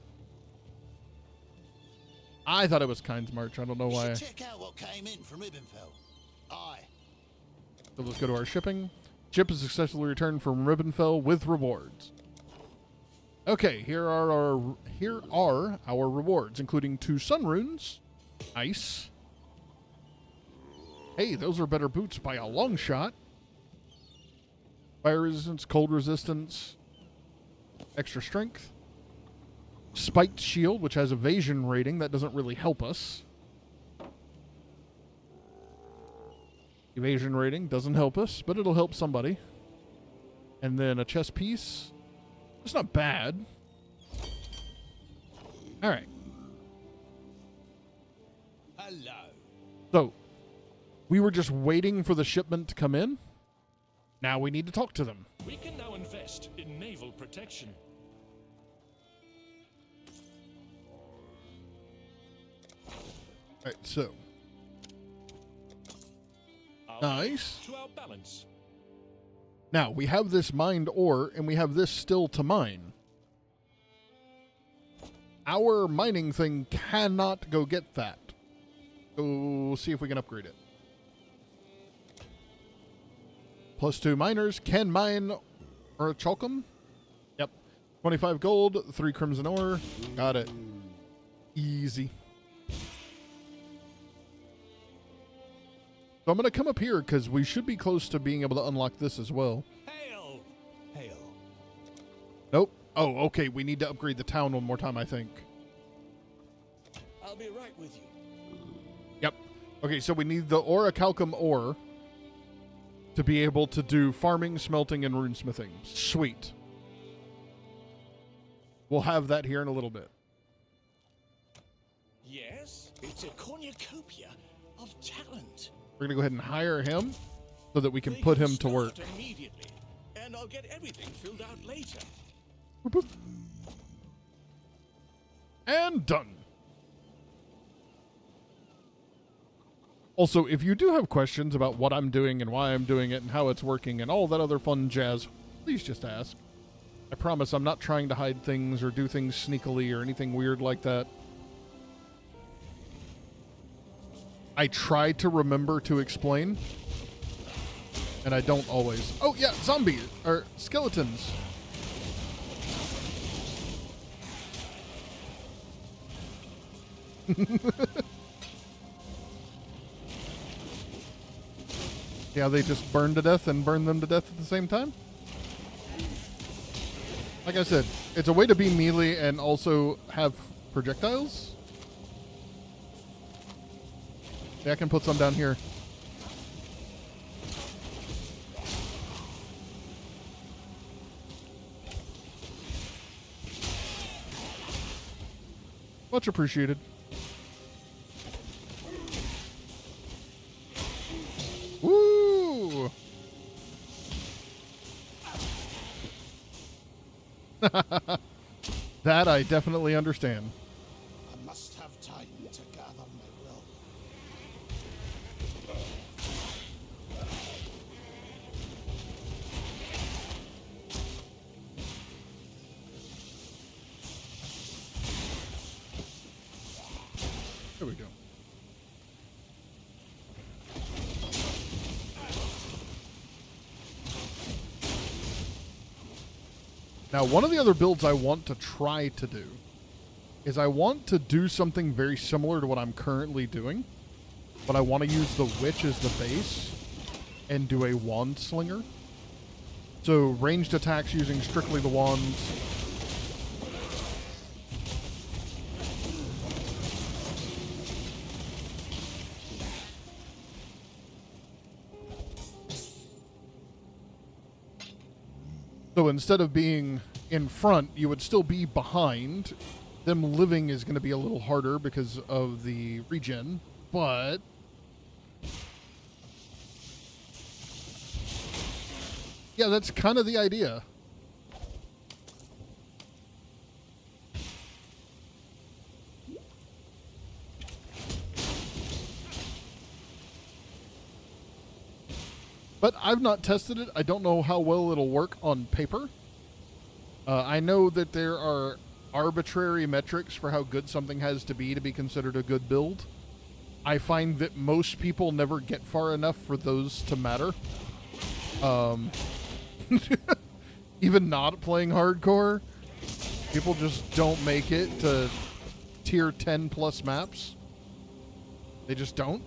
I thought it was Kingsmarch. I don't know why. Check out what came in from Ribbenfell. Aye. So let's go to our shipping. Ship is successfully returned from Ribbenfell with rewards. Okay, here are our rewards, including 2 sun runes. Nice. Hey, those are better boots by a long shot. Fire resistance, cold resistance, extra strength. Spiked shield, which has evasion rating. That doesn't really help us. Evasion rating doesn't help us, but it'll help somebody. And then a chest piece. It's not bad. All right. Hello. So, we were just waiting for the shipment to come in. Now we need to talk to them. We can now invest in naval protection. All right, so. Our Nice. To our balance. Now, we have this mined ore, and we have this still to mine. Our mining thing cannot go get that. So, see if we can upgrade it. +2 miners can mine Orichalcum. Yep. 25 gold, 3 crimson ore. Got it. Easy. So I'm going to come up here because we should be close to being able to unlock this as well. Hail! Hail. Nope. Oh, okay. We need to upgrade the town one more time, I think. I'll be right with you. Yep. Okay, so we need the Orichalcum ore to be able to do farming, smelting, and runesmithing. Sweet. We'll have that here in a little bit. Yes? It's a cornucopia of talent. We're going to go ahead and hire him so that we can They put can him to work. start immediately, and I'll get everything filled out later. Boop, boop. And done. Also, if you do have questions about what I'm doing and why I'm doing it and how it's working and all that other fun jazz, please just ask. I promise I'm not trying to hide things or do things sneakily or anything weird like that. I try to remember to explain, and I don't always. Oh, yeah, zombies, or skeletons. Yeah, they just burn to death and burn them to death at the same time. Like I said, it's a way to be melee and also have projectiles. Yeah, I can put some down here. Much appreciated. Woo! That I definitely understand. I must have time to gather my will. There we go. Now, one of the other builds I want to try to do is I want to do something very similar to what I'm currently doing, but I want to use the witch as the base and do a wand slinger. So ranged attacks using strictly the wands. So instead of being in front, you would still be behind. Them living is going to be a little harder because of the regen, but yeah, that's kind of the idea. But I've not tested it. I don't know how well it'll work on paper. I know that there are arbitrary metrics for how good something has to be considered a good build. I find that most people never get far enough for those to matter. Even not playing hardcore, people just don't make it to tier 10 plus maps. They just don't.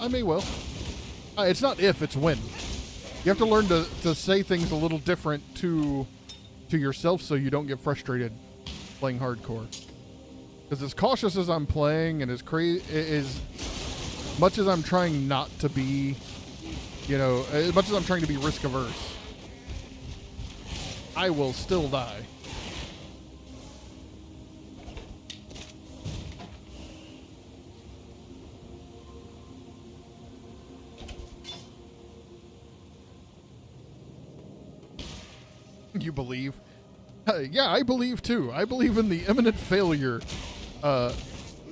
I may well. It's not if, it's when. You have to learn to say things a little different to yourself so you don't get frustrated playing hardcore. Because as cautious as I'm playing and as much as I'm trying not to be, as much as I'm trying to be risk averse, I will still die. You believe? Yeah, I believe too. I believe in the imminent failure.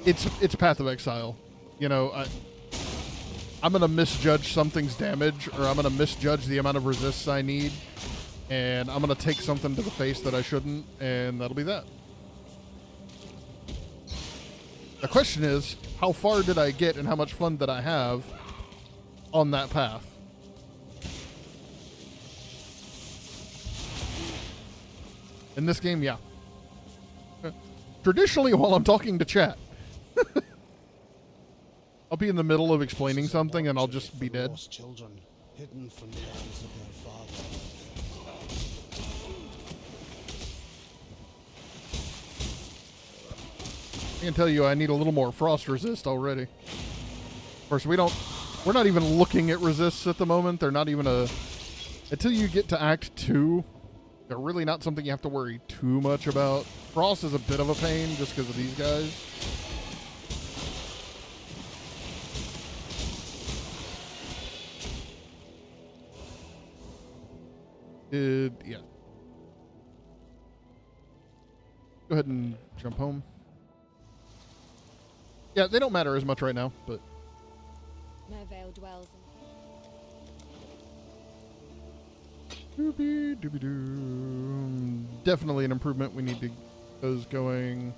It's Path of Exile. I'm gonna misjudge something's damage, or I'm gonna misjudge the amount of resists I need, and I'm gonna take something to the face that I shouldn't, and that'll be that. The question is, how far did I get, and how much fun did I have on that path? In this game, yeah. Traditionally, while I'm talking to chat, I'll be in the middle of explaining something and I'll just be dead. Lost children, hidden from the eyes of their father. I can tell you I need a little more frost resist already. Of course, we're not even looking at resists at the moment. They're not even until you get to Act 2, they're really not something you have to worry too much about. Frost is a bit of a pain just because of these guys. Yeah. Go ahead and jump home. Yeah, they don't matter as much right now, but... No veil dwells Doobie-doobie-doo. Definitely an improvement. We need to get those going.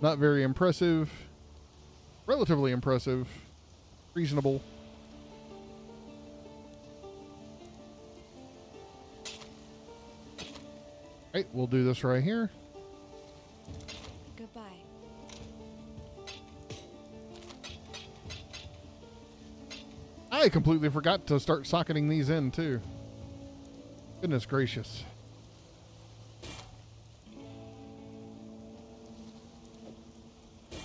Not very impressive. Relatively impressive. Reasonable. Right, we'll do this right here. Goodbye. I completely forgot to start socketing these in, too. Goodness gracious. A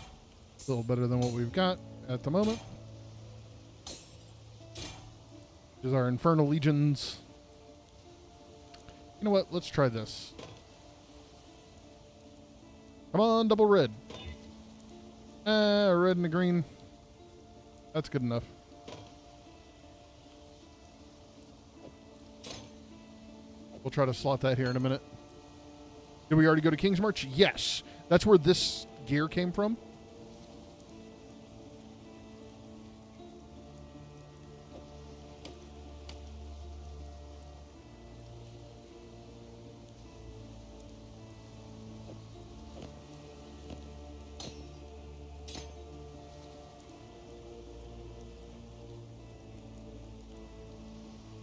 little better than what we've got at the moment. There's our Infernal Legions. You know what? Let's try this. Come on, double red. Red and a green. That's good enough. We'll try to slot that here in a minute. Did we already go to Kingsmarch? Yes. That's where this gear came from.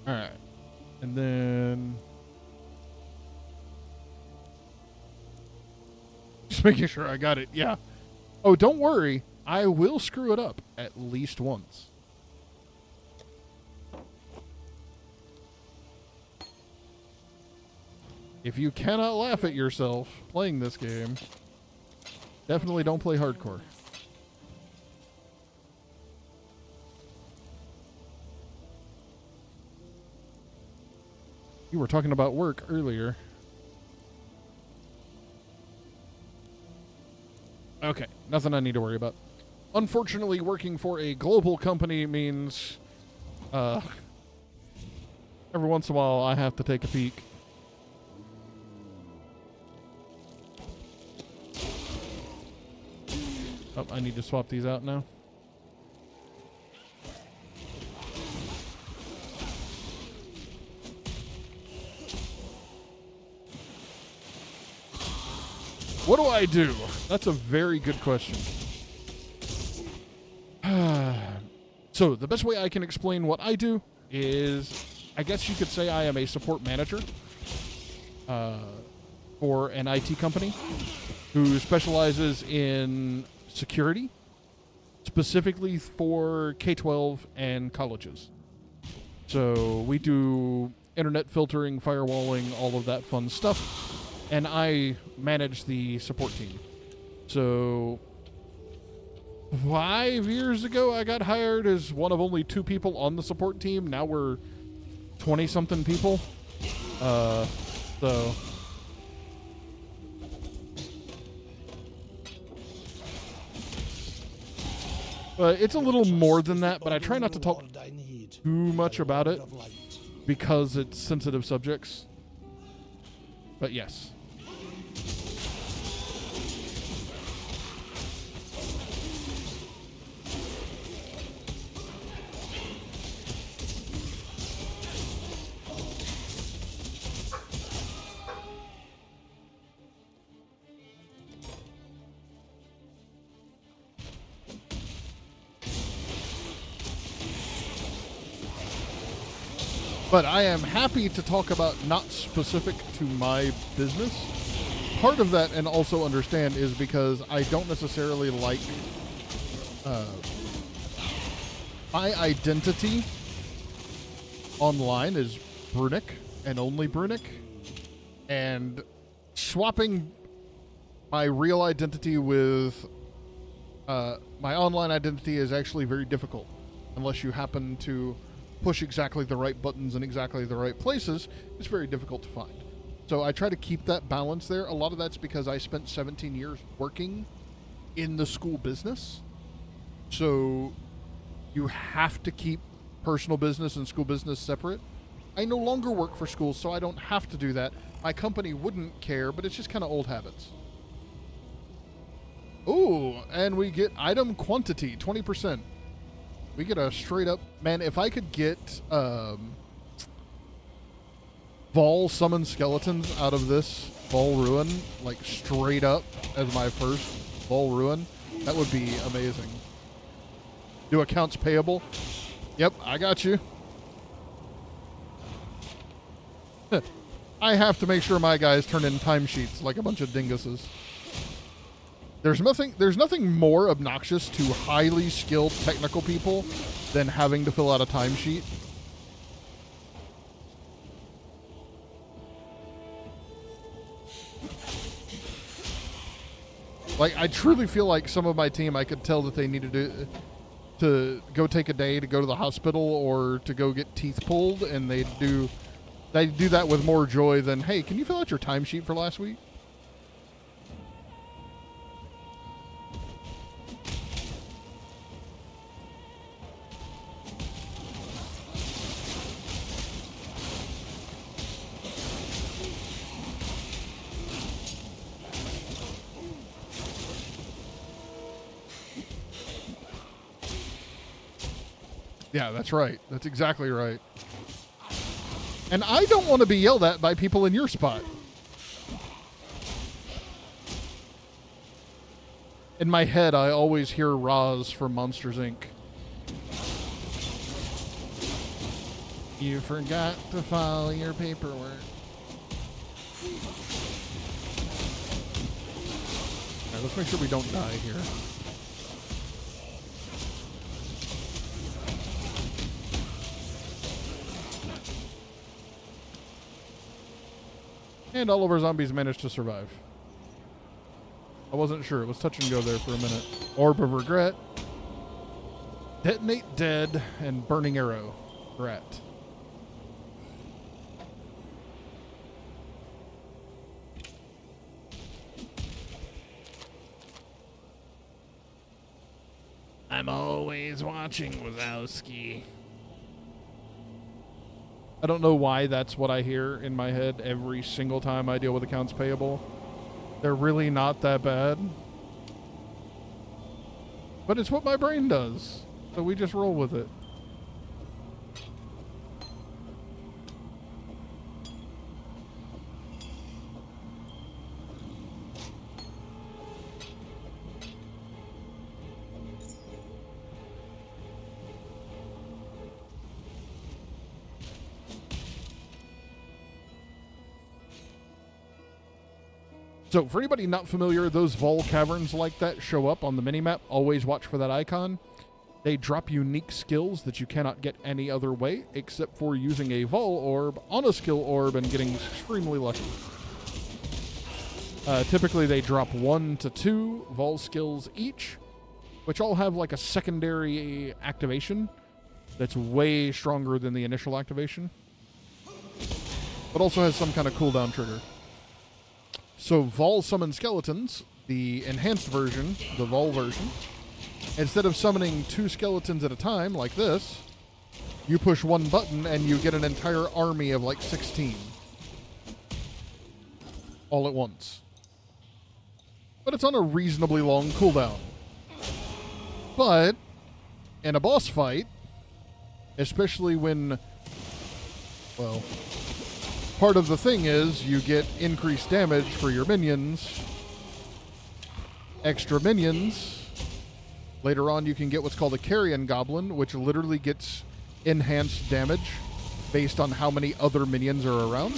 All right. And then... just making sure I got it. Yeah. Oh, don't worry. I will screw it up at least once. If you cannot laugh at yourself playing this game, definitely don't play hardcore. You were talking about work earlier. Okay, nothing I need to worry about. Unfortunately, working for a global company means every once in a while I have to take a peek. Oh, I need to swap these out now. What do I do? That's a very good question. So, the best way I can explain what I do is, I guess you could say I am a support manager for an IT company. who specializes in security, specifically for K-12 and colleges. So we do internet filtering, firewalling, all of that fun stuff, and I manage the support team. So 5 years ago, I got hired as one of only 2 people on the support team. Now we're 20-something people. So... it's a little more than that, but I try not to talk too much about it because it's sensitive subjects. But yes. But I am happy to talk about not specific to my business. Part of that, and also understand, is because I don't necessarily like my identity online is Brunick and only Brunick. And swapping my real identity with my online identity is actually very difficult unless you happen to push exactly the right buttons in exactly the right places. It's very difficult to find. So I try to keep that balance there. A lot of that's because I spent 17 years working in the school business. So you have to keep personal business and school business separate. I no longer work for schools, so I don't have to do that. My company wouldn't care, but it's just kind of old habits. Ooh, and we get item quantity, 20%. We get a straight up... Man, if I could get Vol summon skeletons out of this Vol Ruin, like straight up as my first Vol Ruin, that would be amazing. Do accounts payable? Yep, I got you. I have to make sure my guys turn in timesheets like a bunch of dinguses. There's nothing more obnoxious to highly skilled technical people than having to fill out a timesheet. Like, I truly feel like some of my team, I could tell that they needed to go take a day to go to the hospital or to go get teeth pulled, and they do that with more joy than, hey, can you fill out your timesheet for last week? Yeah, that's right. That's exactly right. And I don't want to be yelled at by people in your spot. In my head, I always hear Roz from Monsters, Inc. You forgot to file your paperwork. All right, let's make sure we don't die here. And all of our zombies managed to survive. I wasn't sure. It was touch and go there for a minute. Orb of Regret. Detonate Dead. And Burning Arrow. Rat. I'm always watching, Wazowski. I don't know why that's what I hear in my head every single time I deal with accounts payable. They're really not that bad. But it's what my brain does. So we just roll with it. So for anybody not familiar, those Vol caverns like that show up on the minimap. Always watch for that icon. They drop unique skills that you cannot get any other way except for using a Vol orb on a skill orb and getting extremely lucky. Typically they drop 1 to 2 Vol skills each, which all have like a secondary activation that's way stronger than the initial activation, but also has some kind of cooldown trigger. So Vol summon skeletons, the enhanced version, the Vol version, instead of summoning 2 skeletons at a time like this, you push 1 button and you get an entire army of like 16 all at once. But it's on a reasonably long cooldown. But in a boss fight, especially when, well, part of the thing is you get increased damage for your minions, extra minions. Later on, you can get what's called a carrion goblin, which literally gets enhanced damage based on how many other minions are around.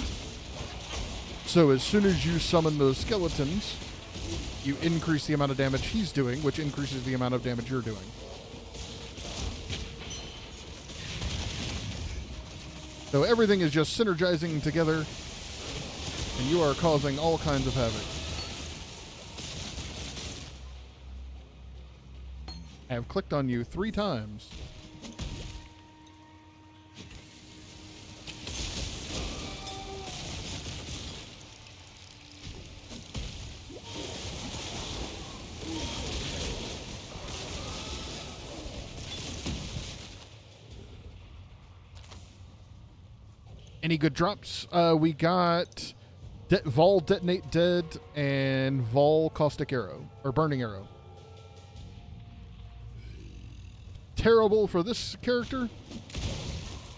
So as soon as you summon those skeletons, you increase the amount of damage he's doing, which increases the amount of damage you're doing. So everything is just synergizing together, and you are causing all kinds of havoc. I have clicked on you 3 times. Any good drops? We got Vol Detonate Dead and Vol Caustic Arrow, or Burning Arrow. Terrible for this character,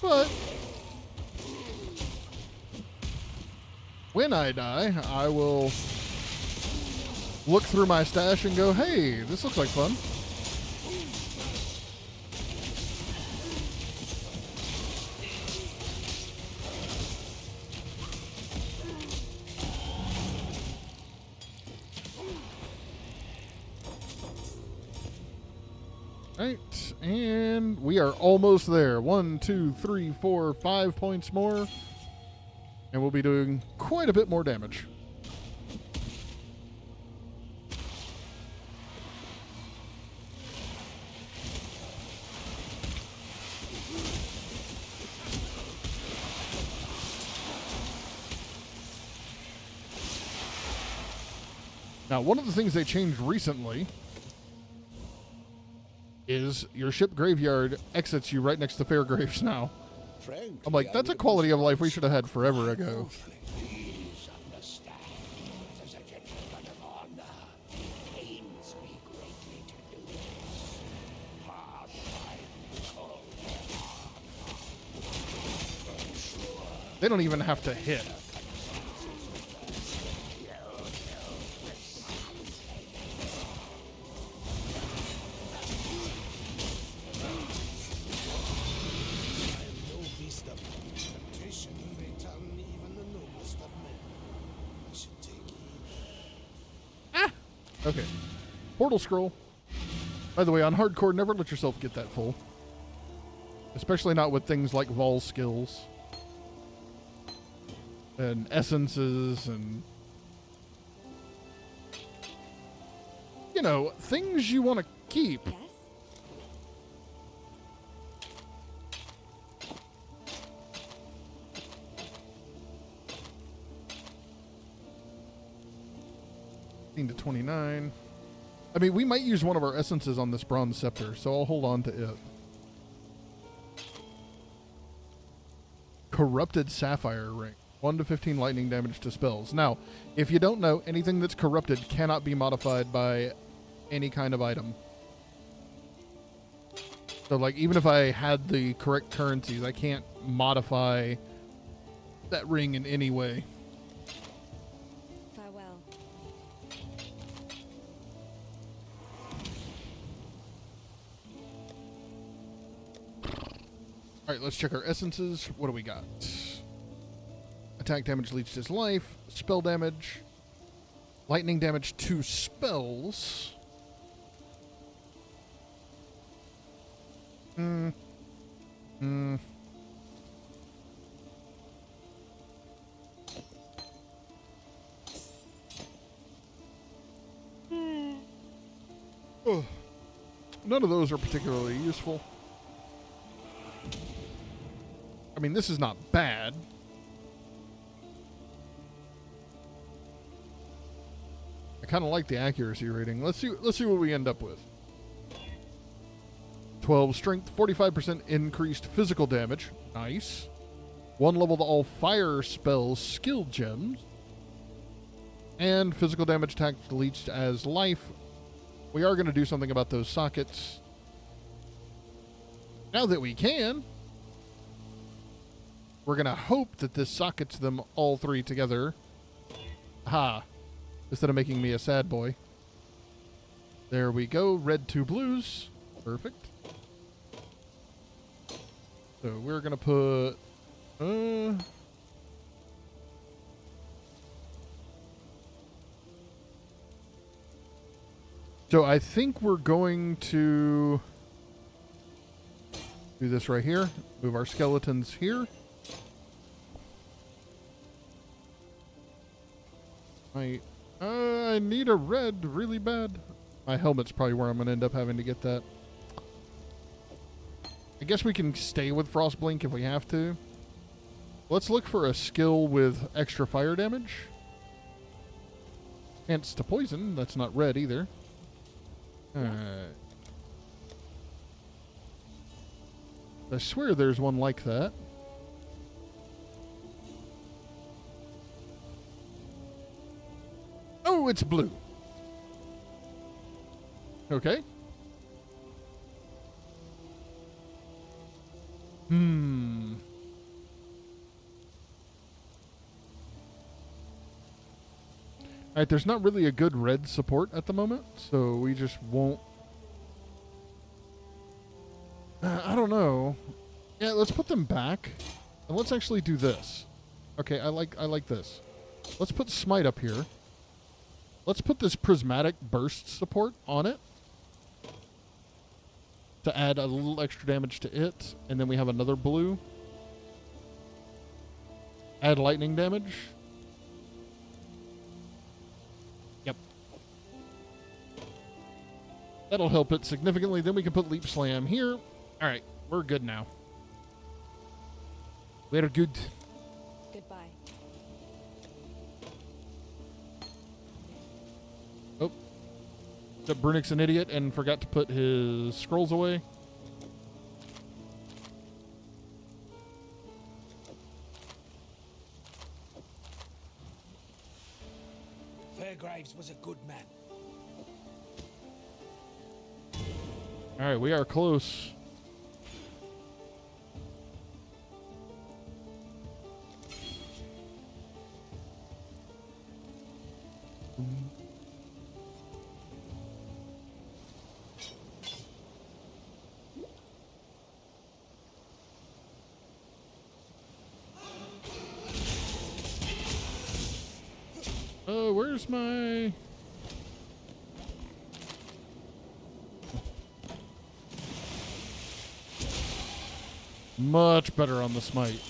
but when I die, I will look through my stash and go, hey, this looks like fun. Right, and we are almost there. 1, 2, 3, 4, 5 points more, and we'll be doing quite a bit more damage. Now, one of the things they changed recently is your ship graveyard exits you right next to Fairgraves now. I'm like, that's a quality of life we should have had forever ago. Please understand, as a gentleman of honor, it pains me greatly to do this. Hard times call for honor. Sure. They don't even have to hit. Okay. Portal Scroll. By the way, on hardcore, never let yourself get that full. Especially not with things like Vol skills. And essences and... you know, things you want to keep. Yes? To 29. I mean, we might use one of our essences on this bronze scepter, so I'll hold on to it. Corrupted sapphire ring. 1 to 15 lightning damage to spells. Now, if you don't know, anything that's corrupted cannot be modified by any kind of item. So, like, even if I had the correct currencies, I can't modify that ring in any way. Farewell. All right, let's check our essences. What do we got? Attack damage leads his life. Spell damage. Lightning damage to spells. Oh, none of those are particularly useful. I mean, this is not bad. I kind of like the accuracy rating. Let's see what we end up with. 12 strength, 45% increased physical damage. Nice. 1 level to all fire spells skill gems. And physical damage attacked leached as life. We are going to do something about those sockets. Now that we can, we're going to hope that this sockets them all 3 together. Aha. Instead of making me a sad boy. There we go. Red 2 blues. Perfect. So we're going to put... So I think we're going to do this right here. Move our skeletons here. I need a red really bad. My helmet's probably where I'm going to end up having to get that. I guess we can stay with Frostblink if we have to. Let's look for a skill with extra fire damage. Hence to poison. That's not red either. Alright. I swear there's one like that. Oh, it's blue. Okay. Alright, there's not really a good red support at the moment, so we just won't... I don't know. Yeah, let's put them back, and let's actually do this. Okay, I like this. Let's put Smite up here. Let's put this Prismatic Burst support on it to add a little extra damage to it, and then we have another blue. Add lightning damage. Yep. That'll help it significantly. Then we can put Leap Slam here. All right, we're good now. We're good. Goodbye. Oh. Except Brunick's an idiot and forgot to put his scrolls away. Fairgraves was a good man. All right, we are close. Oh, where's my... Much better on the smite.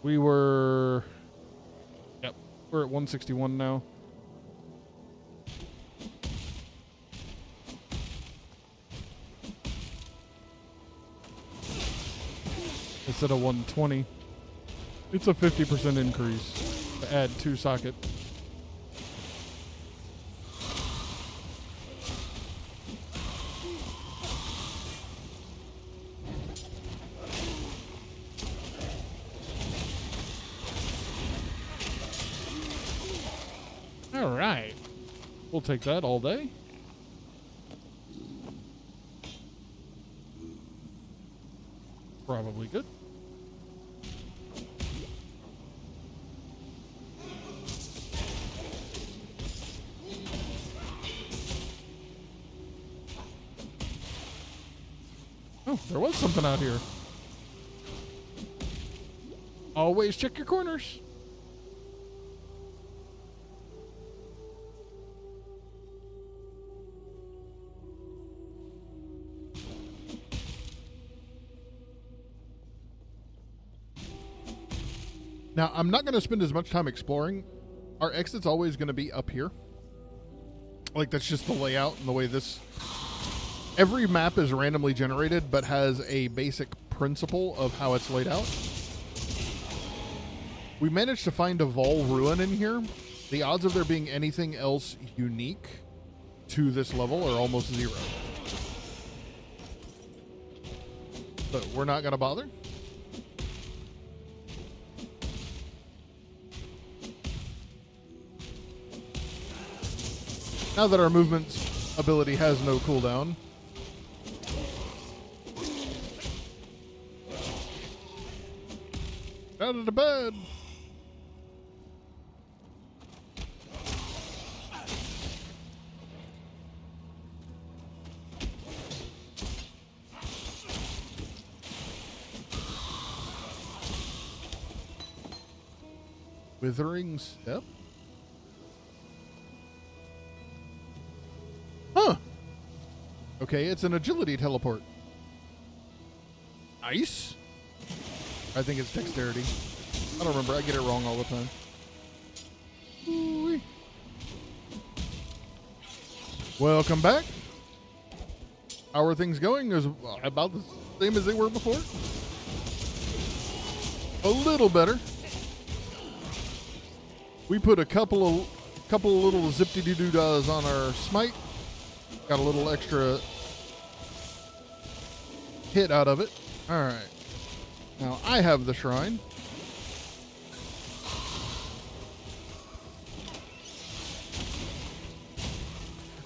We were... Yep, we're at 161 now. Instead of 120. It's a 50% increase to add 2 socket. All right. We'll take that all day. Probably good. Oh, there was something out here. Always check your corners. Now, I'm not going to spend as much time exploring. Our exit's always going to be up here. Like, that's just the layout and the way this... Every map is randomly generated, but has a basic principle of how it's laid out. We managed to find a Vol ruin in here. The odds of there being anything else unique to this level are almost zero. But we're not going to bother. Now that our movement ability has no cooldown. Out of the bed. Withering step? Huh. Okay, it's an agility teleport. Nice. I think it's dexterity. I don't remember. I get it wrong all the time. Ooh-wee. Welcome back. How are things going? Is about the same as they were before. A little better. We put a couple of little zip-de-doo-dah on our smite. Got a little extra hit out of it. All right. Now I have the shrine.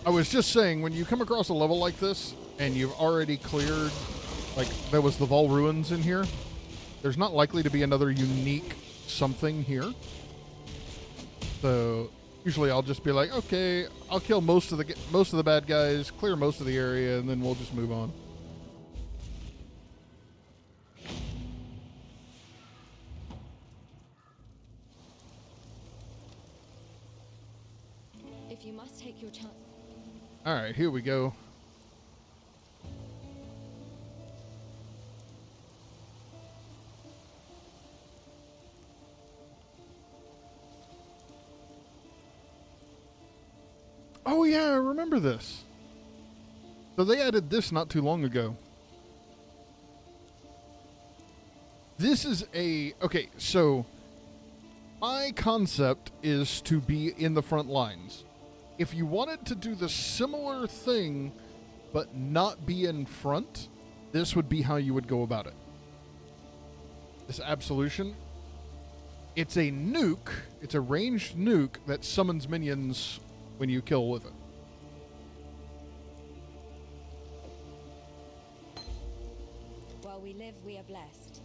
I was just saying, when you come across a level like this and you've already cleared, like there was the Vol ruins in here, there's not likely to be another unique something here. So usually I'll just be like, okay, I'll kill most of the bad guys, clear most of the area, and then we'll just move on. If you must take your chance. All right, here we go. Oh yeah, I remember this. So they added this not too long ago. This is okay, so my concept is to be in the front lines. If you wanted to do the similar thing, but not be in front, this would be how you would go about it. This absolution. It's a nuke. It's a ranged nuke that summons minions when you kill with it. While we live, we are blessed.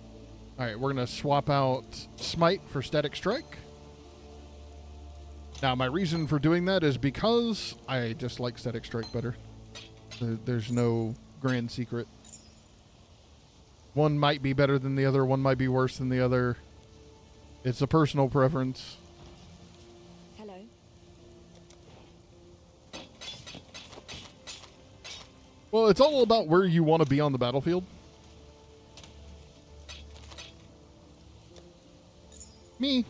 All right, we're going to swap out Smite for Static Strike. Now, my reason for doing that is because I just like Static Strike better. There's no grand secret. One might be better than the other. One might be worse than the other. It's a personal preference. Hello. Well, it's all about where you want to be on the battlefield. Me.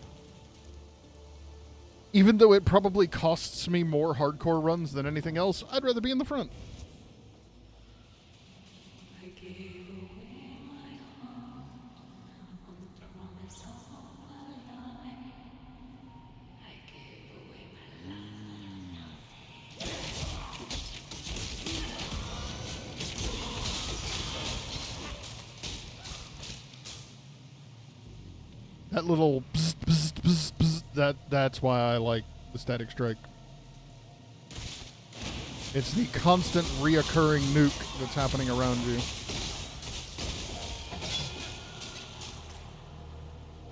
Even though it probably costs me more hardcore runs than anything else, I'd rather be in the front. That little bzz, bzz, bzz, bzz, that's why I like the Static Strike. It's the constant reoccurring nuke that's happening around you.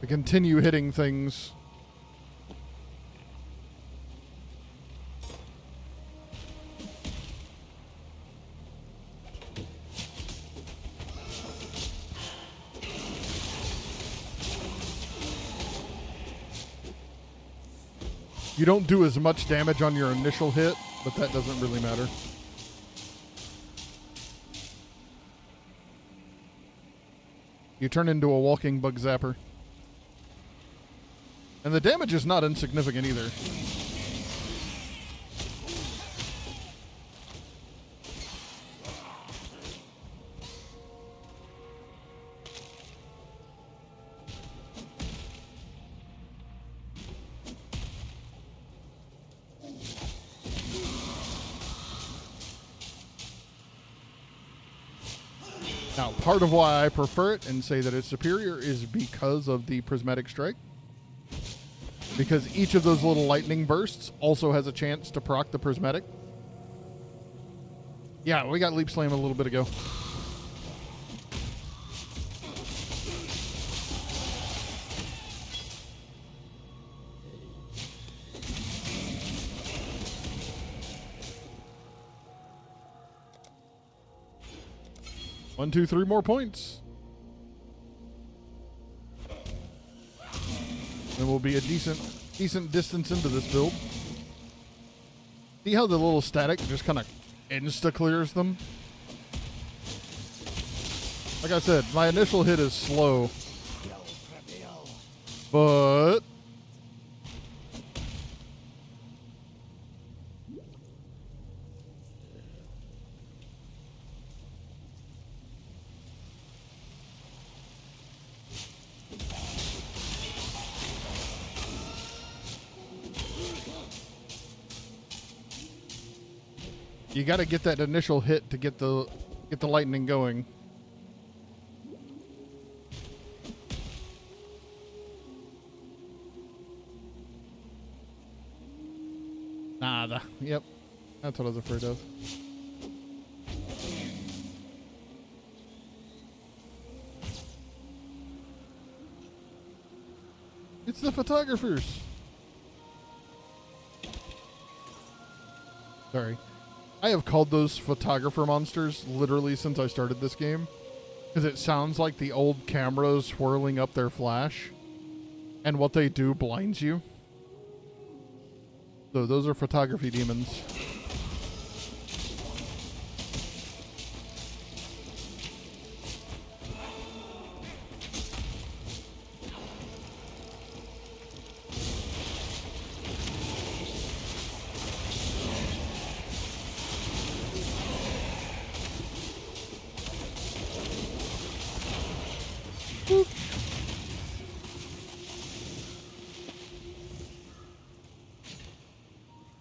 To continue hitting things. You don't do as much damage on your initial hit, but that doesn't really matter. You turn into a walking bug zapper. And the damage is not insignificant either. Now, part of why I prefer it and say that it's superior is because of the prismatic strike. Because each of those little lightning bursts also has a chance to proc the prismatic. Yeah, we got leap slam a little bit ago. One, two, three more points. And we'll be a decent distance into this build. See how the little static just kind of insta-clears them? Like I said, my initial hit is slow. But you got to get that initial hit to get the lightning going. Nada. Yep. That's what I was afraid of. It's the photographers. Sorry. I have called those photographer monsters literally since I started this game. Because it sounds like the old cameras swirling up their flash. And what they do blinds you. So those are photography demons.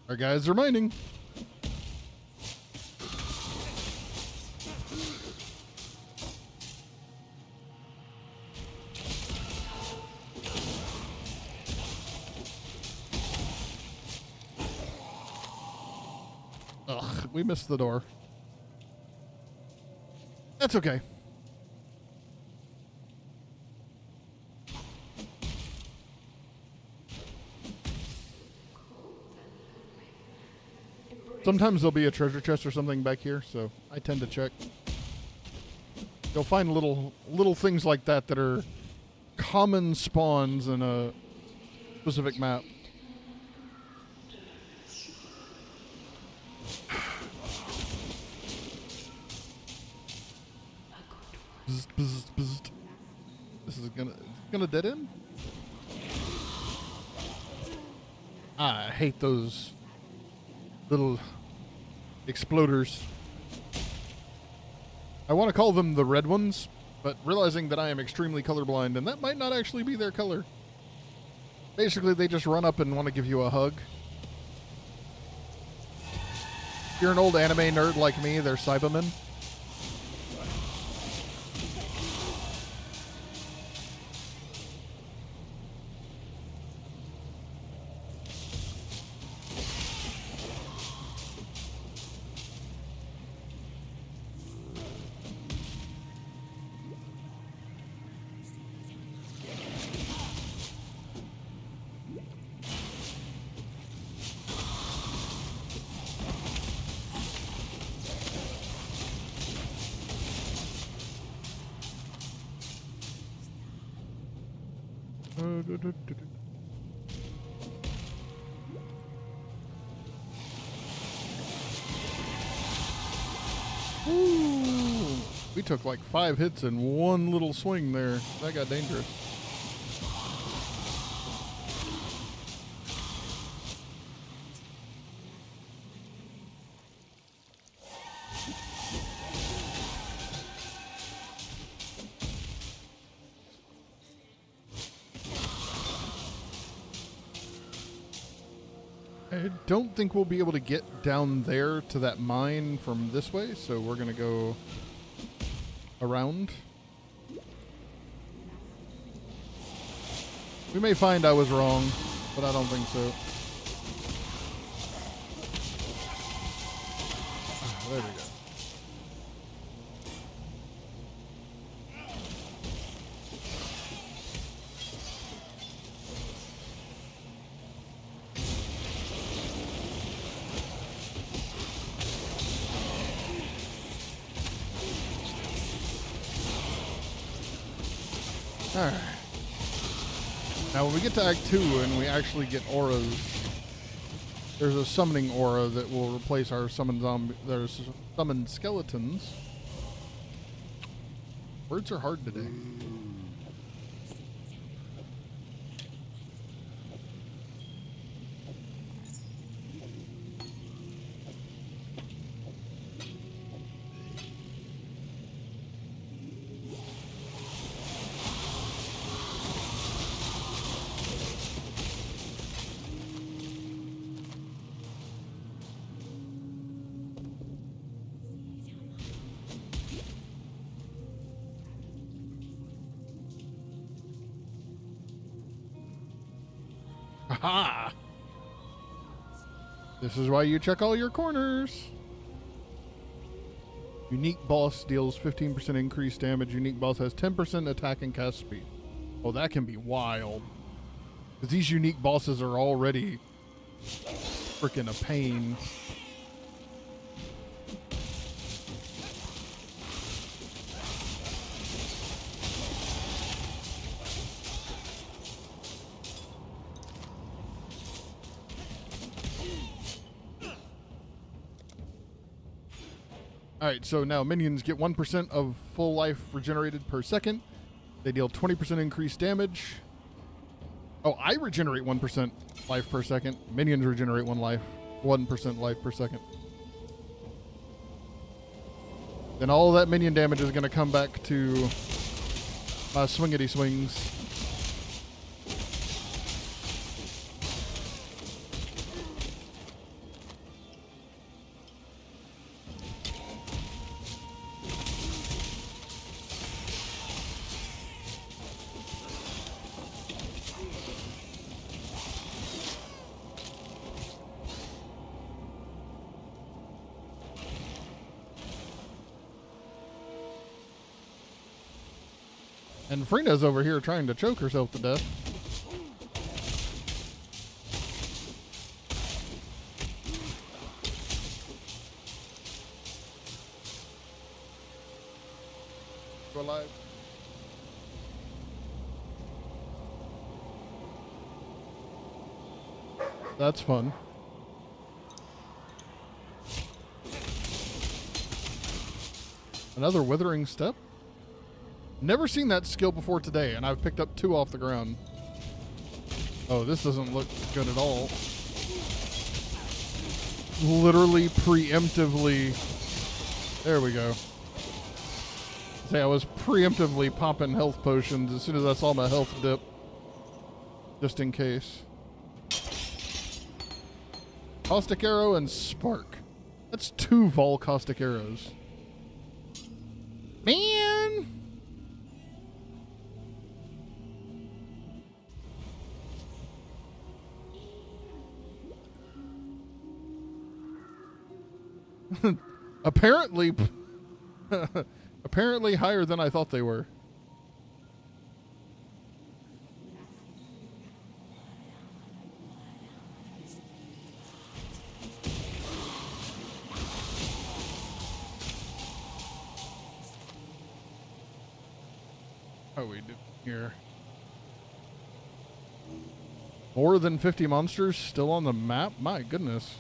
Our guys are mining. Ugh, we missed the door. That's okay. Sometimes there'll be a treasure chest or something back here, so I tend to check. You'll find little things like that that are common spawns in a specific map. Bzzzt, bzzzt, bzzzt. This is gonna dead end? I hate those little exploders. I want to call them the red ones, but realizing that I am extremely colorblind and that might not actually be their color. Basically, they just run up and want to give you a hug. If you're an old anime nerd like me, they're Cybermen. We took like 5 hits in one little swing there. That got dangerous. I don't think we'll be able to get down there to that mine from this way, so we're going to go around. We may find I was wrong, but I don't think so. There we go. Alright. Now when we get to Act 2 and we actually get auras, there's a summoning aura that will replace our summoned zombie. There's summoned skeletons. Words are hard today. Haha! This is why you check all your corners. Unique boss deals 15% increased damage. Unique boss has 10% attack and cast speed. Oh, that can be wild. Because these unique bosses are already freaking a pain. Alright, so now minions get 1% of full life regenerated per second. They deal 20% increased damage. Oh, I regenerate 1% life per second. Minions regenerate 1% life per second. Then all of that minion damage is going to come back to my swingity swings. And Freena's over here trying to choke herself to death. Go alive. That's fun. Another withering step? Never seen that skill before today, and I've picked up 2 off the ground. Oh, this doesn't look good at all. Literally preemptively. There we go. Say, I was preemptively popping health potions as soon as I saw my health dip. Just in case. Caustic Arrow and Spark. That's 2 Vol Caustic Arrows. Man! Apparently higher than I thought they were. How we do here? More than 50 monsters still on the map? My goodness.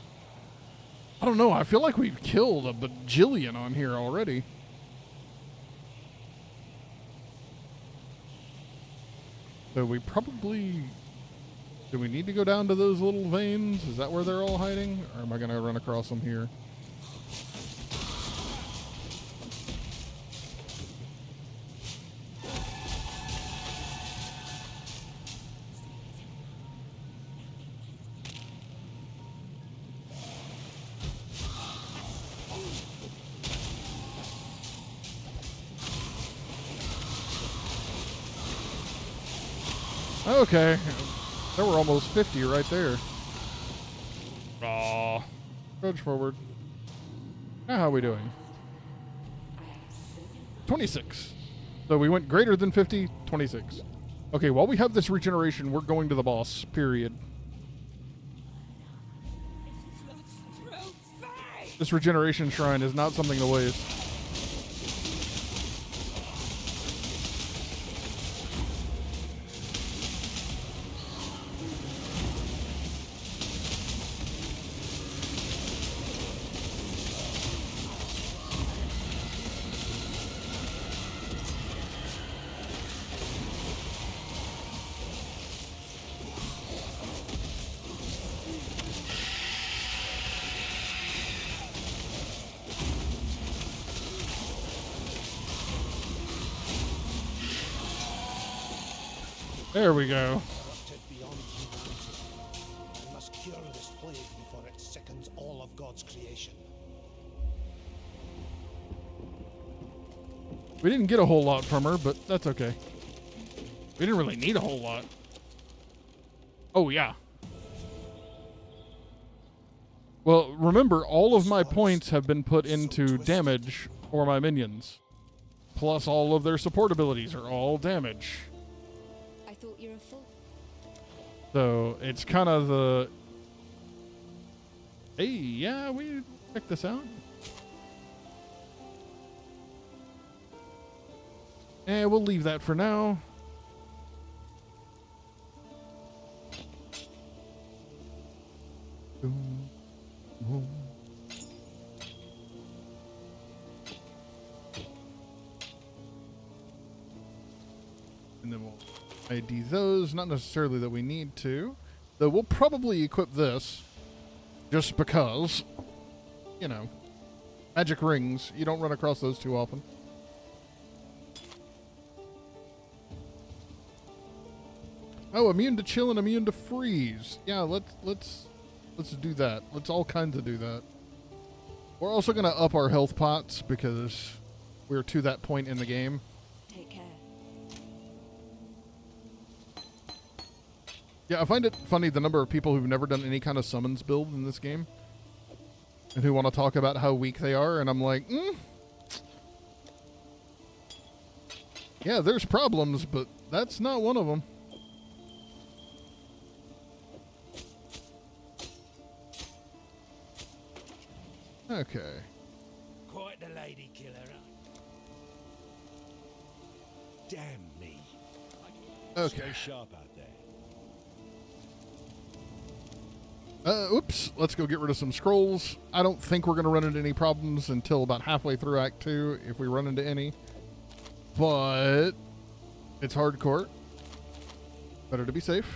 I don't know. I feel like we've killed a bajillion on here already. So we probably... Do we need to go down to those little veins? Is that where they're all hiding? Or am I going to run across them here? Okay. There were almost 50 right there. Aw. Trudge forward. Now how are we doing? 26. So we went greater than 50, 26. Okay, while we have this regeneration, we're going to the boss, period. This regeneration shrine is not something to waste. There we go. Corrupted beyond humanity. I must cure this plague before it sickens all of God's creation. We didn't get a whole lot from her, but that's okay. We didn't really need a whole lot. Oh, yeah. Well, remember, all of my points have been put into damage for my minions. Plus, all of their support abilities are all damage. I thought you were a fool. So, it's kind of the... Hey, yeah, we check this out. And we'll leave that for now. Boom, boom. And then we'll ID those. Not necessarily that we need to. Though we'll probably equip this. Just because. You know. Magic rings. You don't run across those too often. Oh, immune to chill and immune to freeze. Yeah, let's do that. Let's all kinds of do that. We're also gonna up our health pots because we're to that point in the game. Take care. Yeah, I find it funny the number of people who've never done any kind of summons build in this game and who want to talk about how weak they are, and I'm like, yeah, there's problems, but that's not one of them. Okay. Quite the lady killer, huh? Damn me. Okay. Stay sharp out there. Oops. Let's go get rid of some scrolls. I don't think we're going to run into any problems until about halfway through Act 2, if we run into any. But it's hardcore. Better to be safe.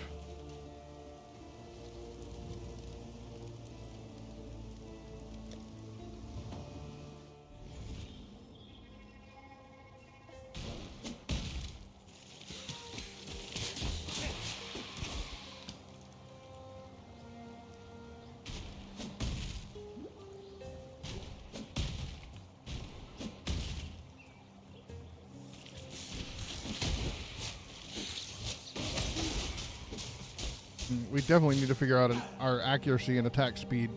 We definitely need to figure out our accuracy and attack speed.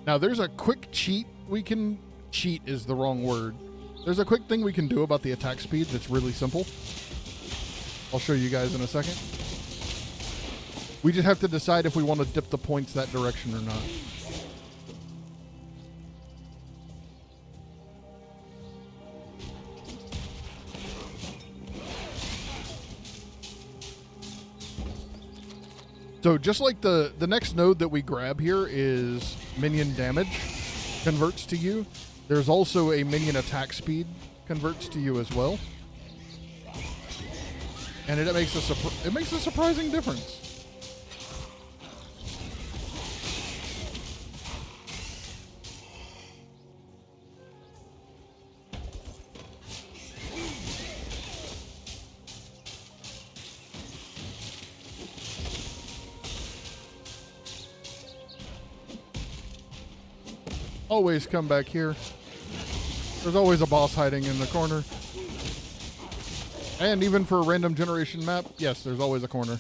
Now, there's a quick cheat we can... Cheat is the wrong word. There's a quick thing we can do about the attack speed that's really simple. I'll show you guys in a second. We just have to decide if we want to dip the points that direction or not. So just like the next node that we grab here is minion damage converts to you. There's also a minion attack speed converts to you as well. And it makes a surprising difference. Always come back here. There's always a boss hiding in the corner. And even for a random generation map, yes, there's always a corner.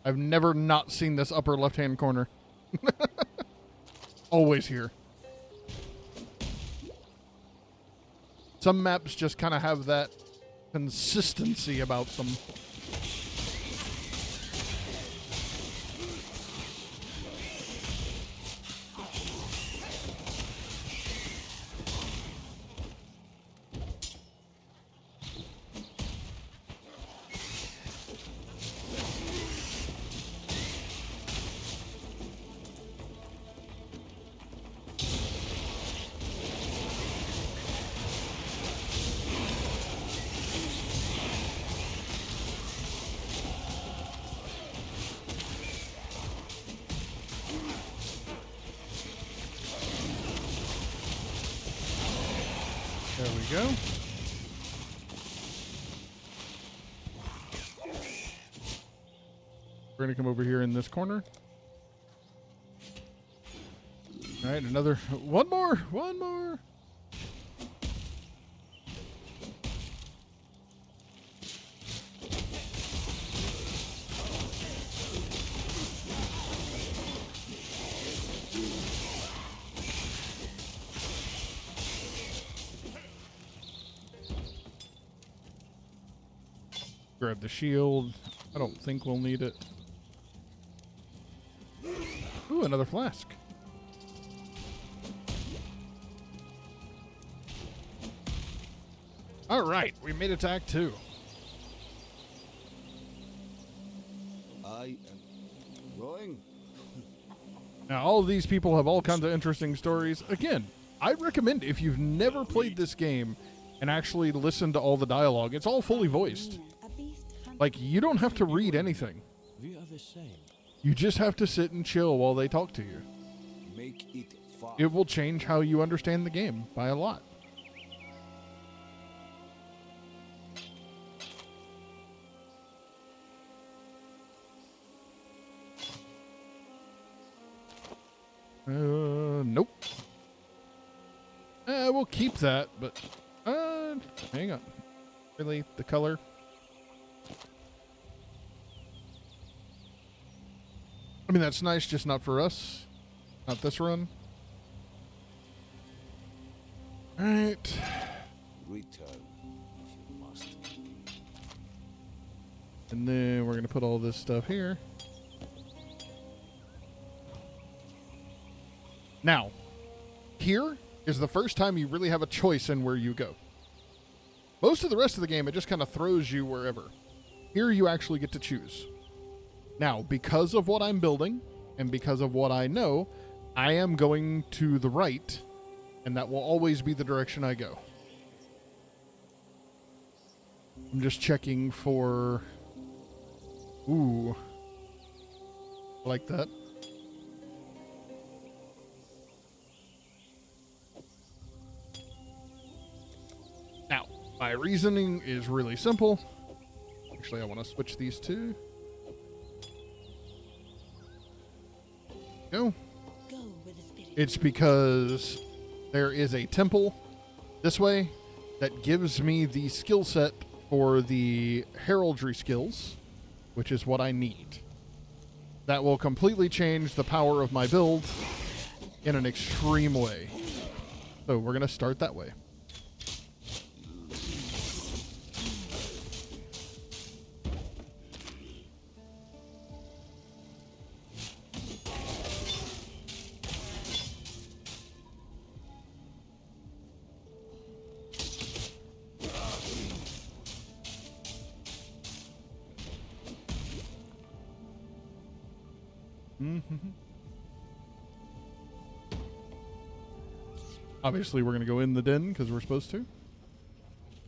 I've never not seen this upper left-hand corner. Always here. Some maps just kind of have that consistency about them. There we go. We're going to come over here in this corner. All right, another. One more. Grab the shield. I don't think we'll need it. Ooh, another flask. All right, we made attack 2. I am going. Now, all of these people have all kinds of interesting stories. Again, I'd recommend if you've never played this game and actually listened to all the dialogue, it's all fully voiced. Like, you don't have to read anything. We are the same. You just have to sit and chill while they talk to you. Make it fast. It will change how you understand the game by a lot. Nope. We'll keep that, but hang on. Really, the color? I mean, that's nice, just not for us. Not this run. All right. Return if you must. And then we're going to put all this stuff here. Now, here is the first time you really have a choice in where you go. Most of the rest of the game, it just kind of throws you wherever. Here you actually get to choose. Now, because of what I'm building and because of what I know, I am going to the right, and that will always be the direction I go. I'm just checking for... Ooh. I like that. Now, my reasoning is really simple. Actually, I want to switch these two. Go. It's because there is a temple this way that gives me the skill set for the heraldry skills, which is what I need. That will completely change the power of my build in an extreme way. So we're going to start that way. Obviously, we're going to go in the den because we're supposed to.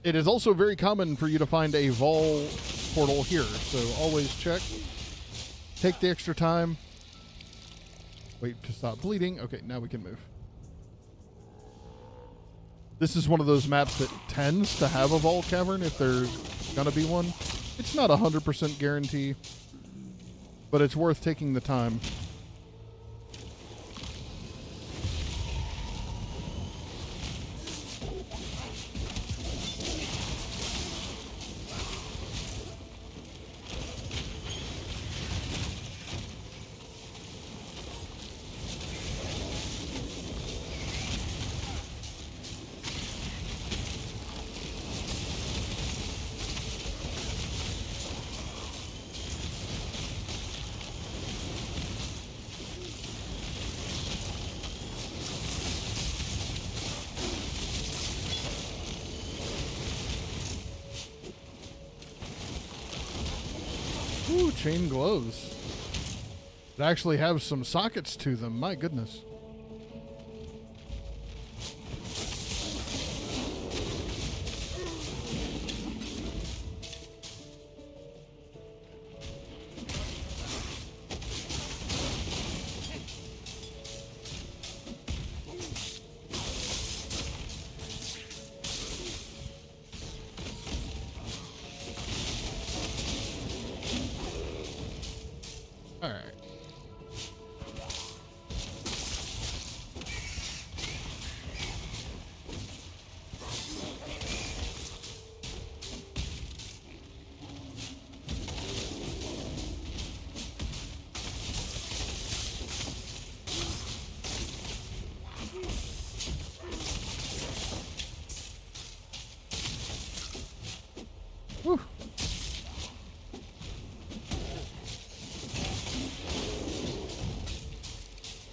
It is also very common for you to find a Vol portal here, so always check. Take the extra time. Wait to stop bleeding. Okay, now we can move. This is one of those maps that tends to have a Vol cavern if there's gonna be one. It's not 100% guarantee, but it's worth taking the time. Ooh, chain gloves. It actually have some sockets to them. My goodness. All right. Whew.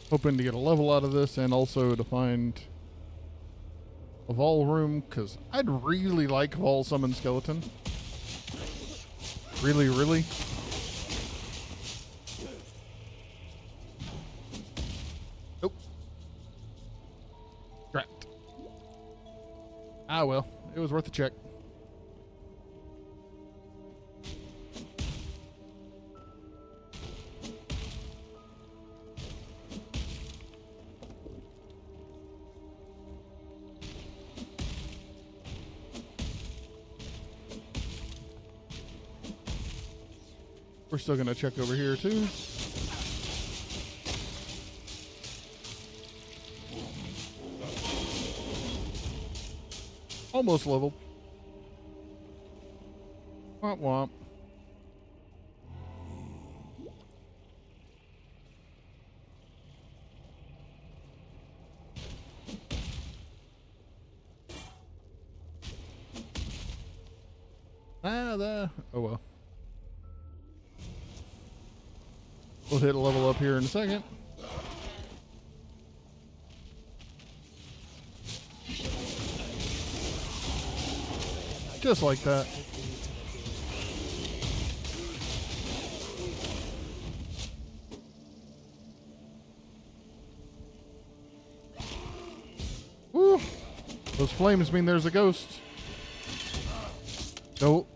Hoping to get a level out of this and also to find a Vol room, because I'd really like Vol Summon Skeleton. Really, really. Nope. Trapped. Ah, well, it was worth a check. We're still going to check over here, too. Almost leveled. Womp womp. Oh well. We'll hit a level up here in a second. Just like that. Woo! Those flames mean there's a ghost. Nope.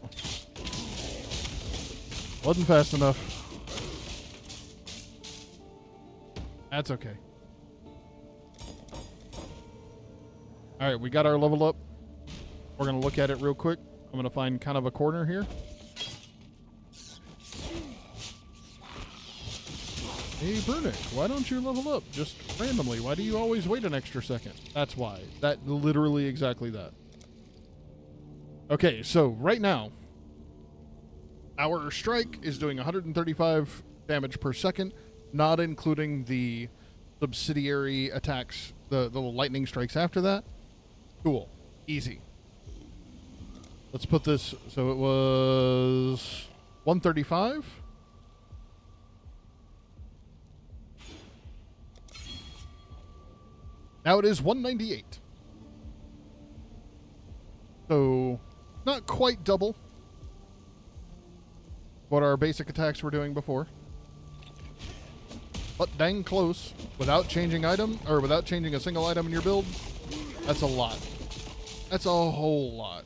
Wasn't fast enough. That's okay. Alright, we got our level up. We're going to look at it real quick. I'm going to find kind of a corner here. Hey, Brunick, why don't you level up just randomly? Why do you always wait an extra second? That's why. That literally exactly that. Okay, so right now, our strike is doing 135 damage per second, not including the subsidiary attacks, the little lightning strikes after that. Cool. Easy. Let's put this, so it was 135. Now it is 198. So, not quite double what our basic attacks were doing before. But dang close. Without changing item, or without changing a single item in your build, that's a lot. That's a whole lot.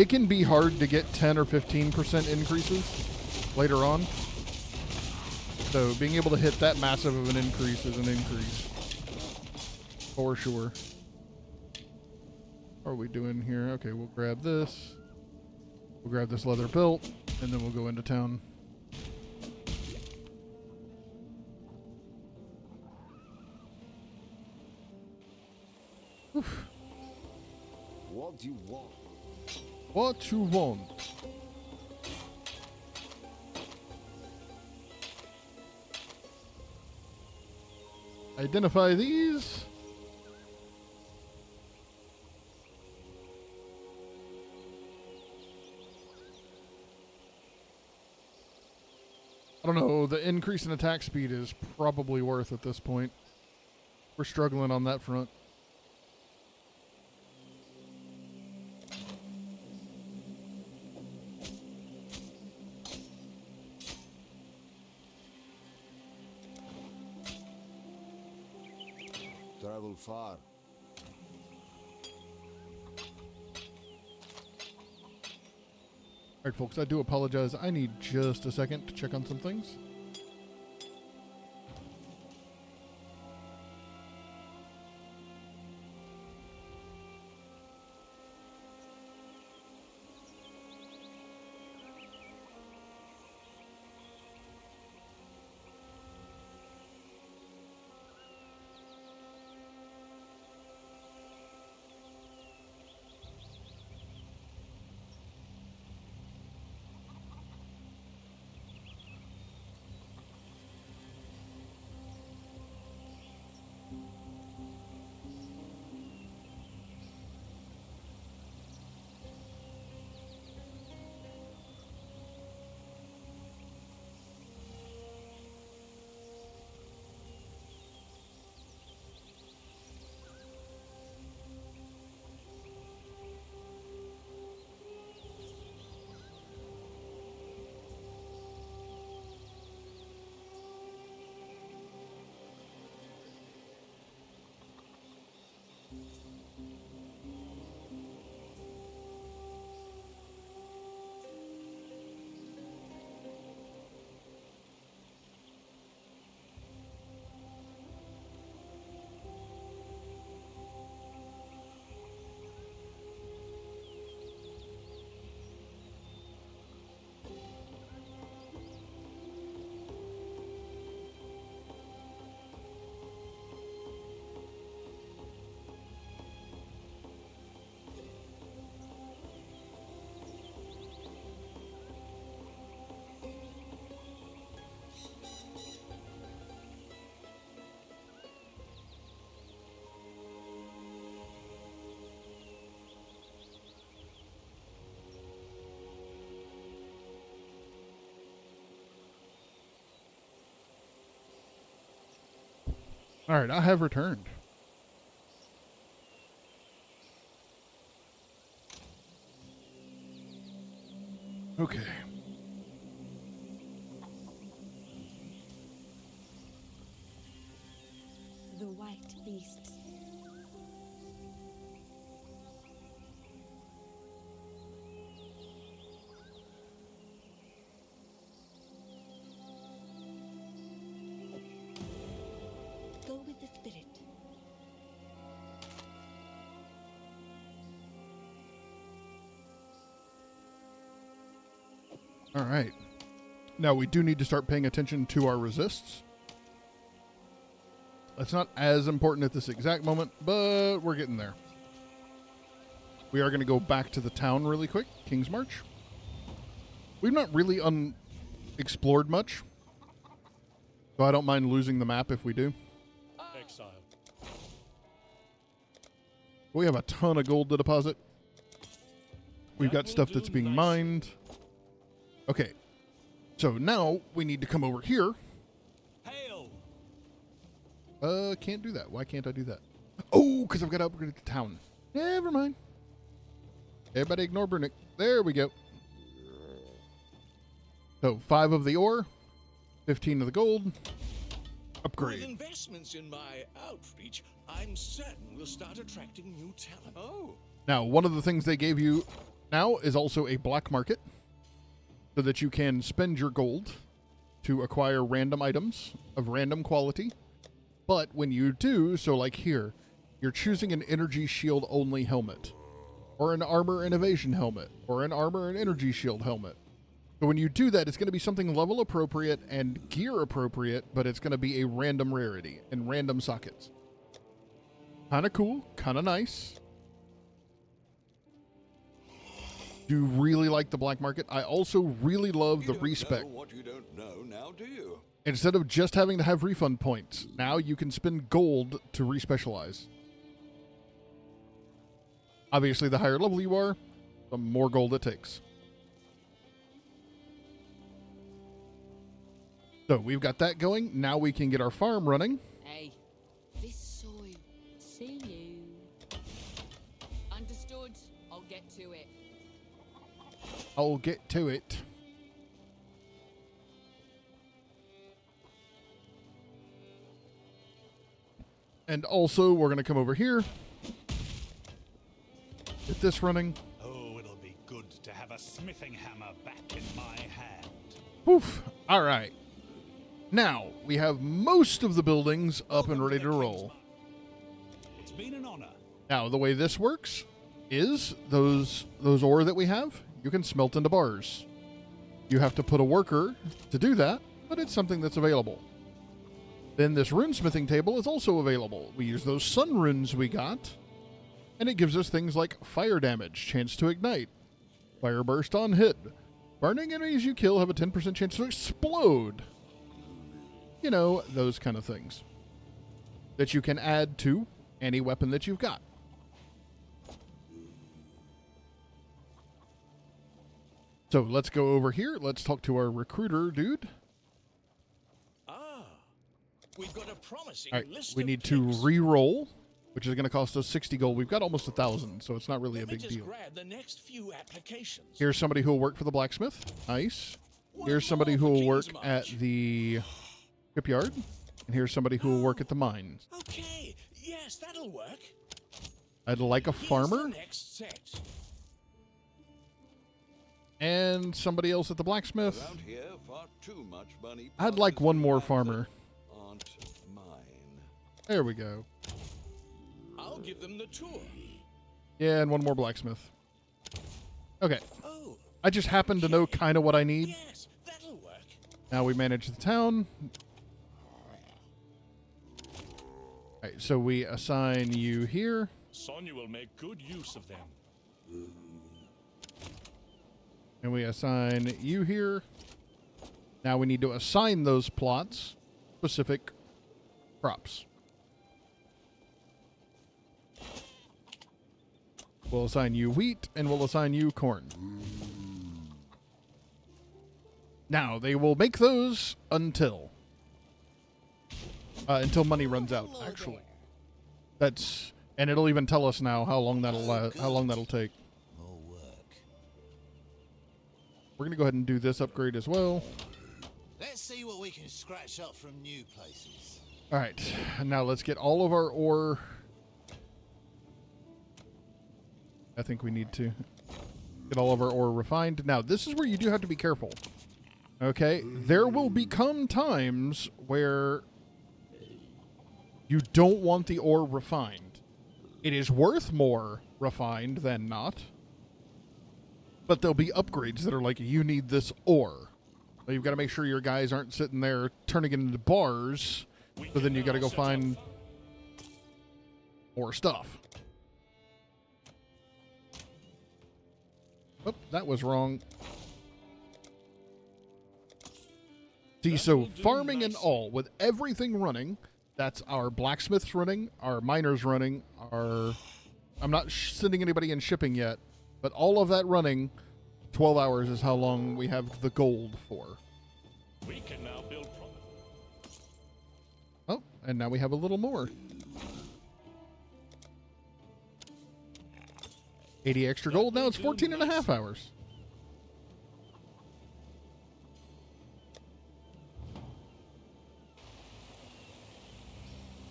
it can be hard to get 10 or 15% increases later on. So being able to hit that massive of an increase is an increase. For sure. What are we doing here? Okay, we'll grab this. We'll grab this leather belt, and then we'll go into town. Oof. What do you want? What you want? Identify these. I don't know, the increase in attack speed is probably worth at this point. We're struggling on that front. Travel far. Alright, folks, I do apologize. I need just a second to check on some things. Alright, I have returned. Okay. The white beasts. Go with the spirit. All right. Now we do need to start paying attention to our resists. That's not as important at this exact moment, but we're getting there. We are going to go back to the town really quick, Kingsmarch. We've not really explored much, so I don't mind losing the map if we do. Exile. We have a ton of gold to deposit. We've got stuff that's being mined. Okay, so now we need to come over here. Hail! Can't do that. Why can't I do that? Oh, because I've got to upgrade the town. Never mind. Everybody ignore Brunick. There we go. So 5 of the ore, 15 of the gold. With Upgrade. investments in my outreach, I'm certain we'll start attracting new talent. Oh. Now, one of the things they gave you now is also a black market so that you can spend your gold to acquire random items of random quality. But when you do, so like here, you're choosing an energy shield only helmet, or an armor and evasion helmet, or an armor and energy shield helmet. So when you do that, it's going to be something level appropriate and gear appropriate, but it's going to be a random rarity and random sockets. Kind of cool, kind of nice. Do really like the black market. I also really love the respec. What you don't know now, do you? Instead of just having to have refund points, now you can spend gold to respecialize. Obviously, the higher level you are, the more gold it takes. So we've got that going. Now we can get our farm running. Hey, this soil. See you. Understood. I'll get to it. I'll get to it. And also, we're going to come over here. Get this running. Oh, it'll be good to have a smithing hammer back in my hand. Poof. All right. Now, we have most of the buildings up and ready to roll. It's been an honor. Now, the way this works is those ore that we have, you can smelt into bars. You have to put a worker to do that, but it's something that's available. Then this runesmithing table is also available. We use those sun runes we got, and it gives us things like fire damage, chance to ignite, fire burst on hit. Burning enemies you kill have a 10% chance to explode. You know, those kind of things that you can add to any weapon that you've got. So let's go over here. Let's talk to our recruiter dude. We've got a promising All right, list we of need to picks. re-roll, which is going to cost us 60 gold. We've got almost 1,000, so it's not really a big deal. Grab the next few applications. Here's somebody who will work for the blacksmith. Nice. Here's somebody who will work at the shipyard. And here's somebody who will work at the mines. Okay, yes, that'll work. I'd like a farmer. Here's the next set. And somebody else at the blacksmith. Around here, far too much money. I'd like one more farmer. Aren't mine. There we go. I'll give them the tour. Yeah, and one more blacksmith. Okay. Oh, I just happen to know kind of what I need. yes, that'll work. Now we manage the town. All right, so we assign you here. Sonya will make good use of them. And we assign you here. Now we need to assign those plots specific crops. We'll assign you wheat, and we'll assign you corn. Now, they will make those until money runs out, actually. That's, and it'll even tell us now how long that'll take. More work. We're going to go ahead and do this upgrade as well. Let's see what we can scratch up from new places. All right, now let's get all of our ore. I think we need to get all of our ore refined. Now, this is where you do have to be careful. Okay? There will become times where you don't want the ore refined. It is worth more refined than not. But there'll be upgrades that are like, you need this ore. So you've got to make sure your guys aren't sitting there turning it into bars. So then you got to go find more stuff. Oh, that was wrong. See, so farming and all, with everything running, that's our blacksmiths running, our miners running, our... I'm not sending anybody in shipping yet, but all of that running, 12 hours is how long we have the gold for. We can now build Oh, and now we have a little more. 80 extra gold. Now it's 14 and a half hours.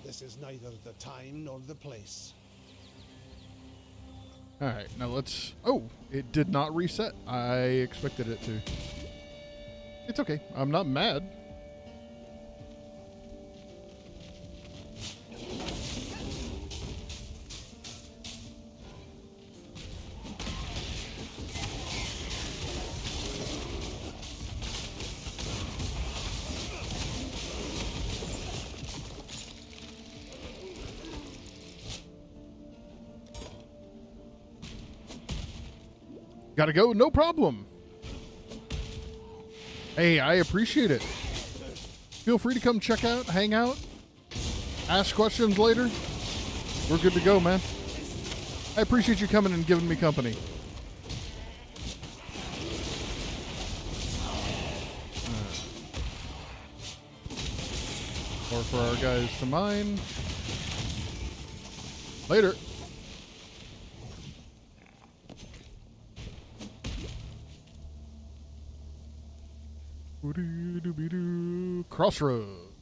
This is neither the time nor the place. All right, now let's... Oh, it did not reset. I expected it to. It's okay. I'm not mad. Gotta go, no problem. Hey, I appreciate it. Feel free to come check out, hang out, ask questions later. We're good to go, man. I appreciate you coming and giving me company. Or for our guys to mine. Later. Crossroads.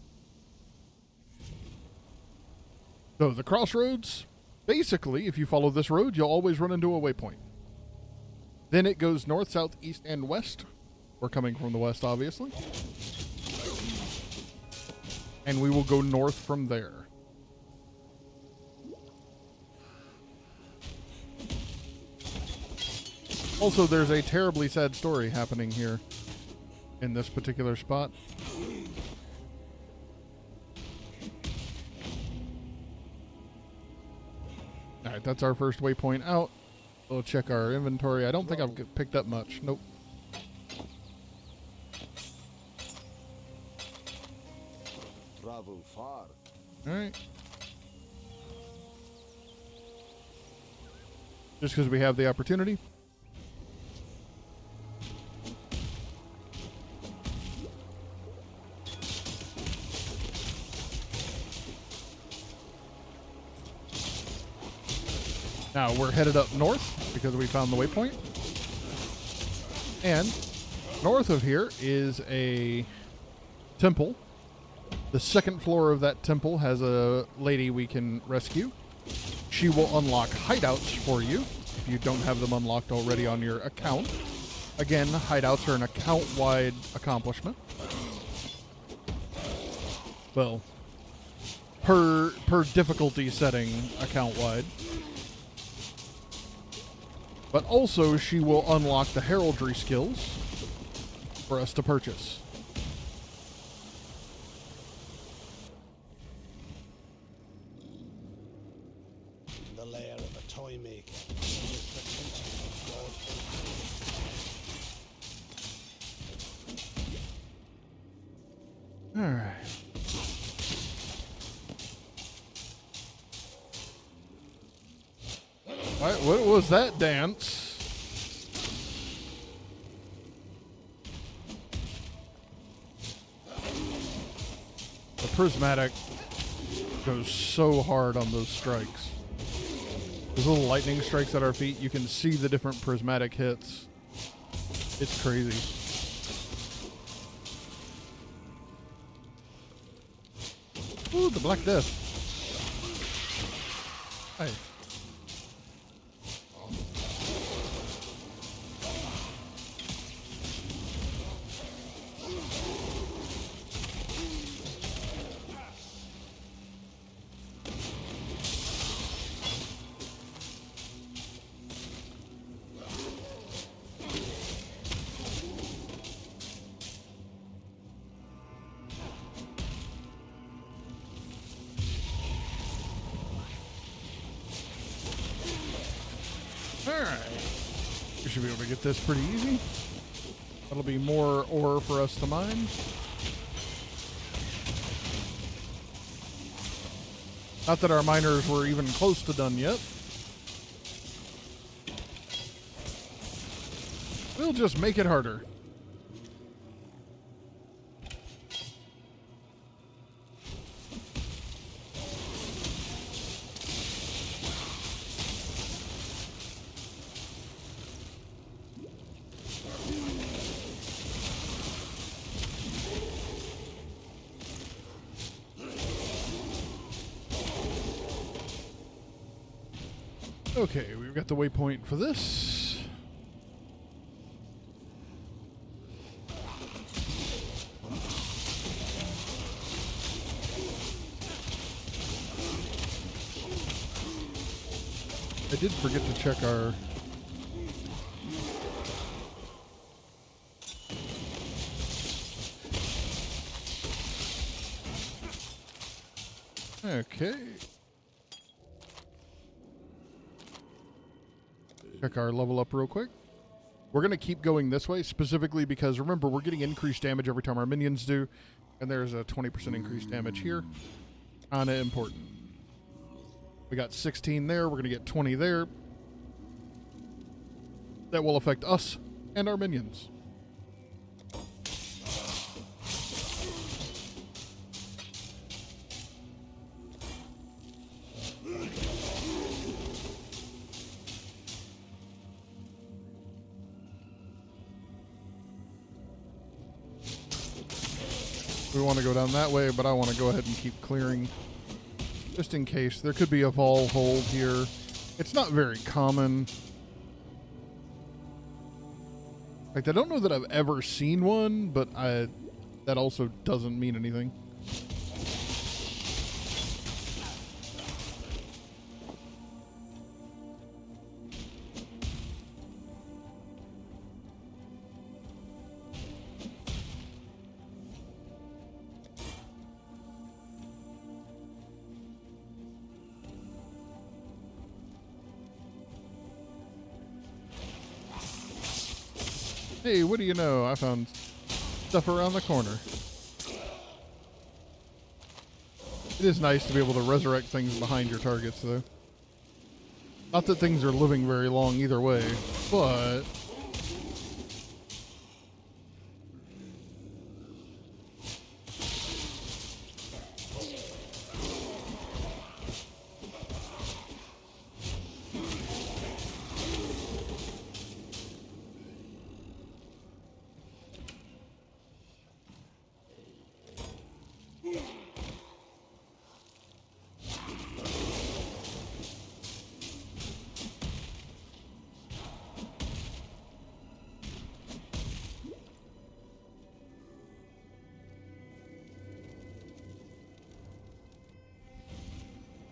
So the crossroads, basically, if you follow this road, you'll always run into a waypoint. Then it goes north, south, east, and west. We're coming from the west, obviously. And we will go north from there. Also, there's a terribly sad story happening here in this particular spot. Alright, that's our first waypoint out. We'll check our inventory. I don't think I've picked up much. Nope. Travel far. Alright. Just because we have the opportunity. Now we're headed up north because we found the waypoint. And north of here is a temple. The second floor of that temple has a lady we can rescue. She will unlock hideouts for you if you don't have them unlocked already on your account. Again, hideouts are an account-wide accomplishment. Well, per difficulty setting, account-wide. But also, she will unlock the heraldry skills for us to purchase. The lair of a toy maker. All right. What was that dance? The prismatic goes so hard on those strikes. Those little lightning strikes at our feet, you can see the different prismatic hits. It's crazy. Ooh, the Black Death. Hey. Alright. We should be able to get this pretty easy. That'll be more ore for us to mine. Not that our miners were even close to done yet. We'll just make it harder. Okay, we've got the waypoint for this. I did forget to check our... Okay. Check our level up real quick. We're going to keep going this way, specifically because, remember, we're getting increased damage every time our minions do, and there's a 20% increased damage here. Kinda important. We got 16 there, we're going to get 20 there. That will affect us and our minions. We want to go down that way, but I want to go ahead and keep clearing just in case. There could be a vol hold here. It's not very common. Like, I don't know that I've ever seen one, but that also doesn't mean anything. Hey, what do you know? I found stuff around the corner. It is nice to be able to resurrect things behind your targets, though. Not that things are living very long either way, but...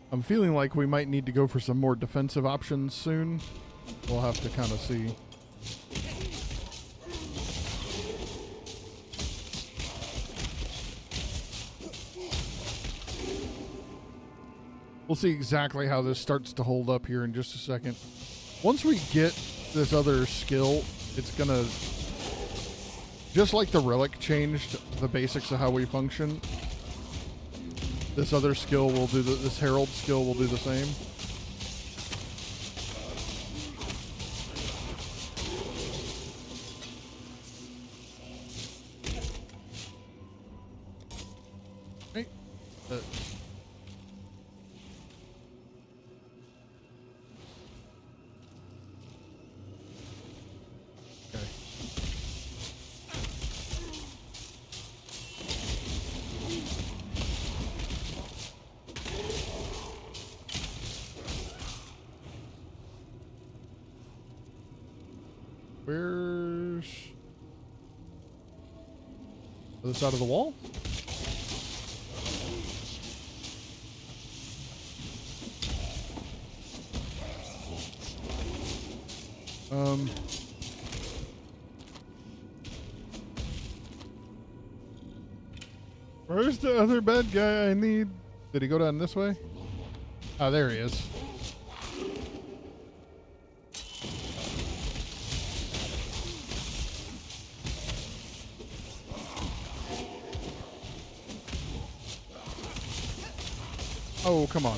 I'm feeling like we might need to go for some more defensive options soon. We'll have to kind of see. We'll see exactly how this starts to hold up here in just a second. Once we get this other skill, it's gonna, just like the relic changed the basics of how we function, this other skill will do this herald skill will do the same. Hey. Okay. Where's the other side of the wall? Where's the other bad guy I need? Did he go down this way? Ah, there he is. Oh, come on.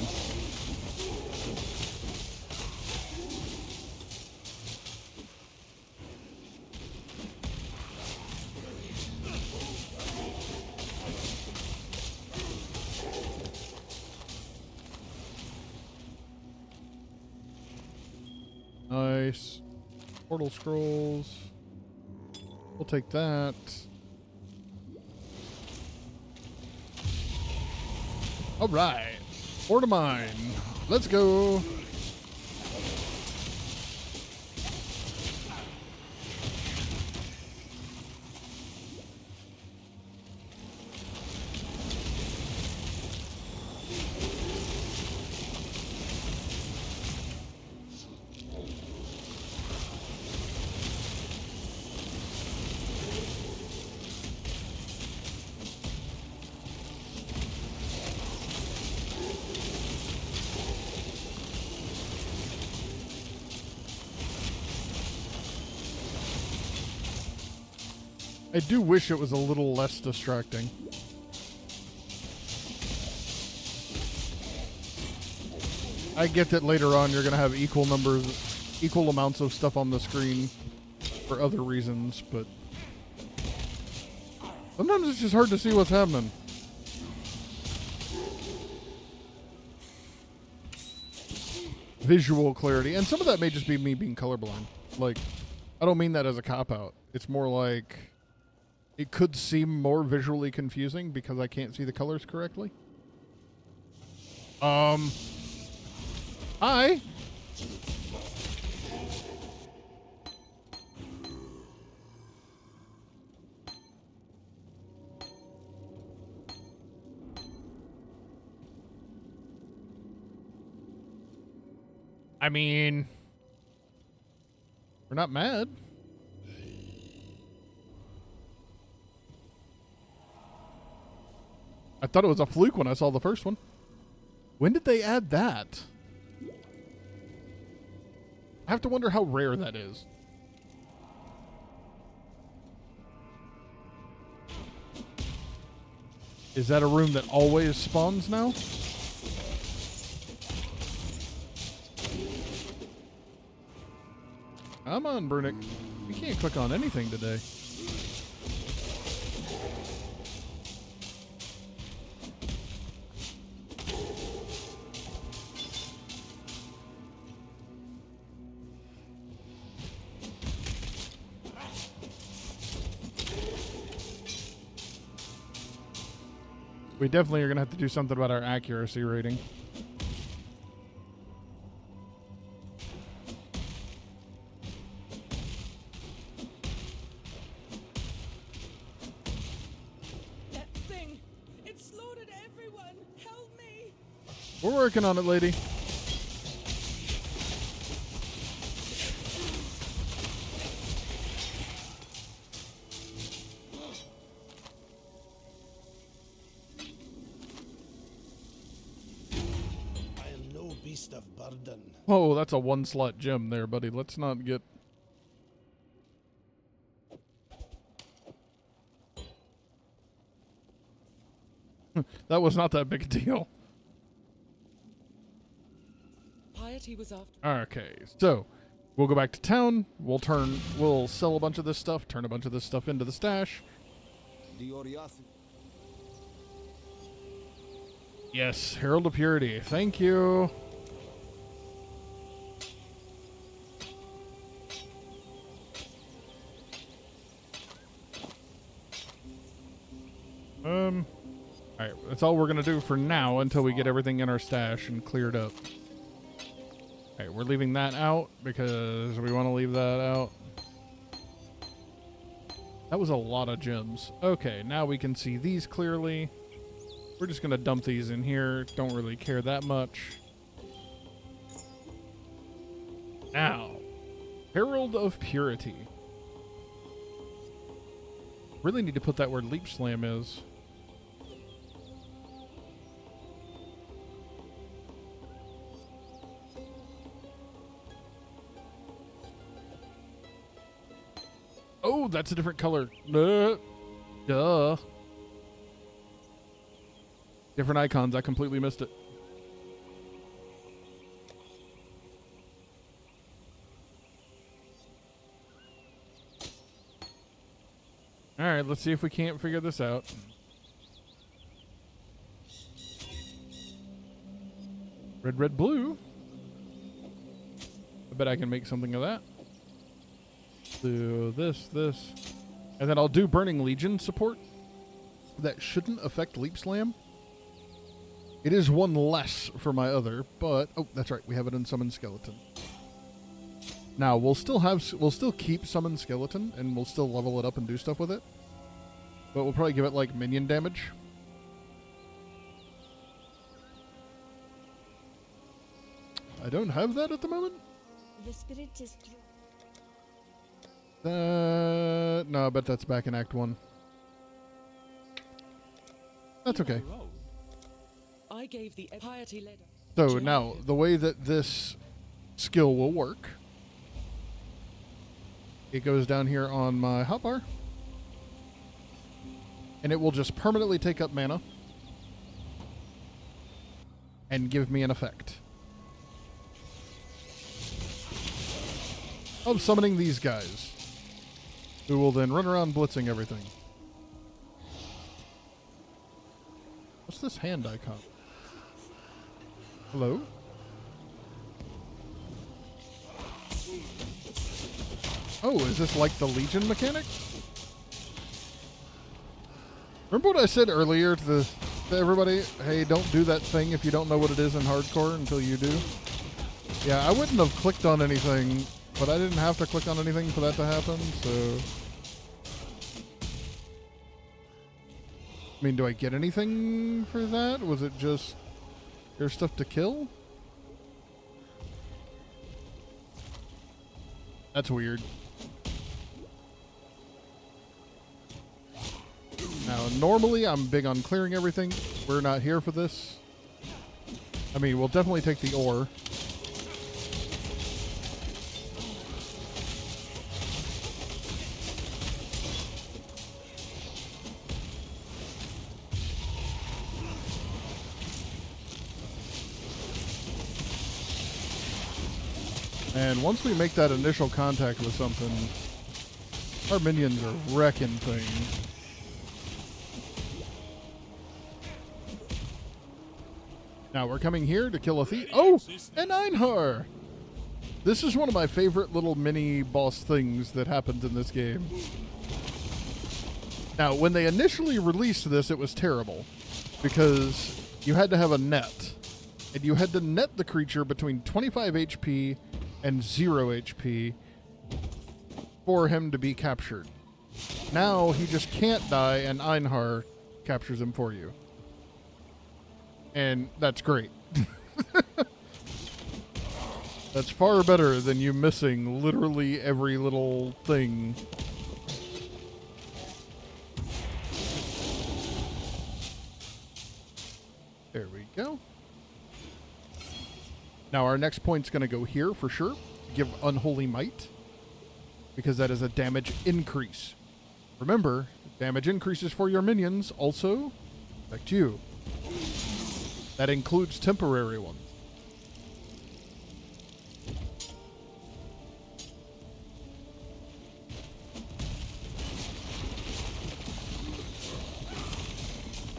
Nice. Portal scrolls. We'll take that. All right. Ore to mine. Let's go. I do wish it was a little less distracting. I get that later on you're going to have equal amounts of stuff on the screen for other reasons, but sometimes it's just hard to see what's happening. Visual clarity, and some of that may just be me being colorblind. Like, I don't mean that as a cop-out. It's more like it could seem more visually confusing because I can't see the colors correctly. Hi. I mean, we're not mad. I thought it was a fluke when I saw the first one. When did they add that? I have to wonder how rare that is. Is that a room that always spawns now? Come on, Brunick. You can't click on anything today. We definitely are going to have to do something about our accuracy rating. That thing! It slaughtered everyone! Help me! We're working on it, lady. Of burden. Oh, that's a one-slot gem there, buddy. Let's not get... That was not that big a deal. Piety was after. Okay, so we'll go back to town. We'll sell a bunch of this stuff, turn a bunch of this stuff into the stash. Yes, Herald of Purity. Thank you. Alright, that's all we're gonna do for now until we get everything in our stash and cleared up. Alright, we're leaving that out because we want to leave that out. That was a lot of gems. Okay, now we can see these clearly. We're just gonna dump these in here. Don't really care that much. Now, Herald of Purity. Really need to put that where Leap Slam is. Oh, that's a different color. Duh. Different icons. I completely missed it. All right, let's see if we can't figure this out. Red, red, blue. I bet I can make something of that. Do this. And then I'll do Burning Legion support. That shouldn't affect Leap Slam. It is one less for my other, but... Oh, that's right. We have it in Summon Skeleton. Now, we'll still keep Summon Skeleton, and we'll still level it up and do stuff with it. But we'll probably give it, like, minion damage. I don't have that at the moment. The spirit is... No, I bet that's back in Act 1. That's okay. I gave the piety letter. So now, the way that this skill will work, it goes down here on my hotbar. And it will just permanently take up mana and give me an effect of summoning these guys, who will then run around blitzing everything. What's this hand icon? Hello? Oh, is this like the Legion mechanic? Remember what I said earlier to everybody? Hey, don't do that thing if you don't know what it is in hardcore until you do. Yeah, I wouldn't have clicked on anything, but I didn't have to click on anything for that to happen, so... I mean, do I get anything for that? Was it just... There's stuff to kill? That's weird. Now, normally I'm big on clearing everything. We're not here for this. I mean, we'll definitely take the ore. And once we make that initial contact with something, our minions are wrecking things. Now we're coming here to kill a thief. Oh, an Einhar! This is one of my favorite little mini boss things that happens in this game. Now, when they initially released this, it was terrible because you had to have a net, and you had to net the creature between 25 HP and 0 HP for him to be captured. Now he just can't die, and Einhar captures him for you. And that's great. That's far better than you missing literally every little thing. There we go. Now our next point's going to go here for sure. Give Unholy Might, because that is a damage increase. Remember, damage increases for your minions also affect you. That includes temporary ones.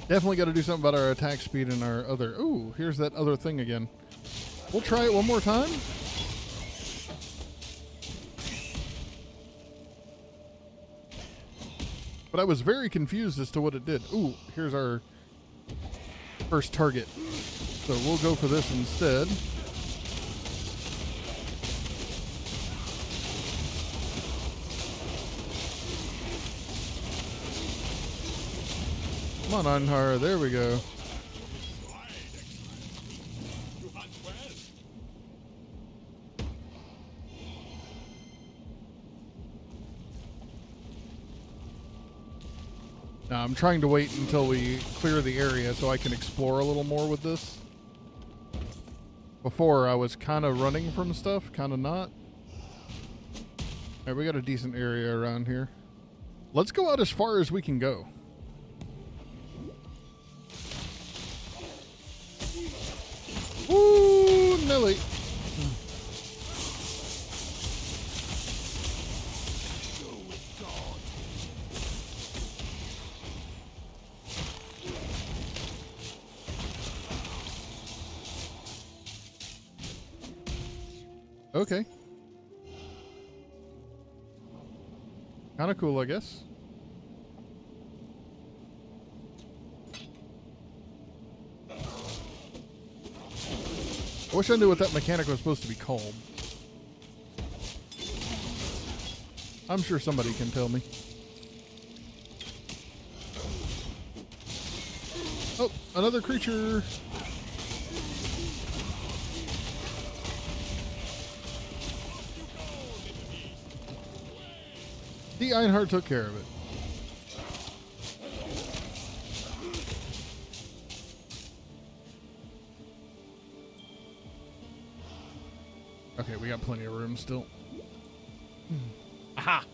Definitely got to do something about our attack speed and our other... Ooh, here's that other thing again. We'll try it one more time. But I was very confused as to what it did. Ooh, here's our first target. So we'll go for this instead. Come on, Einhar. There we go. Now, I'm trying to wait until we clear the area so I can explore a little more with this. Before, I was kind of running from stuff, kind of not. Alright, we got a decent area around here. Let's go out as far as we can go. Woo, Nelly. Okay. Kind of cool, I guess. I wish I knew what that mechanic was supposed to be called. I'm sure somebody can tell me. Oh, another creature. The Einhar took care of it. Okay, we got plenty of room still. Aha!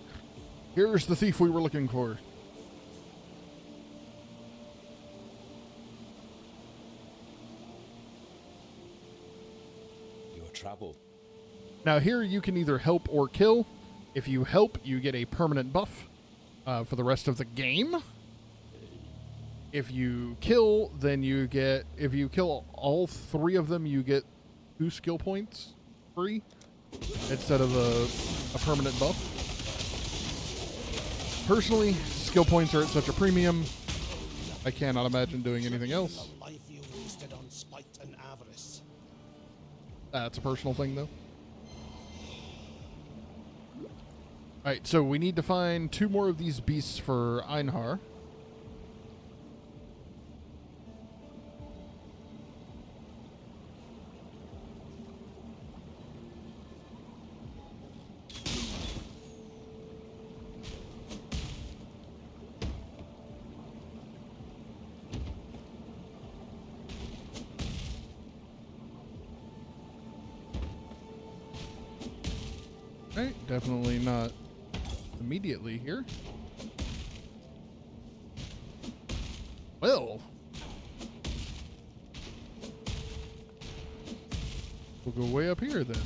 Here's the thief we were looking for. trouble. Now here you can either help or kill. If you help, you get a permanent buff for the rest of the game. If you kill, then you get, if you kill all 3 of them, you get 2 skill points free instead of a permanent buff. Personally, skill points are at such a premium, I cannot imagine doing anything else. The life you wasted on spite and avarice. That's a personal thing, though. Alright, so we need to find 2 more of these beasts for Einhar. Right, definitely not immediately here. Well, we'll go way up here then.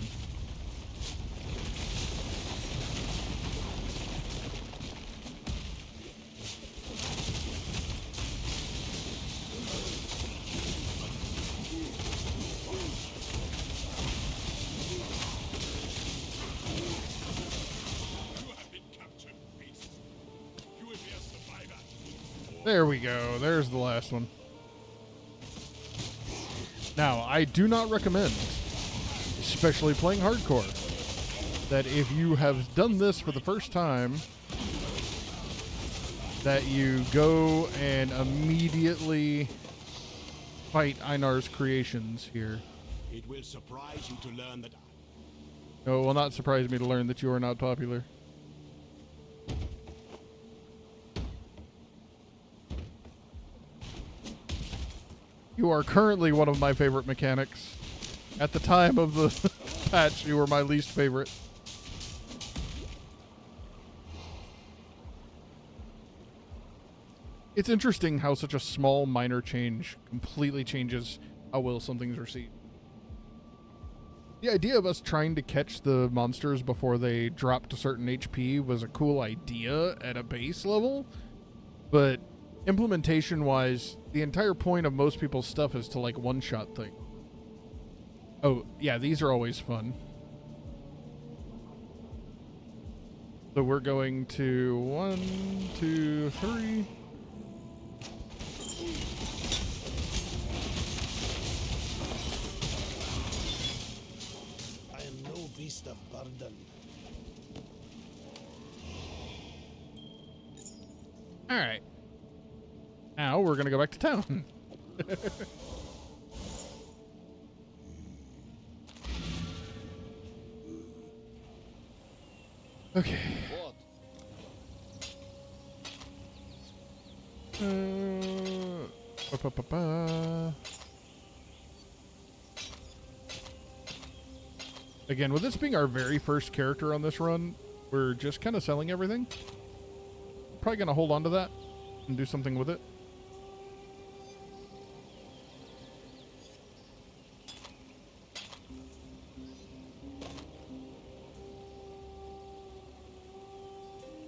There we go. There's the last one. Now, I do not recommend, especially playing hardcore, that if you have done this for the first time, that you go and immediately fight Einar's creations here. It will surprise you to learn that. No, it will not surprise me to learn that you are not popular. You are currently one of my favorite mechanics. At the time of the patch, you were my least favorite. It's interesting how such a small, minor change completely changes how well something's received. The idea of us trying to catch the monsters before they drop to certain HP was a cool idea at a base level, but implementation-wise, the entire point of most people's stuff is to, like, one-shot thing. Oh, yeah, these are always fun. So we're going to 1, 2, 3. I am no beast of burden. All right. Now we're going to go back to town. Okay. Again, with this being our very first character on this run, we're just kind of selling everything. Probably going to hold on to that and do something with it.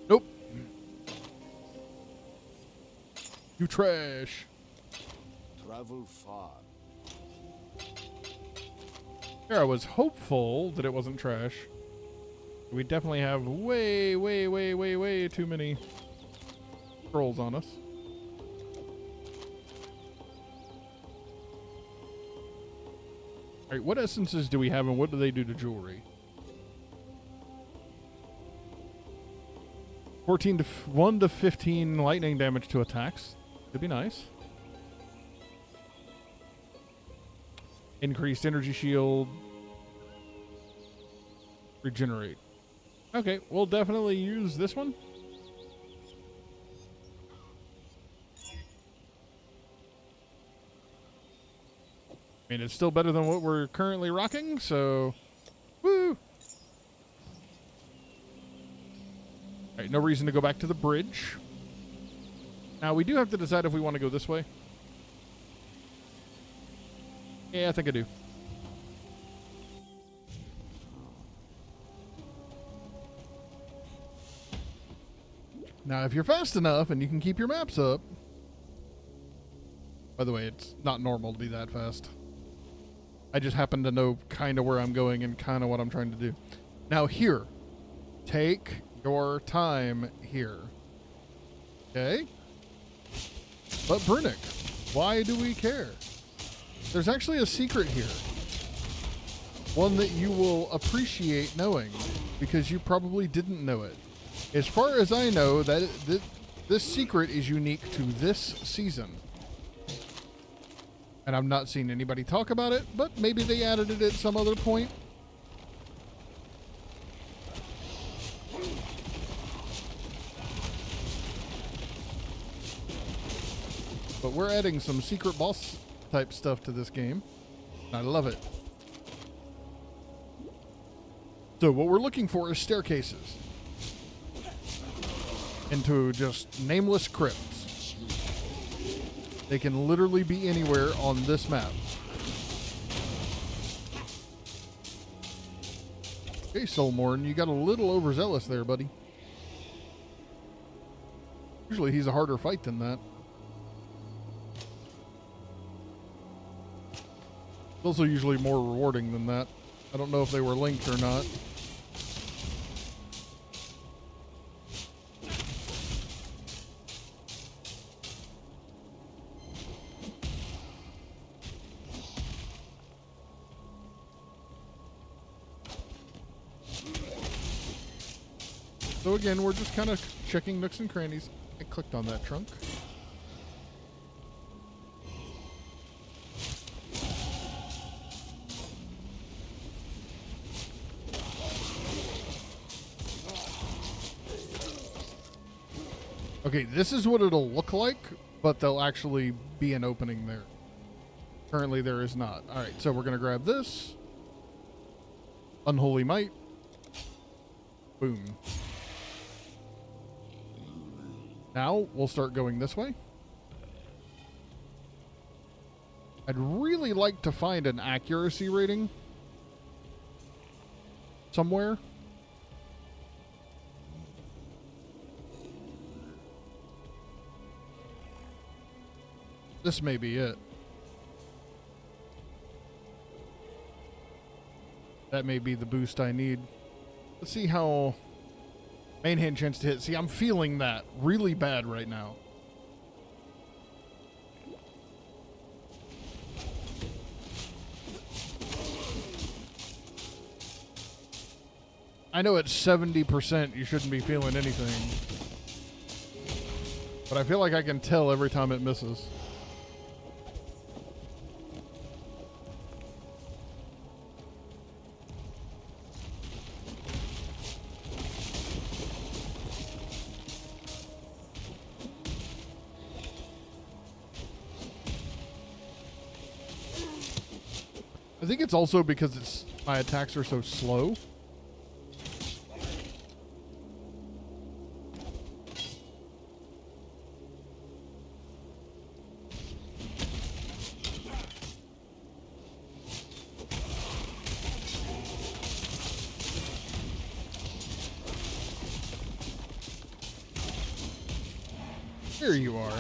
Nope. You trash. Travel far. Here, I was hopeful that it wasn't trash. We definitely have way too many trolls on us. Alright, what essences do we have and what do they do to jewelry? 1 to 15 lightning damage to attacks. Could be nice. Increased energy shield. Regenerate. Okay, we'll definitely use this one. I mean, it's still better than what we're currently rocking, so woo! Alright, no reason to go back to the bridge. Now, we do have to decide if we want to go this way. Yeah, I think I do. Now, if you're fast enough and you can keep your maps up... By the way, it's not normal to be that fast. I just happen to know kind of where I'm going and kind of what I'm trying to do. Now here, take your time here. Okay? But Brunick, why do we care? There's actually a secret here. One that you will appreciate knowing, because you probably didn't know it. As far as I know, this secret is unique to this season. And I've not seen anybody talk about it, but maybe they added it at some other point. But we're adding some secret boss type stuff to this game. I love it. So what we're looking for is staircases into just nameless crypts. They can literally be anywhere on this map. Hey, Soulmorn, you got a little overzealous there, buddy. Usually he's a harder fight than that. It's also usually more rewarding than that. I don't know if they were linked or not. So again, we're just kind of checking nooks and crannies. I clicked on that trunk. Okay, this is what it'll look like, but there'll actually be an opening there. Currently, there is not. All right, so we're going to grab this. Unholy Might. Boom. Now, we'll start going this way. I'd really like to find an accuracy rating somewhere. This may be it. That may be the boost I need. Let's see how main hand chance to hit. See, I'm feeling that really bad right now. I know at 70% you shouldn't be feeling anything. But I feel like I can tell every time it misses. I think it's also because my attacks are so slow. Here you are.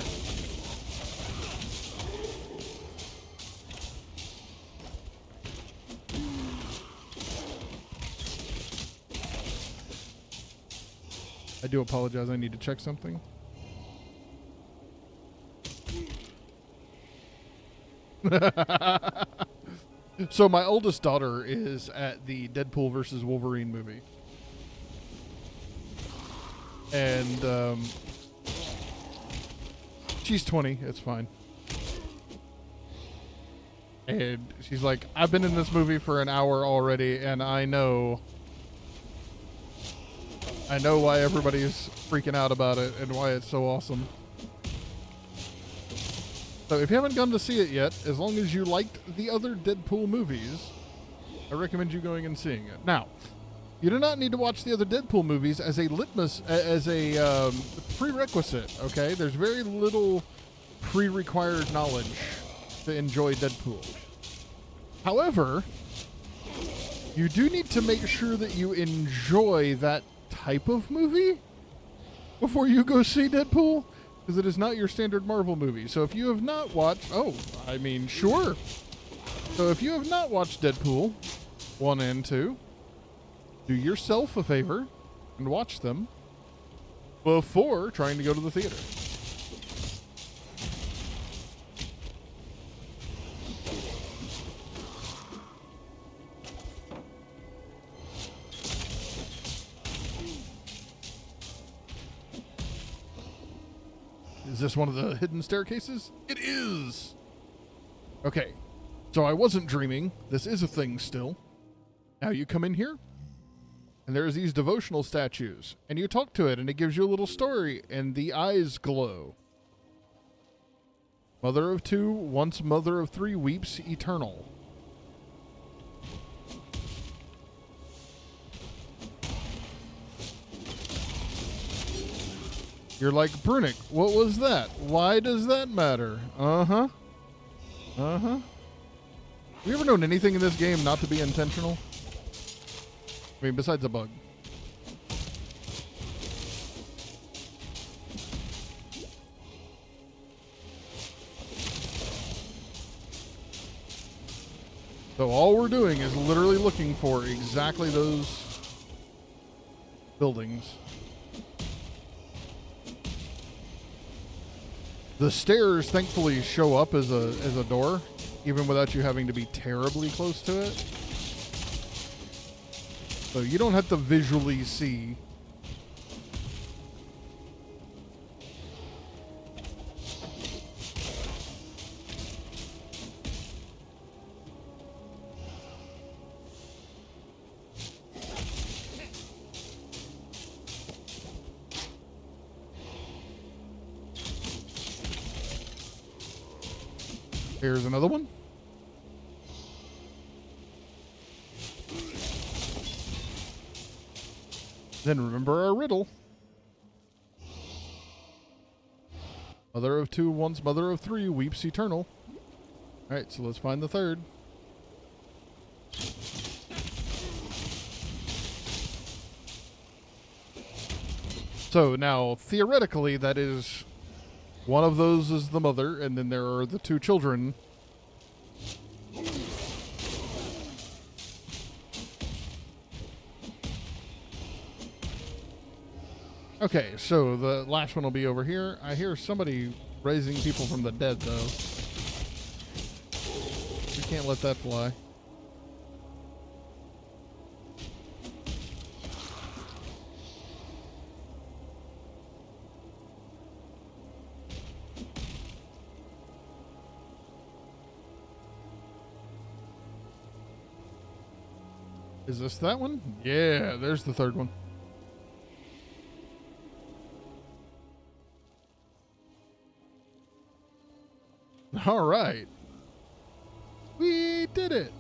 I do apologize. I need to check something. So my oldest daughter is at the Deadpool versus Wolverine movie. And she's 20. It's fine. And she's like, I've been in this movie for an hour already, and I know why everybody's freaking out about it and why it's so awesome. So if you haven't gone to see it yet, as long as you liked the other Deadpool movies, I recommend you going and seeing it. Now, you do not need to watch the other Deadpool movies as a prerequisite, okay? There's very little pre-required knowledge to enjoy Deadpool. However, you do need to make sure that you enjoy that type of movie before you go see Deadpool? Because it is not your standard Marvel movie. So if you have not watched... Oh, I mean, sure. So if you have not watched Deadpool 1 and 2, do yourself a favor and watch them before trying to go to the theater. Is this one of the hidden staircases? It is! Okay, so I wasn't dreaming. This is a thing still. Now you come in here, and there's these devotional statues, and you talk to it, and it gives you a little story, and the eyes glow. Mother of two, once mother of three, weeps eternal. You're like, Brunick, what was that? Why does that matter? Uh-huh. Uh-huh. Have you ever known anything in this game not to be intentional? I mean, besides a bug. So all we're doing is literally looking for exactly those buildings. The stairs thankfully show up as a door, even without you having to be terribly close to it. So you don't have to visually see. Here's another one. Then remember our riddle. Mother of two, once mother of three, weeps eternal. Alright, so let's find the third. So now, theoretically, that is... one of those is the mother, and then there are the two children. Okay, so the last one will be over here. I hear somebody raising people from the dead, though. We can't let that fly. Is this that one? Yeah, there's the third one. All right. We did it.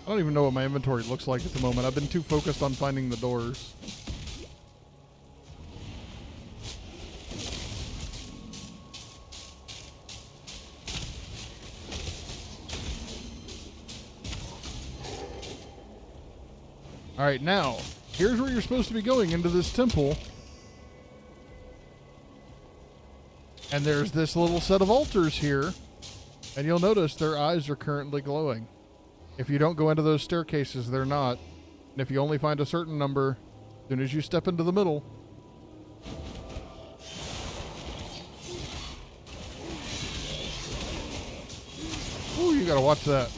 I don't even know what my inventory looks like at the moment. I've been too focused on finding the doors. All right, now, here's where you're supposed to be going, into this temple. And there's this little set of altars here. And you'll notice their eyes are currently glowing. If you don't go into those staircases, they're not. And if you only find a certain number, as soon as you step into the middle... Ooh, you gotta watch that.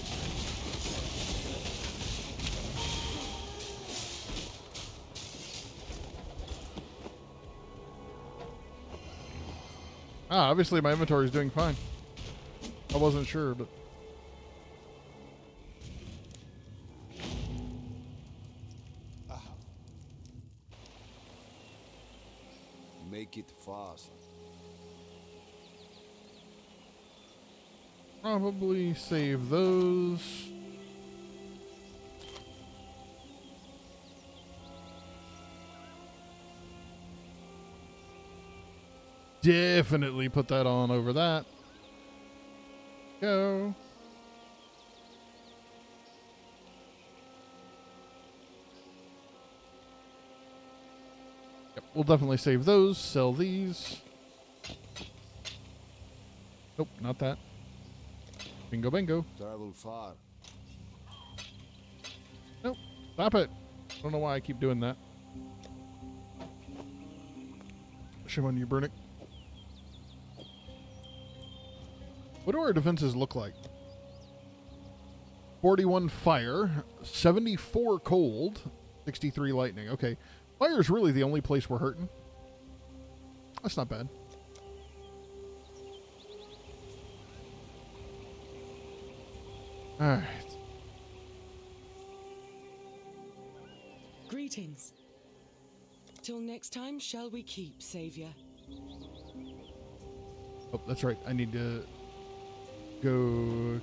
Ah, obviously my inventory is doing fine. I wasn't sure, but... Make it fast. Probably save those. definitely put that on over that. Go. Yep, we'll definitely save those. Sell these. Nope, not that. Bingo, bingo. Travel far. Nope. Stop it. I don't know why I keep doing that. Shame on you, Burnick. What do our defenses look like? 41 fire, 74 cold, 63 lightning. Okay. Fire is really the only place we're hurting. That's not bad. All right. Greetings. Till next time, shall we keep, Savior? Oh, that's right. I need to go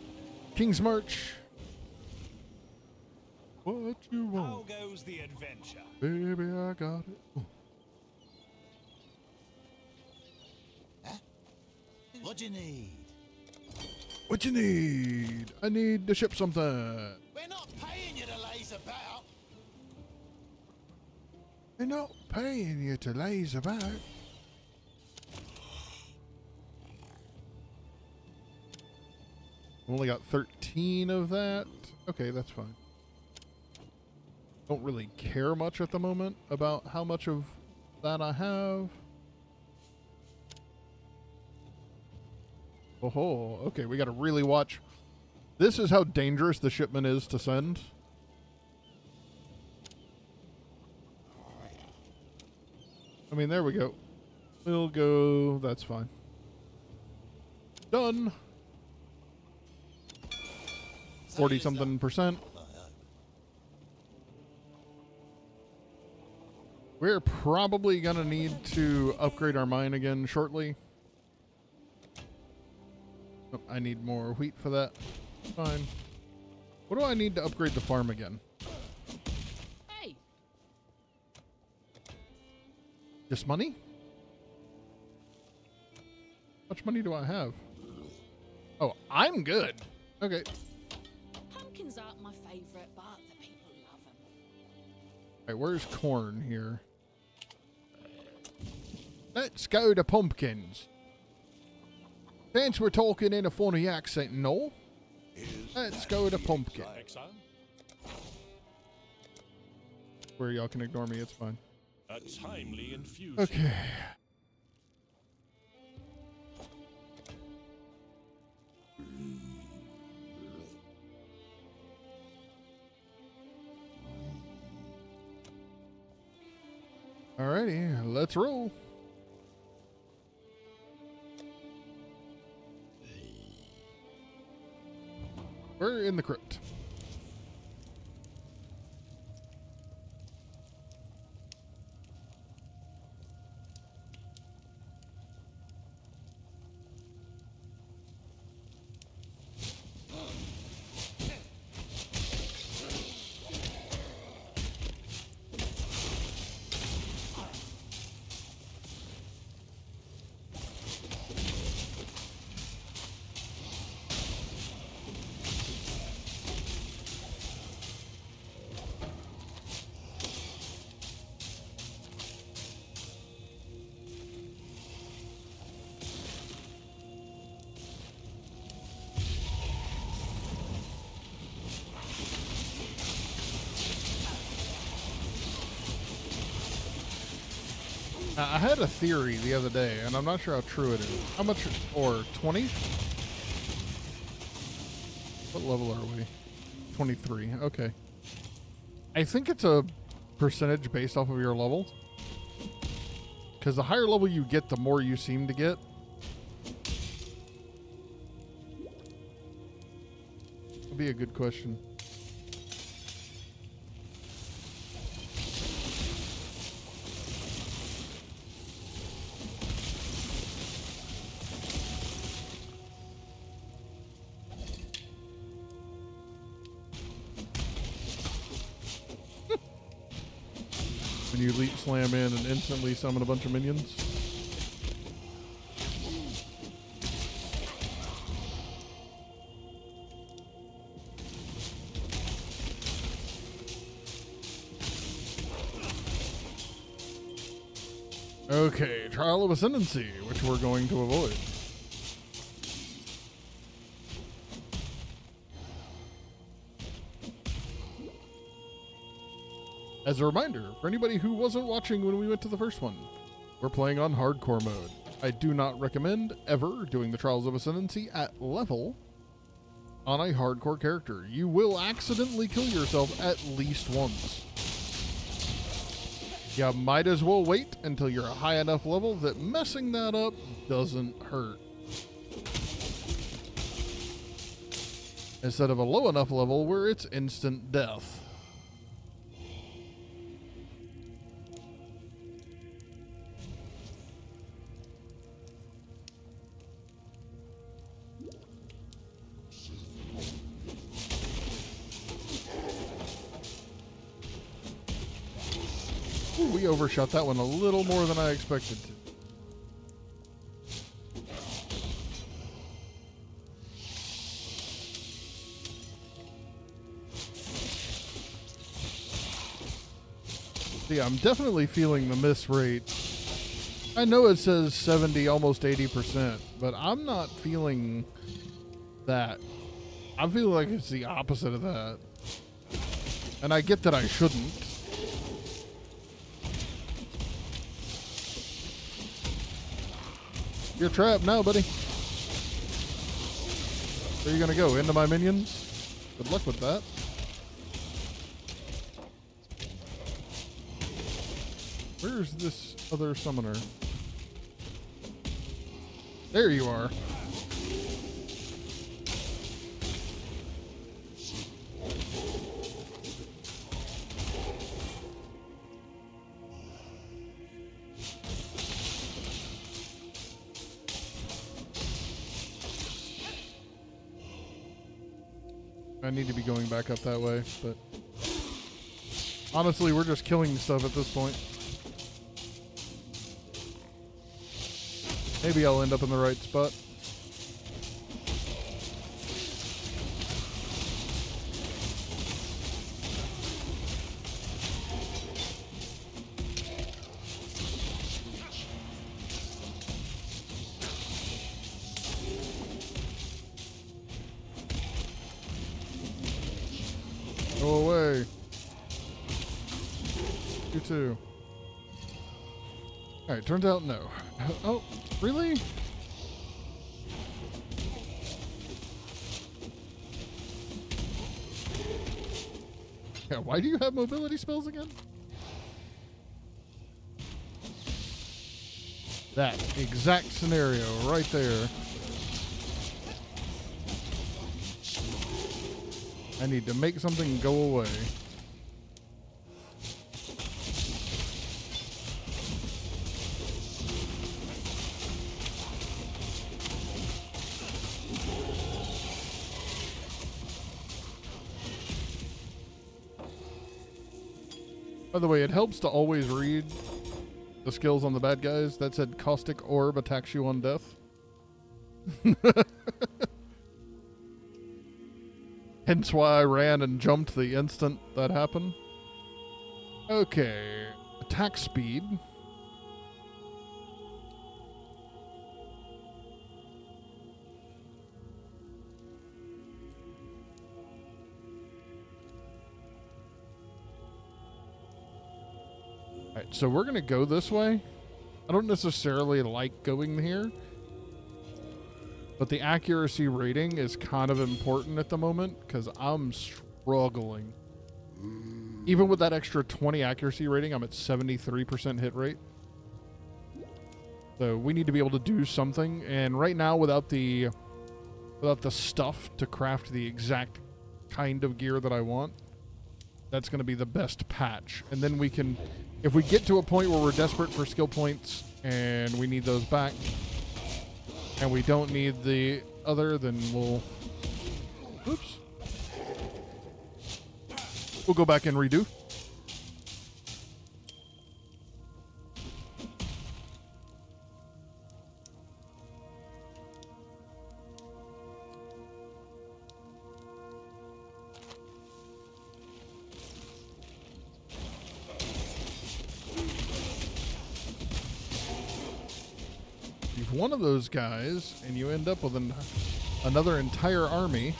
Kingsmarch. What you want? How goes the adventure? Baby, I got it. Ooh. Huh? What do you need? What you need? I need to ship something. We're not paying you to laze about. They're not paying you to laze about. Only got 13 of that. Okay, that's fine. Don't really care much at the moment about how much of that I have. Oh, okay, we got to really watch. This is how dangerous the shipment is to send. I mean, there we go. We'll go. That's fine. Done. 40-something%. We're probably going to need to upgrade our mine again shortly. Oh, I need more wheat for that. Fine. What do I need to upgrade the farm again? Hey! Just money? How much money do I have? Oh, I'm good. Okay. Pumpkins aren't my favorite, but the people love them. All right, where's corn here? Let's go to pumpkins. Since we're talking in a funny accent, no. Let's go to pumpkin. Exile? Where y'all can ignore me, it's fine. A timely infusion. Okay. Alrighty, let's roll. We're in the crypt. I had a theory the other day, and I'm not sure how true it is. How much, or 20? What level are we? 23, okay. I think it's a percentage based off of your level. Because the higher level you get, the more you seem to get. That'd be a good question. When you leap slam in and instantly summon a bunch of minions. Okay, Trial of Ascendancy, which we're going to avoid. As a reminder, for anybody who wasn't watching when we went to the first one, we're playing on hardcore mode. I do not recommend ever doing the Trials of Ascendancy at level on a hardcore character. You will accidentally kill yourself at least once. You might as well wait until you're a high enough level that messing that up doesn't hurt. Instead of a low enough level where it's instant death. Ooh, we overshot that one a little more than I expected to. See, I'm definitely feeling the miss rate. I know it says 70, almost 80%, but I'm not feeling that. I'm feeling like it's the opposite of that. And I get that I shouldn't. You're trapped now, buddy. Where are you gonna go? Into my minions? Good luck with that. Where's this other summoner? There you are. I need to be going back up that way, but honestly, we're just killing stuff at this point. Maybe I'll end up in the right spot. Go away. You too. Alright, turns out no. Oh, really? Yeah, why do you have mobility spells again? That exact scenario right there. I need to make something go away. By the way, it helps to always read the skills on the bad guys. That said, Caustic Orb attacks you on death. Hence why I ran and jumped the instant that happened. Okay. Attack speed. Alright, so we're going to go this way. I don't necessarily like going here, but the accuracy rating is kind of important at the moment because I'm struggling. Even with that extra 20 accuracy rating, I'm at 73% hit rate. So we need to be able to do something. And right now, without the stuff to craft the exact kind of gear that I want, that's going to be the best patch. And then we can, if we get to a point where we're desperate for skill points and we need those back, and we don't need the other, then we'll... Oops. We'll go back and redo. You've one of those guys, and you end up with another entire army.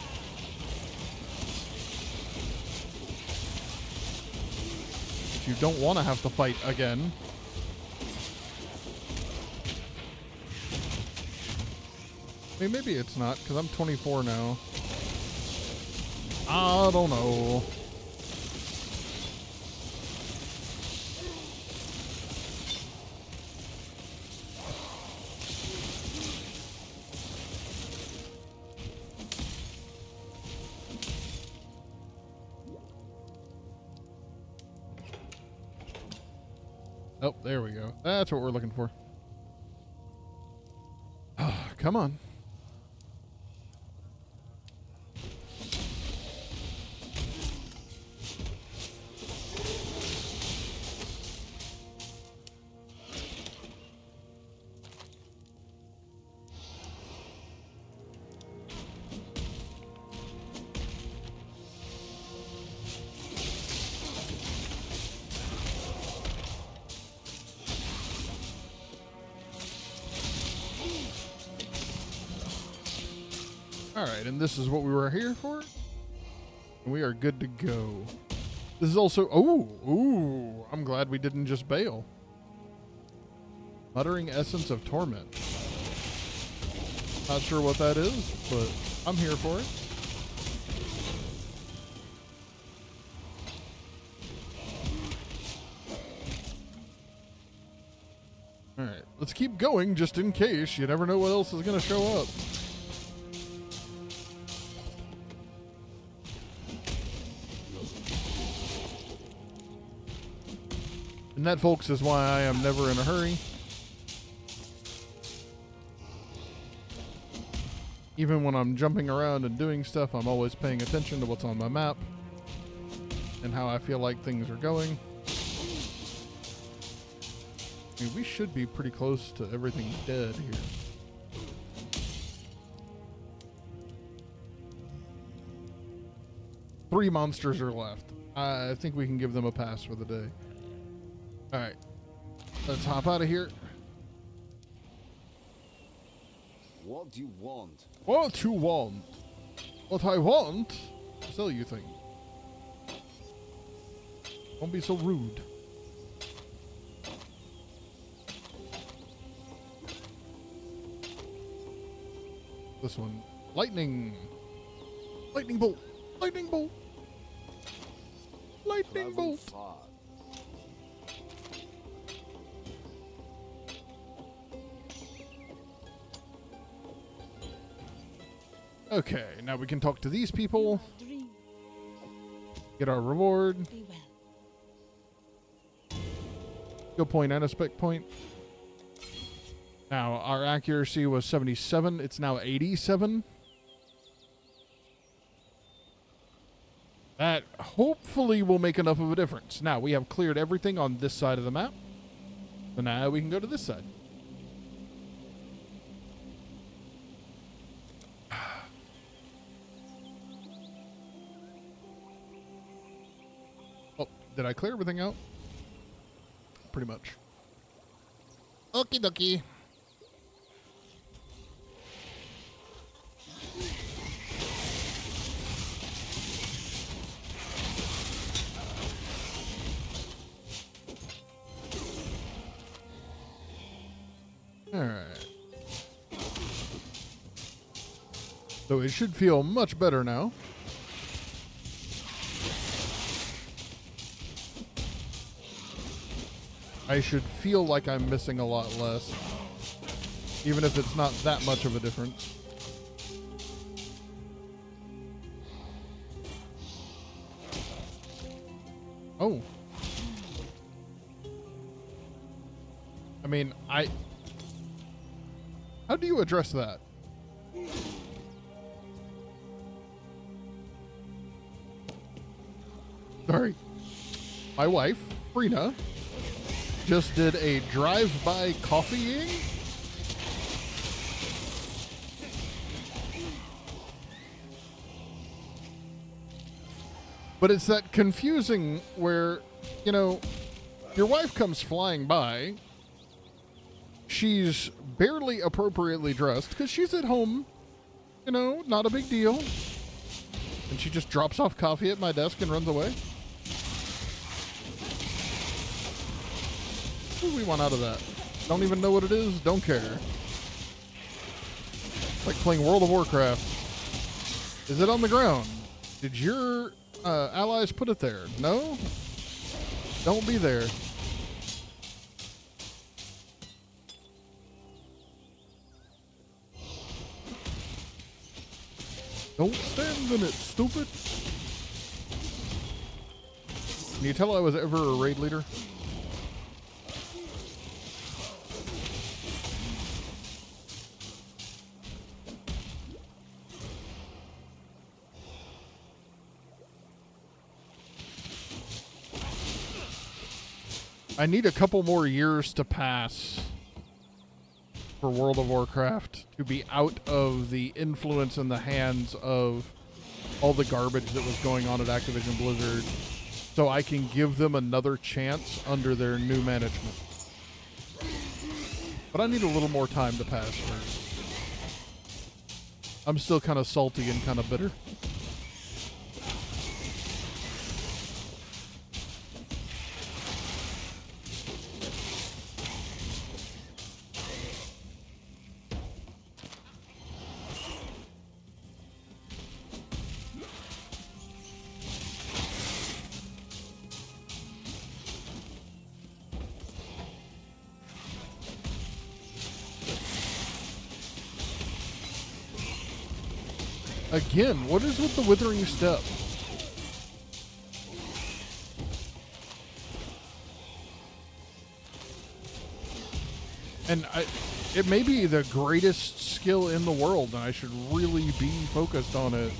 That you don't want to have to fight again. I mean, maybe it's not, because I'm 24 now. I don't know. Oh, there we go. That's what we're looking for. Come on. Alright, and this is what we were here for? And we are good to go. This is also... Ooh, I'm glad we didn't just bail. Muttering Essence of Torment. Not sure what that is, but I'm here for it. Alright, let's keep going just in case. You never know what else is going to show up. And that, folks, is why I am never in a hurry. Even when I'm jumping around and doing stuff, I'm always paying attention to what's on my map and how I feel like things are going. I mean, we should be pretty close to everything dead here. Three monsters are left. I think we can give them a pass for the day. All right, let's hop out of here. What do you want? What you want? What I want? Sell you things. Don't be so rude. This one, lightning. Lightning bolt. Lightning bolt. Lightning bolt. Far. Okay, now we can talk to these people. Get our reward. Skill point and a spec point. Now, our accuracy was 77. It's now 87. That hopefully will make enough of a difference. Now, we have cleared everything on this side of the map. So now we can go to this side. Oh, did I clear everything out? Pretty much. Okie dokie. All right. So it should feel much better now. I should feel like I'm missing a lot less, even if it's not that much of a difference. Oh. I mean, how do you address that? Sorry. My wife, Brina, just did a drive-by coffeeing. But it's that confusing where, you know, your wife comes flying by. she's barely appropriately dressed because she's at home, you know, not a big deal. And she just drops off coffee at my desk and runs away. What do we want out of that? Don't even know what it is, don't care. It's like playing World of Warcraft. Is it on the ground? Did your allies put it there? No? Don't be there. Don't stand in it, stupid. Can you tell I was ever a raid leader? I need a couple more years to pass for World of Warcraft to be out of the influence in the hands of all the garbage that was going on at Activision Blizzard, so I can give them another chance under their new management. But I need a little more time to pass first. I'm still kind of salty and kind of bitter. Again, what is with the withering step? And it may be the greatest skill in the world, and I should really be focused on it.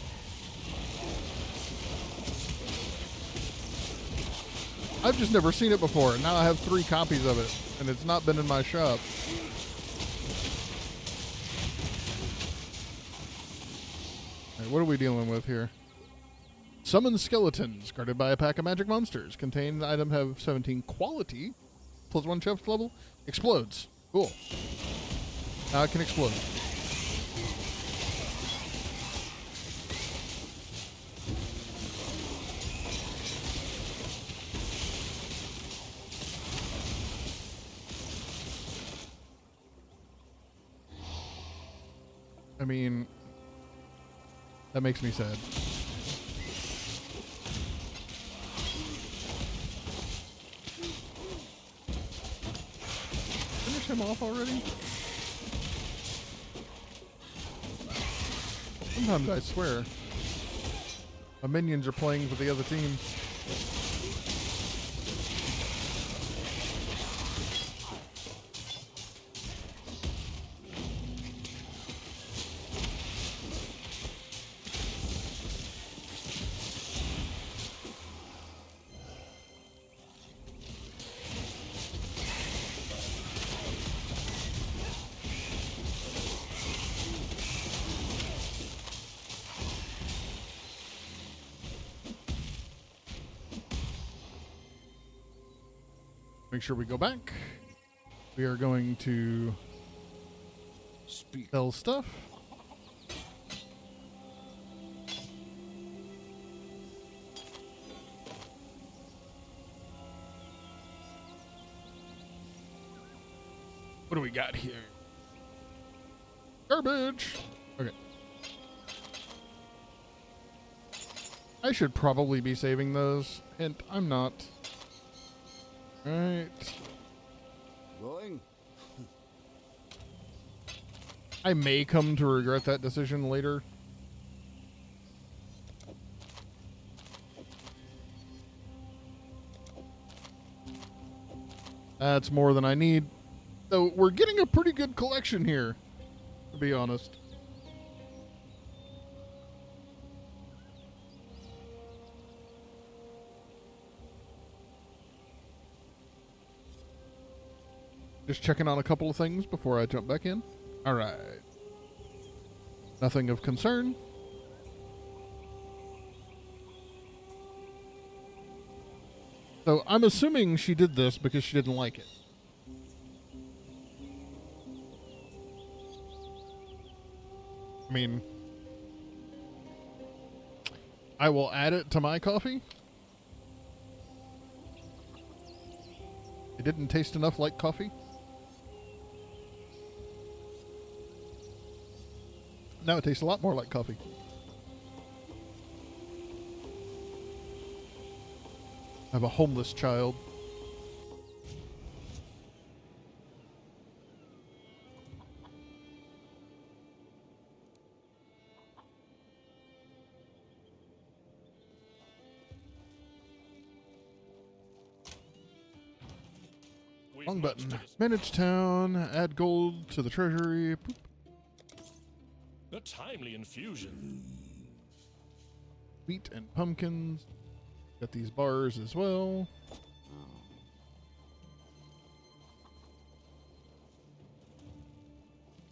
I've just never seen it before, and now I have 3 copies of it, and it's not been in my shop. What are we dealing with here? Summon skeletons guarded by a pack of magic monsters. Contained item have 17 quality. +1 chest level. Explodes. Cool. Now it can explode. I mean, that makes me sad. Finish him off already? Sometimes I swear my minions are playing for the other team. Make sure we go back. We are going to sell stuff. What do we got here? Garbage. Okay. I should probably be saving those. Hint, I'm not. Alright. Going? I may come to regret that decision later. That's more than I need. So we're getting a pretty good collection here, to be honest. Just checking on a couple of things before I jump back in. All right. Nothing of concern. So I'm assuming she did this because she didn't like it. I mean, I will add it to my coffee. It didn't taste enough like coffee. Now it tastes a lot more like coffee. I have a homeless child. Wrong button. Manage town. Add gold to the treasury. Boop. A timely infusion. Wheat and pumpkins. Got these bars as well.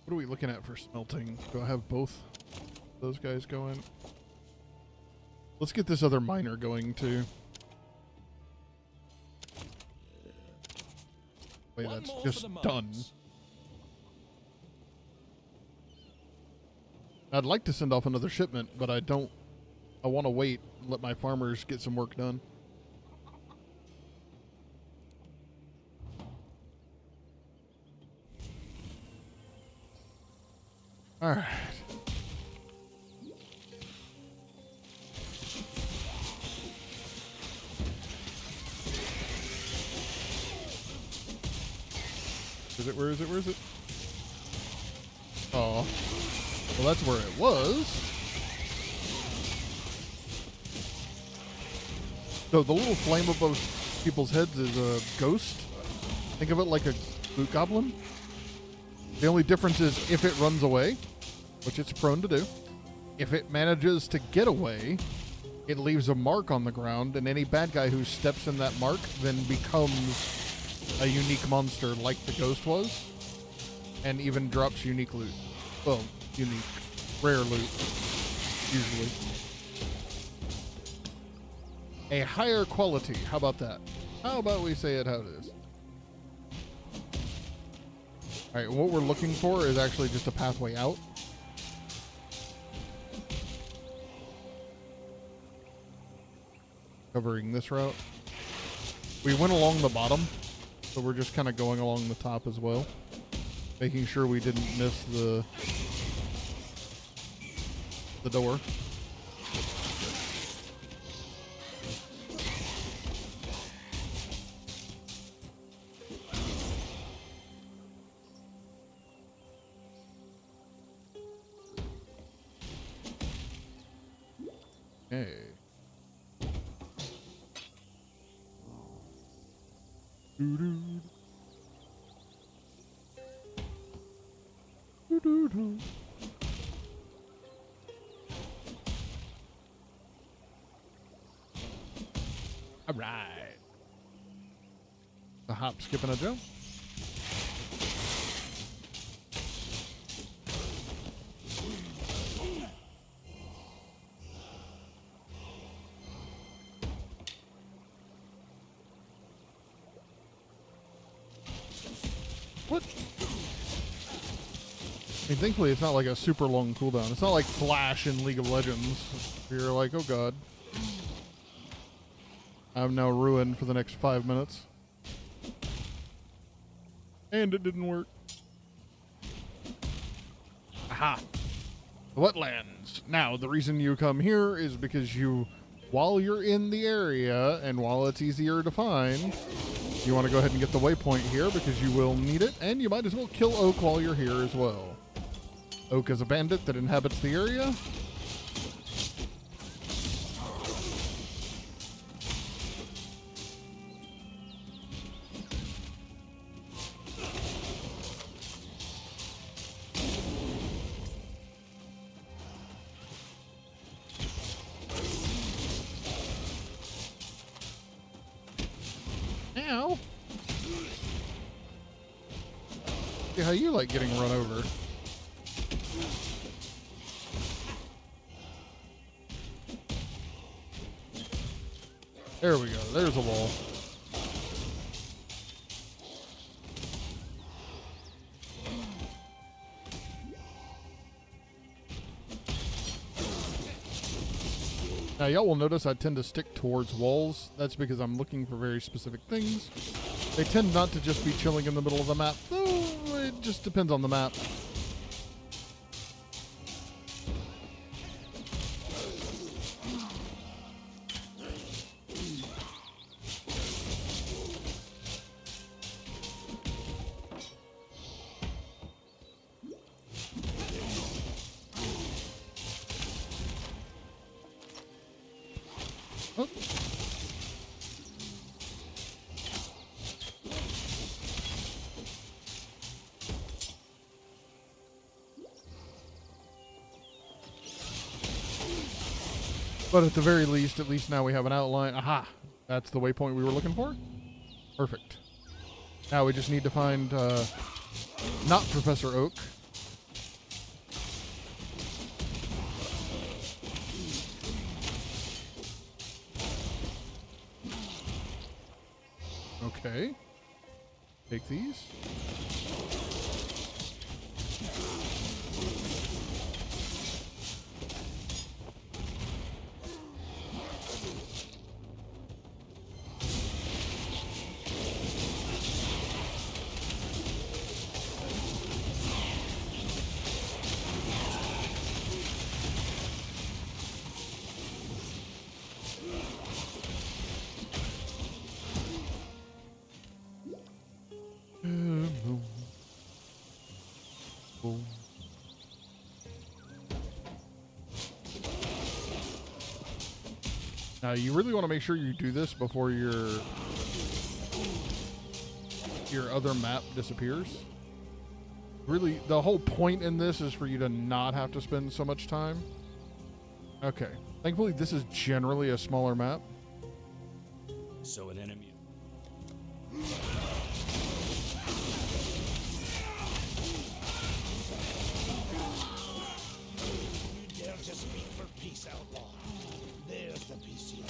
What are we looking at for smelting? Do I have both those guys going? Let's get this other miner going too. Wait, that's just done. I'd like to send off another shipment, but I don't. I want to wait and let my farmers get some work done. All right. Is it? Where is it? Where is it? Oh. Well, that's where it was. So the little flame above people's heads is a ghost. Think of it like a boot goblin. The only difference is if it runs away, which it's prone to do. If it manages to get away, it leaves a mark on the ground, and any bad guy who steps in that mark then becomes a unique monster like the ghost was, and even drops unique loot. Well, unique. Rare loot, usually. A higher quality. How about that? How about we say it how it is? Alright, what we're looking for is actually just a pathway out. Covering this route. We went along the bottom, so we're just kind of going along the top as well. Making sure we didn't miss the door. Okay. Doo-doo. Doo-doo-doo. All right. A hop, skip, and a jump. What? I mean, thankfully, it's not like a super long cooldown. It's not like Flash in League of Legends. You're like, oh god. I'm now ruined for the next 5 minutes. And it didn't work. Aha! The wetlands. Now, the reason you come here is because while you're in the area, and while it's easier to find, you want to go ahead and get the waypoint here because you will need it, and you might as well kill Oak while you're here as well. Oak is a bandit that inhabits the area. Ow. See how you like getting run over. There we go. There's a wall. Now, y'all will notice I tend to stick towards walls. That's because I'm looking for very specific things. They tend not to just be chilling in the middle of the map, though it just depends on the map. Oh. But at the very least, at least now we have an outline. Aha! That's the waypoint we were looking for? Perfect. Now we just need to find, not Professor Oak. Okay. Take these. Now, you really want to make sure you do this before your other map disappears. Really, the whole point in this is for you to not have to spend so much time. Okay. Thankfully, this is generally a smaller map. So an enemy. You dare to speak for peace, outlaw? There's the peace you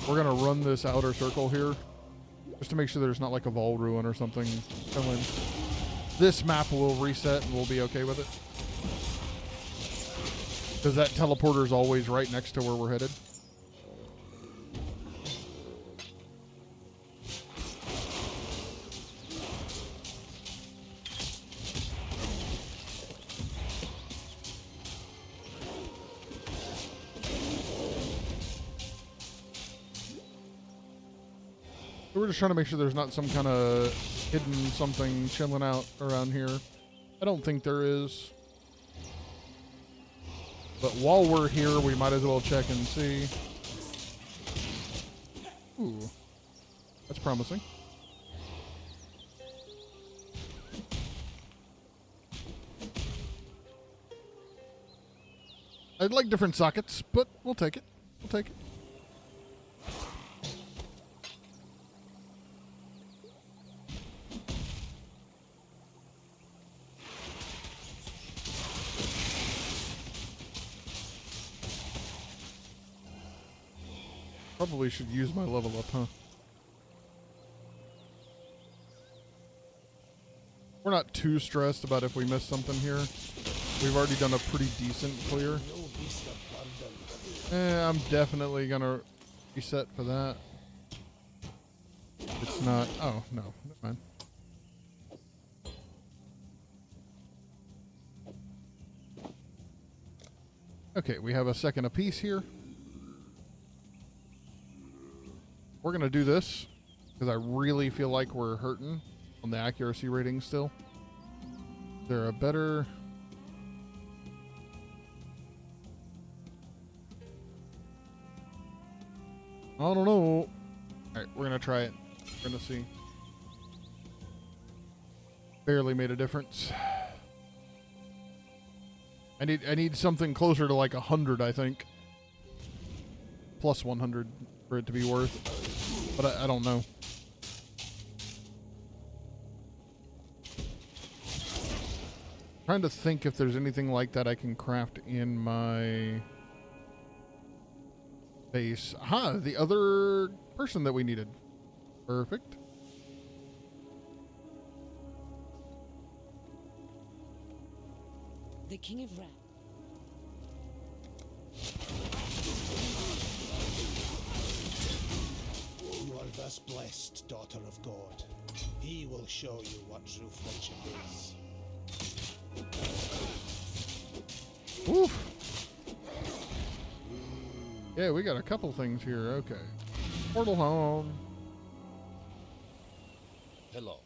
We're going to run this outer circle here, just to make sure there's not like a Vol ruin or something coming. This map will reset and we'll be okay with it. Because that teleporter is always right next to where we're headed. We're just trying to make sure there's not some kind of hidden something chilling out around here. I don't think there is. But while we're here, we might as well check and see. Ooh. That's promising. I'd like different sockets, but we'll take it. We'll take it. Probably should use my level up, huh? We're not too stressed about if we miss something here. We've already done a pretty decent clear. I'm definitely gonna reset for that. It's not. Oh, no. Never mind. Okay, we have a second apiece here. We're going to do this because I really feel like we're hurting on the accuracy rating still. Is there a better... I don't know. All right, we're going to try it. We're going to see. Barely made a difference. I need something closer to like 100, I think. Plus 100 for it to be worth. But I don't know. Trying to think if there's anything like that I can craft in my base. Aha, the other person that we needed. Perfect. The King of Rat. You are thus blessed, daughter of God. He will show you what true friendship is. Oof. Yeah, we got a couple things here. Okay. Portal home. Hello.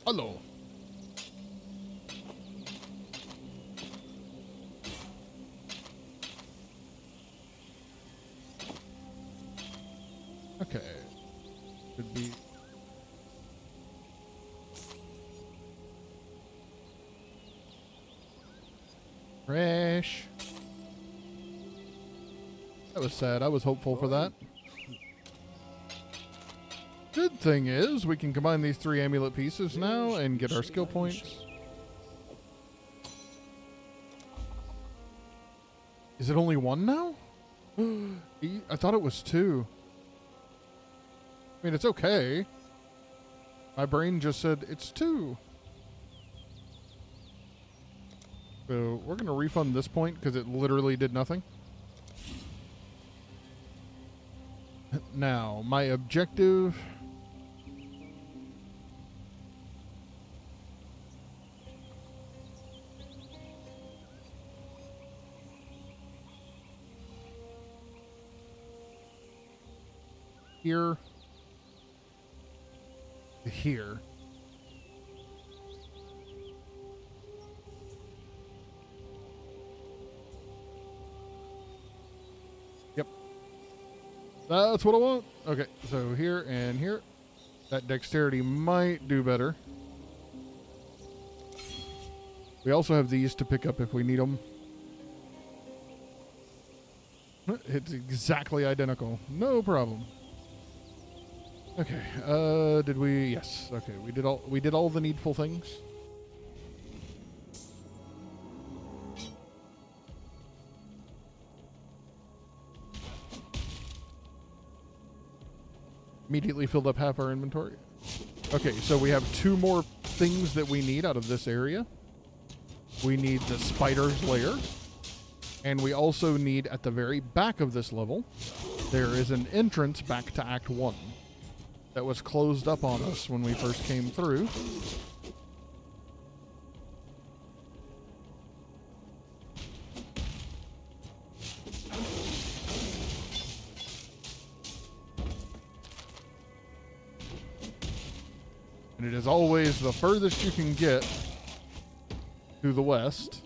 Hello. Okay. Could be. Fresh. That was sad. I was hopeful for that. Good thing is, we can combine these 3 amulet pieces now and get our skill points. Is it only 1 now? I thought it was 2. I mean, it's okay. My brain just said it's 2. So we're going to refund this point because it literally did nothing. Now, my objective... here. Here. Yep. That's what I want. Okay, so here and here. That dexterity might do better. We also have these to pick up if we need them. It's exactly identical. No problem. Okay, did we? Yes. Okay, we did all the needful things. Immediately filled up half our inventory. Okay, so we have 2 more things that we need out of this area. We need the spider's lair, and we also need, at the very back of this level, there is an entrance back to Act 1. That was closed up on us when we first came through. And it is always the furthest you can get to the west.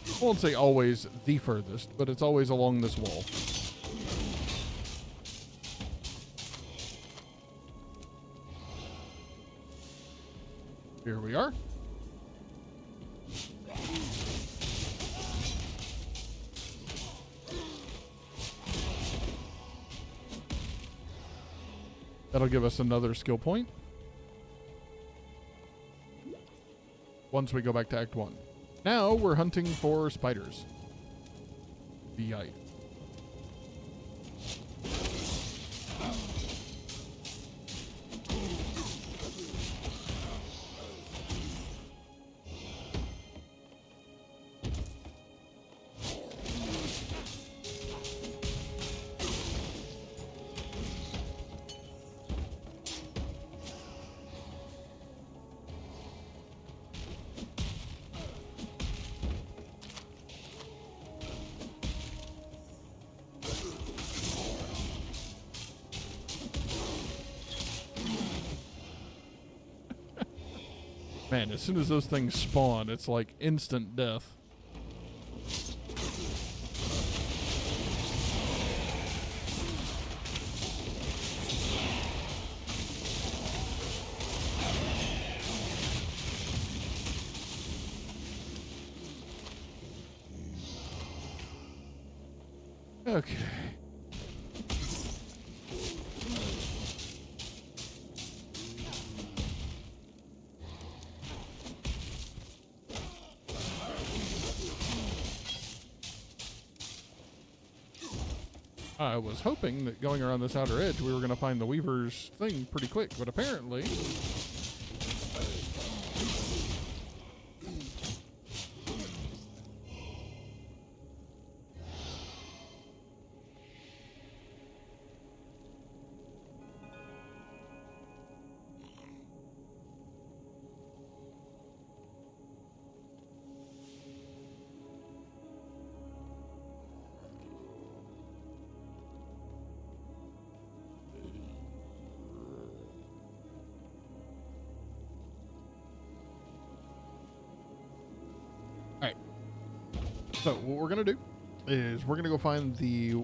I won't say always the furthest, but it's always along this wall. Here we are. That'll give us another skill point once we go back to Act 1. Now we're hunting for spiders. BI. Man, as soon as those things spawn, it's like instant death. Okay. I was hoping that going around this outer edge, we were going to find the Weaver's thing pretty quick, but apparently So what we're gonna do is we're gonna go find the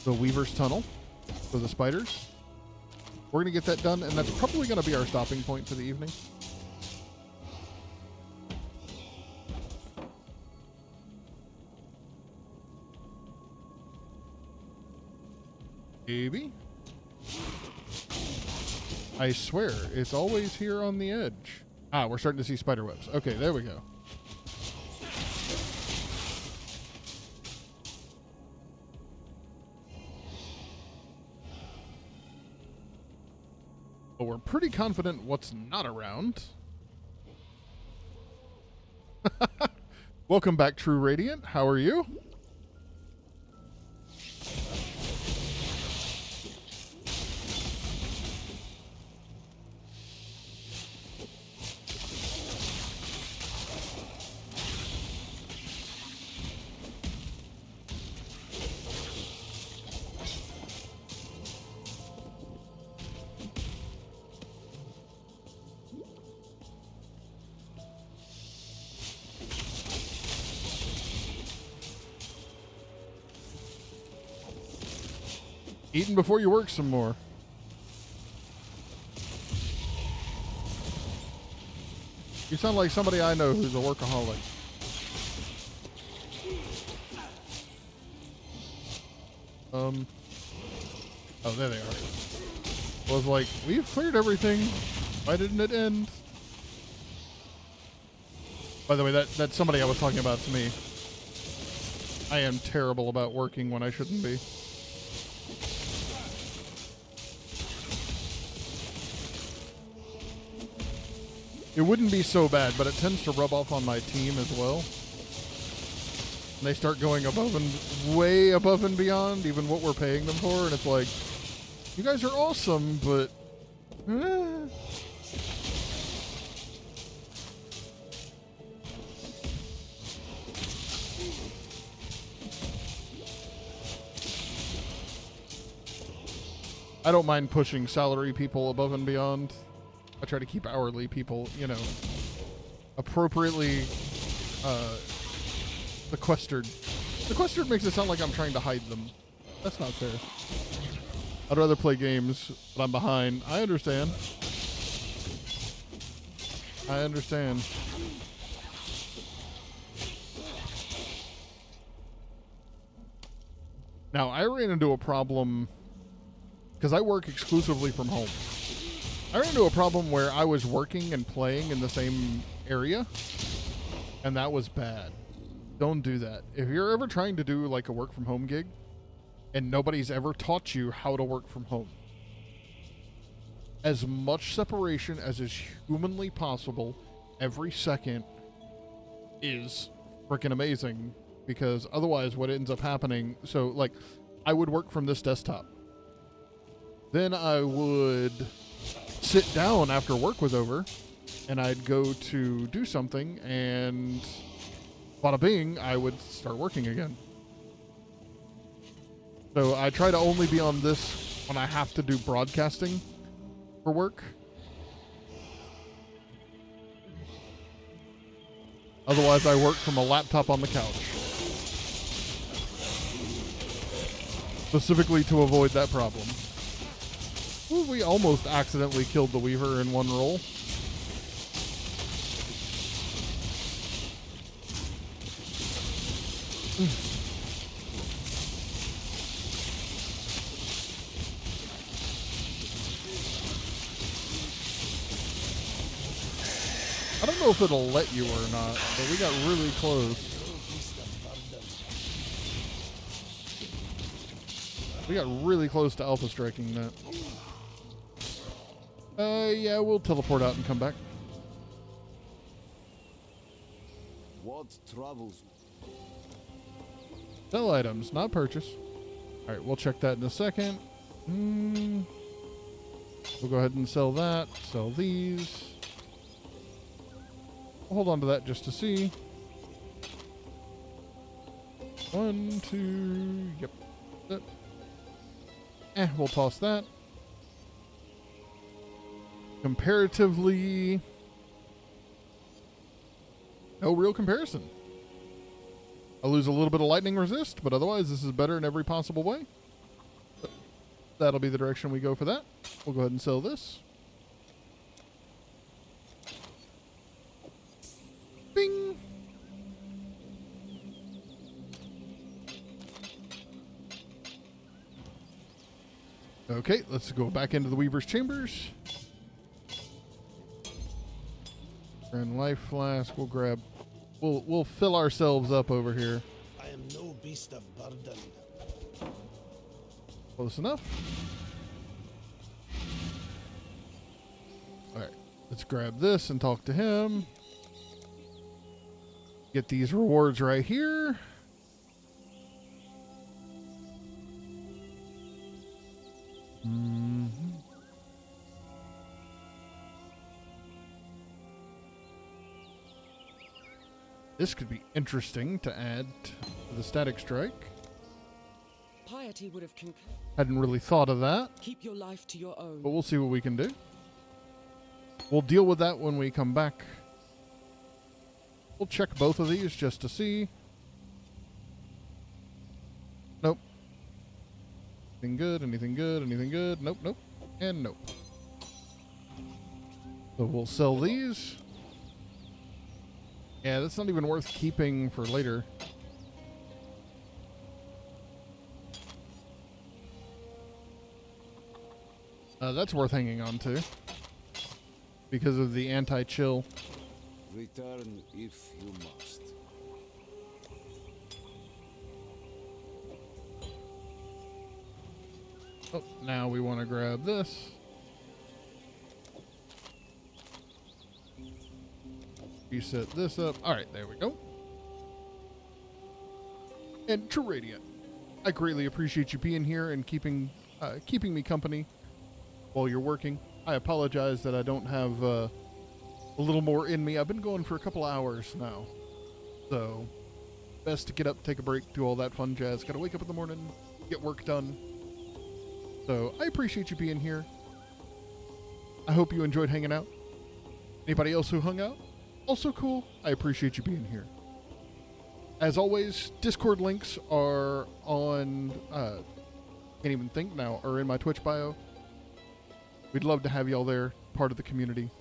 Weaver's Tunnel for the spiders. We're gonna get that done, and that's probably gonna be our stopping point for the evening. Maybe. I swear, it's always here on the edge. Ah, we're starting to see spider webs. Okay, there we go. But we're pretty confident what's not around. Welcome back, True Radiant. How are you? Eating before you work some more. You sound like somebody I know who's a workaholic. Oh, there they are. I was like, we've cleared everything. Why didn't it end? By the way, that's somebody I was talking about to me. I am terrible about working when I shouldn't be. It wouldn't be so bad, but it tends to rub off on my team as well. And they start going above and way above and beyond even what we're paying them for, and it's like, you guys are awesome, but I don't mind pushing salary people above and beyond. I try to keep hourly people, you know, appropriately sequestered. Sequestered makes it sound like I'm trying to hide them. That's not fair. I'd rather play games, but I'm behind. I understand. I understand. Now, I ran into a problem because I work exclusively from home. I ran into a problem where I was working and playing in the same area, and that was bad. Don't do that. If you're ever trying to do like a work from home gig and nobody's ever taught you how to work from home, as much separation as is humanly possible every second is freaking amazing, because otherwise what ends up happening, so like I would work from this desktop. Then I would sit down after work was over, and I'd go to do something, and bada bing, I would start working again. So I try to only be on this when I have to do broadcasting for work. Otherwise, I work from a laptop on the couch. Specifically to avoid that problem. Ooh, we almost accidentally killed the Weaver in one roll. I don't know if it'll let you or not, but we got really close. We got really close to alpha striking that. Yeah, we'll teleport out and come back. What travels? Sell items, not purchase. All right, we'll check that in a second. We'll go ahead and sell that. Sell these. We'll hold on to that just to see. 1, 2. Yep. We'll toss that. Comparatively, no real comparison. I lose a little bit of lightning resist, but otherwise this is better in every possible way. That'll be the direction we go for that. We'll go ahead and sell this. Bing! Okay, let's go back into the Weaver's Chambers. And life flask, we'll grab... We'll fill ourselves up over here. I am no beast of burden. Close enough. Alright, let's grab this and talk to him. Get these rewards right here. This could be interesting to add to the static strike. Piety would have concurred. Hadn't really thought of that, Keep your life to your own. but we'll see what we can do. We'll deal with that when we come back. We'll check both of these just to see. Nope. Anything good? Anything good? Anything good? Nope, nope. And nope. So we'll sell these. Yeah, that's not even worth keeping for later. That's worth hanging on to. Because of the anti-chill. Return if you must. Oh, now we want to grab this. Reset this up. All right, there we go. And True Radiant, I greatly appreciate you being here and keeping me company while you're working. I apologize that I don't have a little more in me. I've been going for a couple hours now, so best to get up, take a break, do all that fun jazz. Got to wake up in the morning, get work done. So I appreciate you being here. I hope you enjoyed hanging out. Anybody else who hung out? Also cool. I appreciate you being here. As always, Discord links are on, can't even think now, are in my Twitch bio. We'd love to have y'all there, part of the community.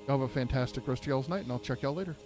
Y'all have a fantastic rest of y'all's night, and I'll check y'all later.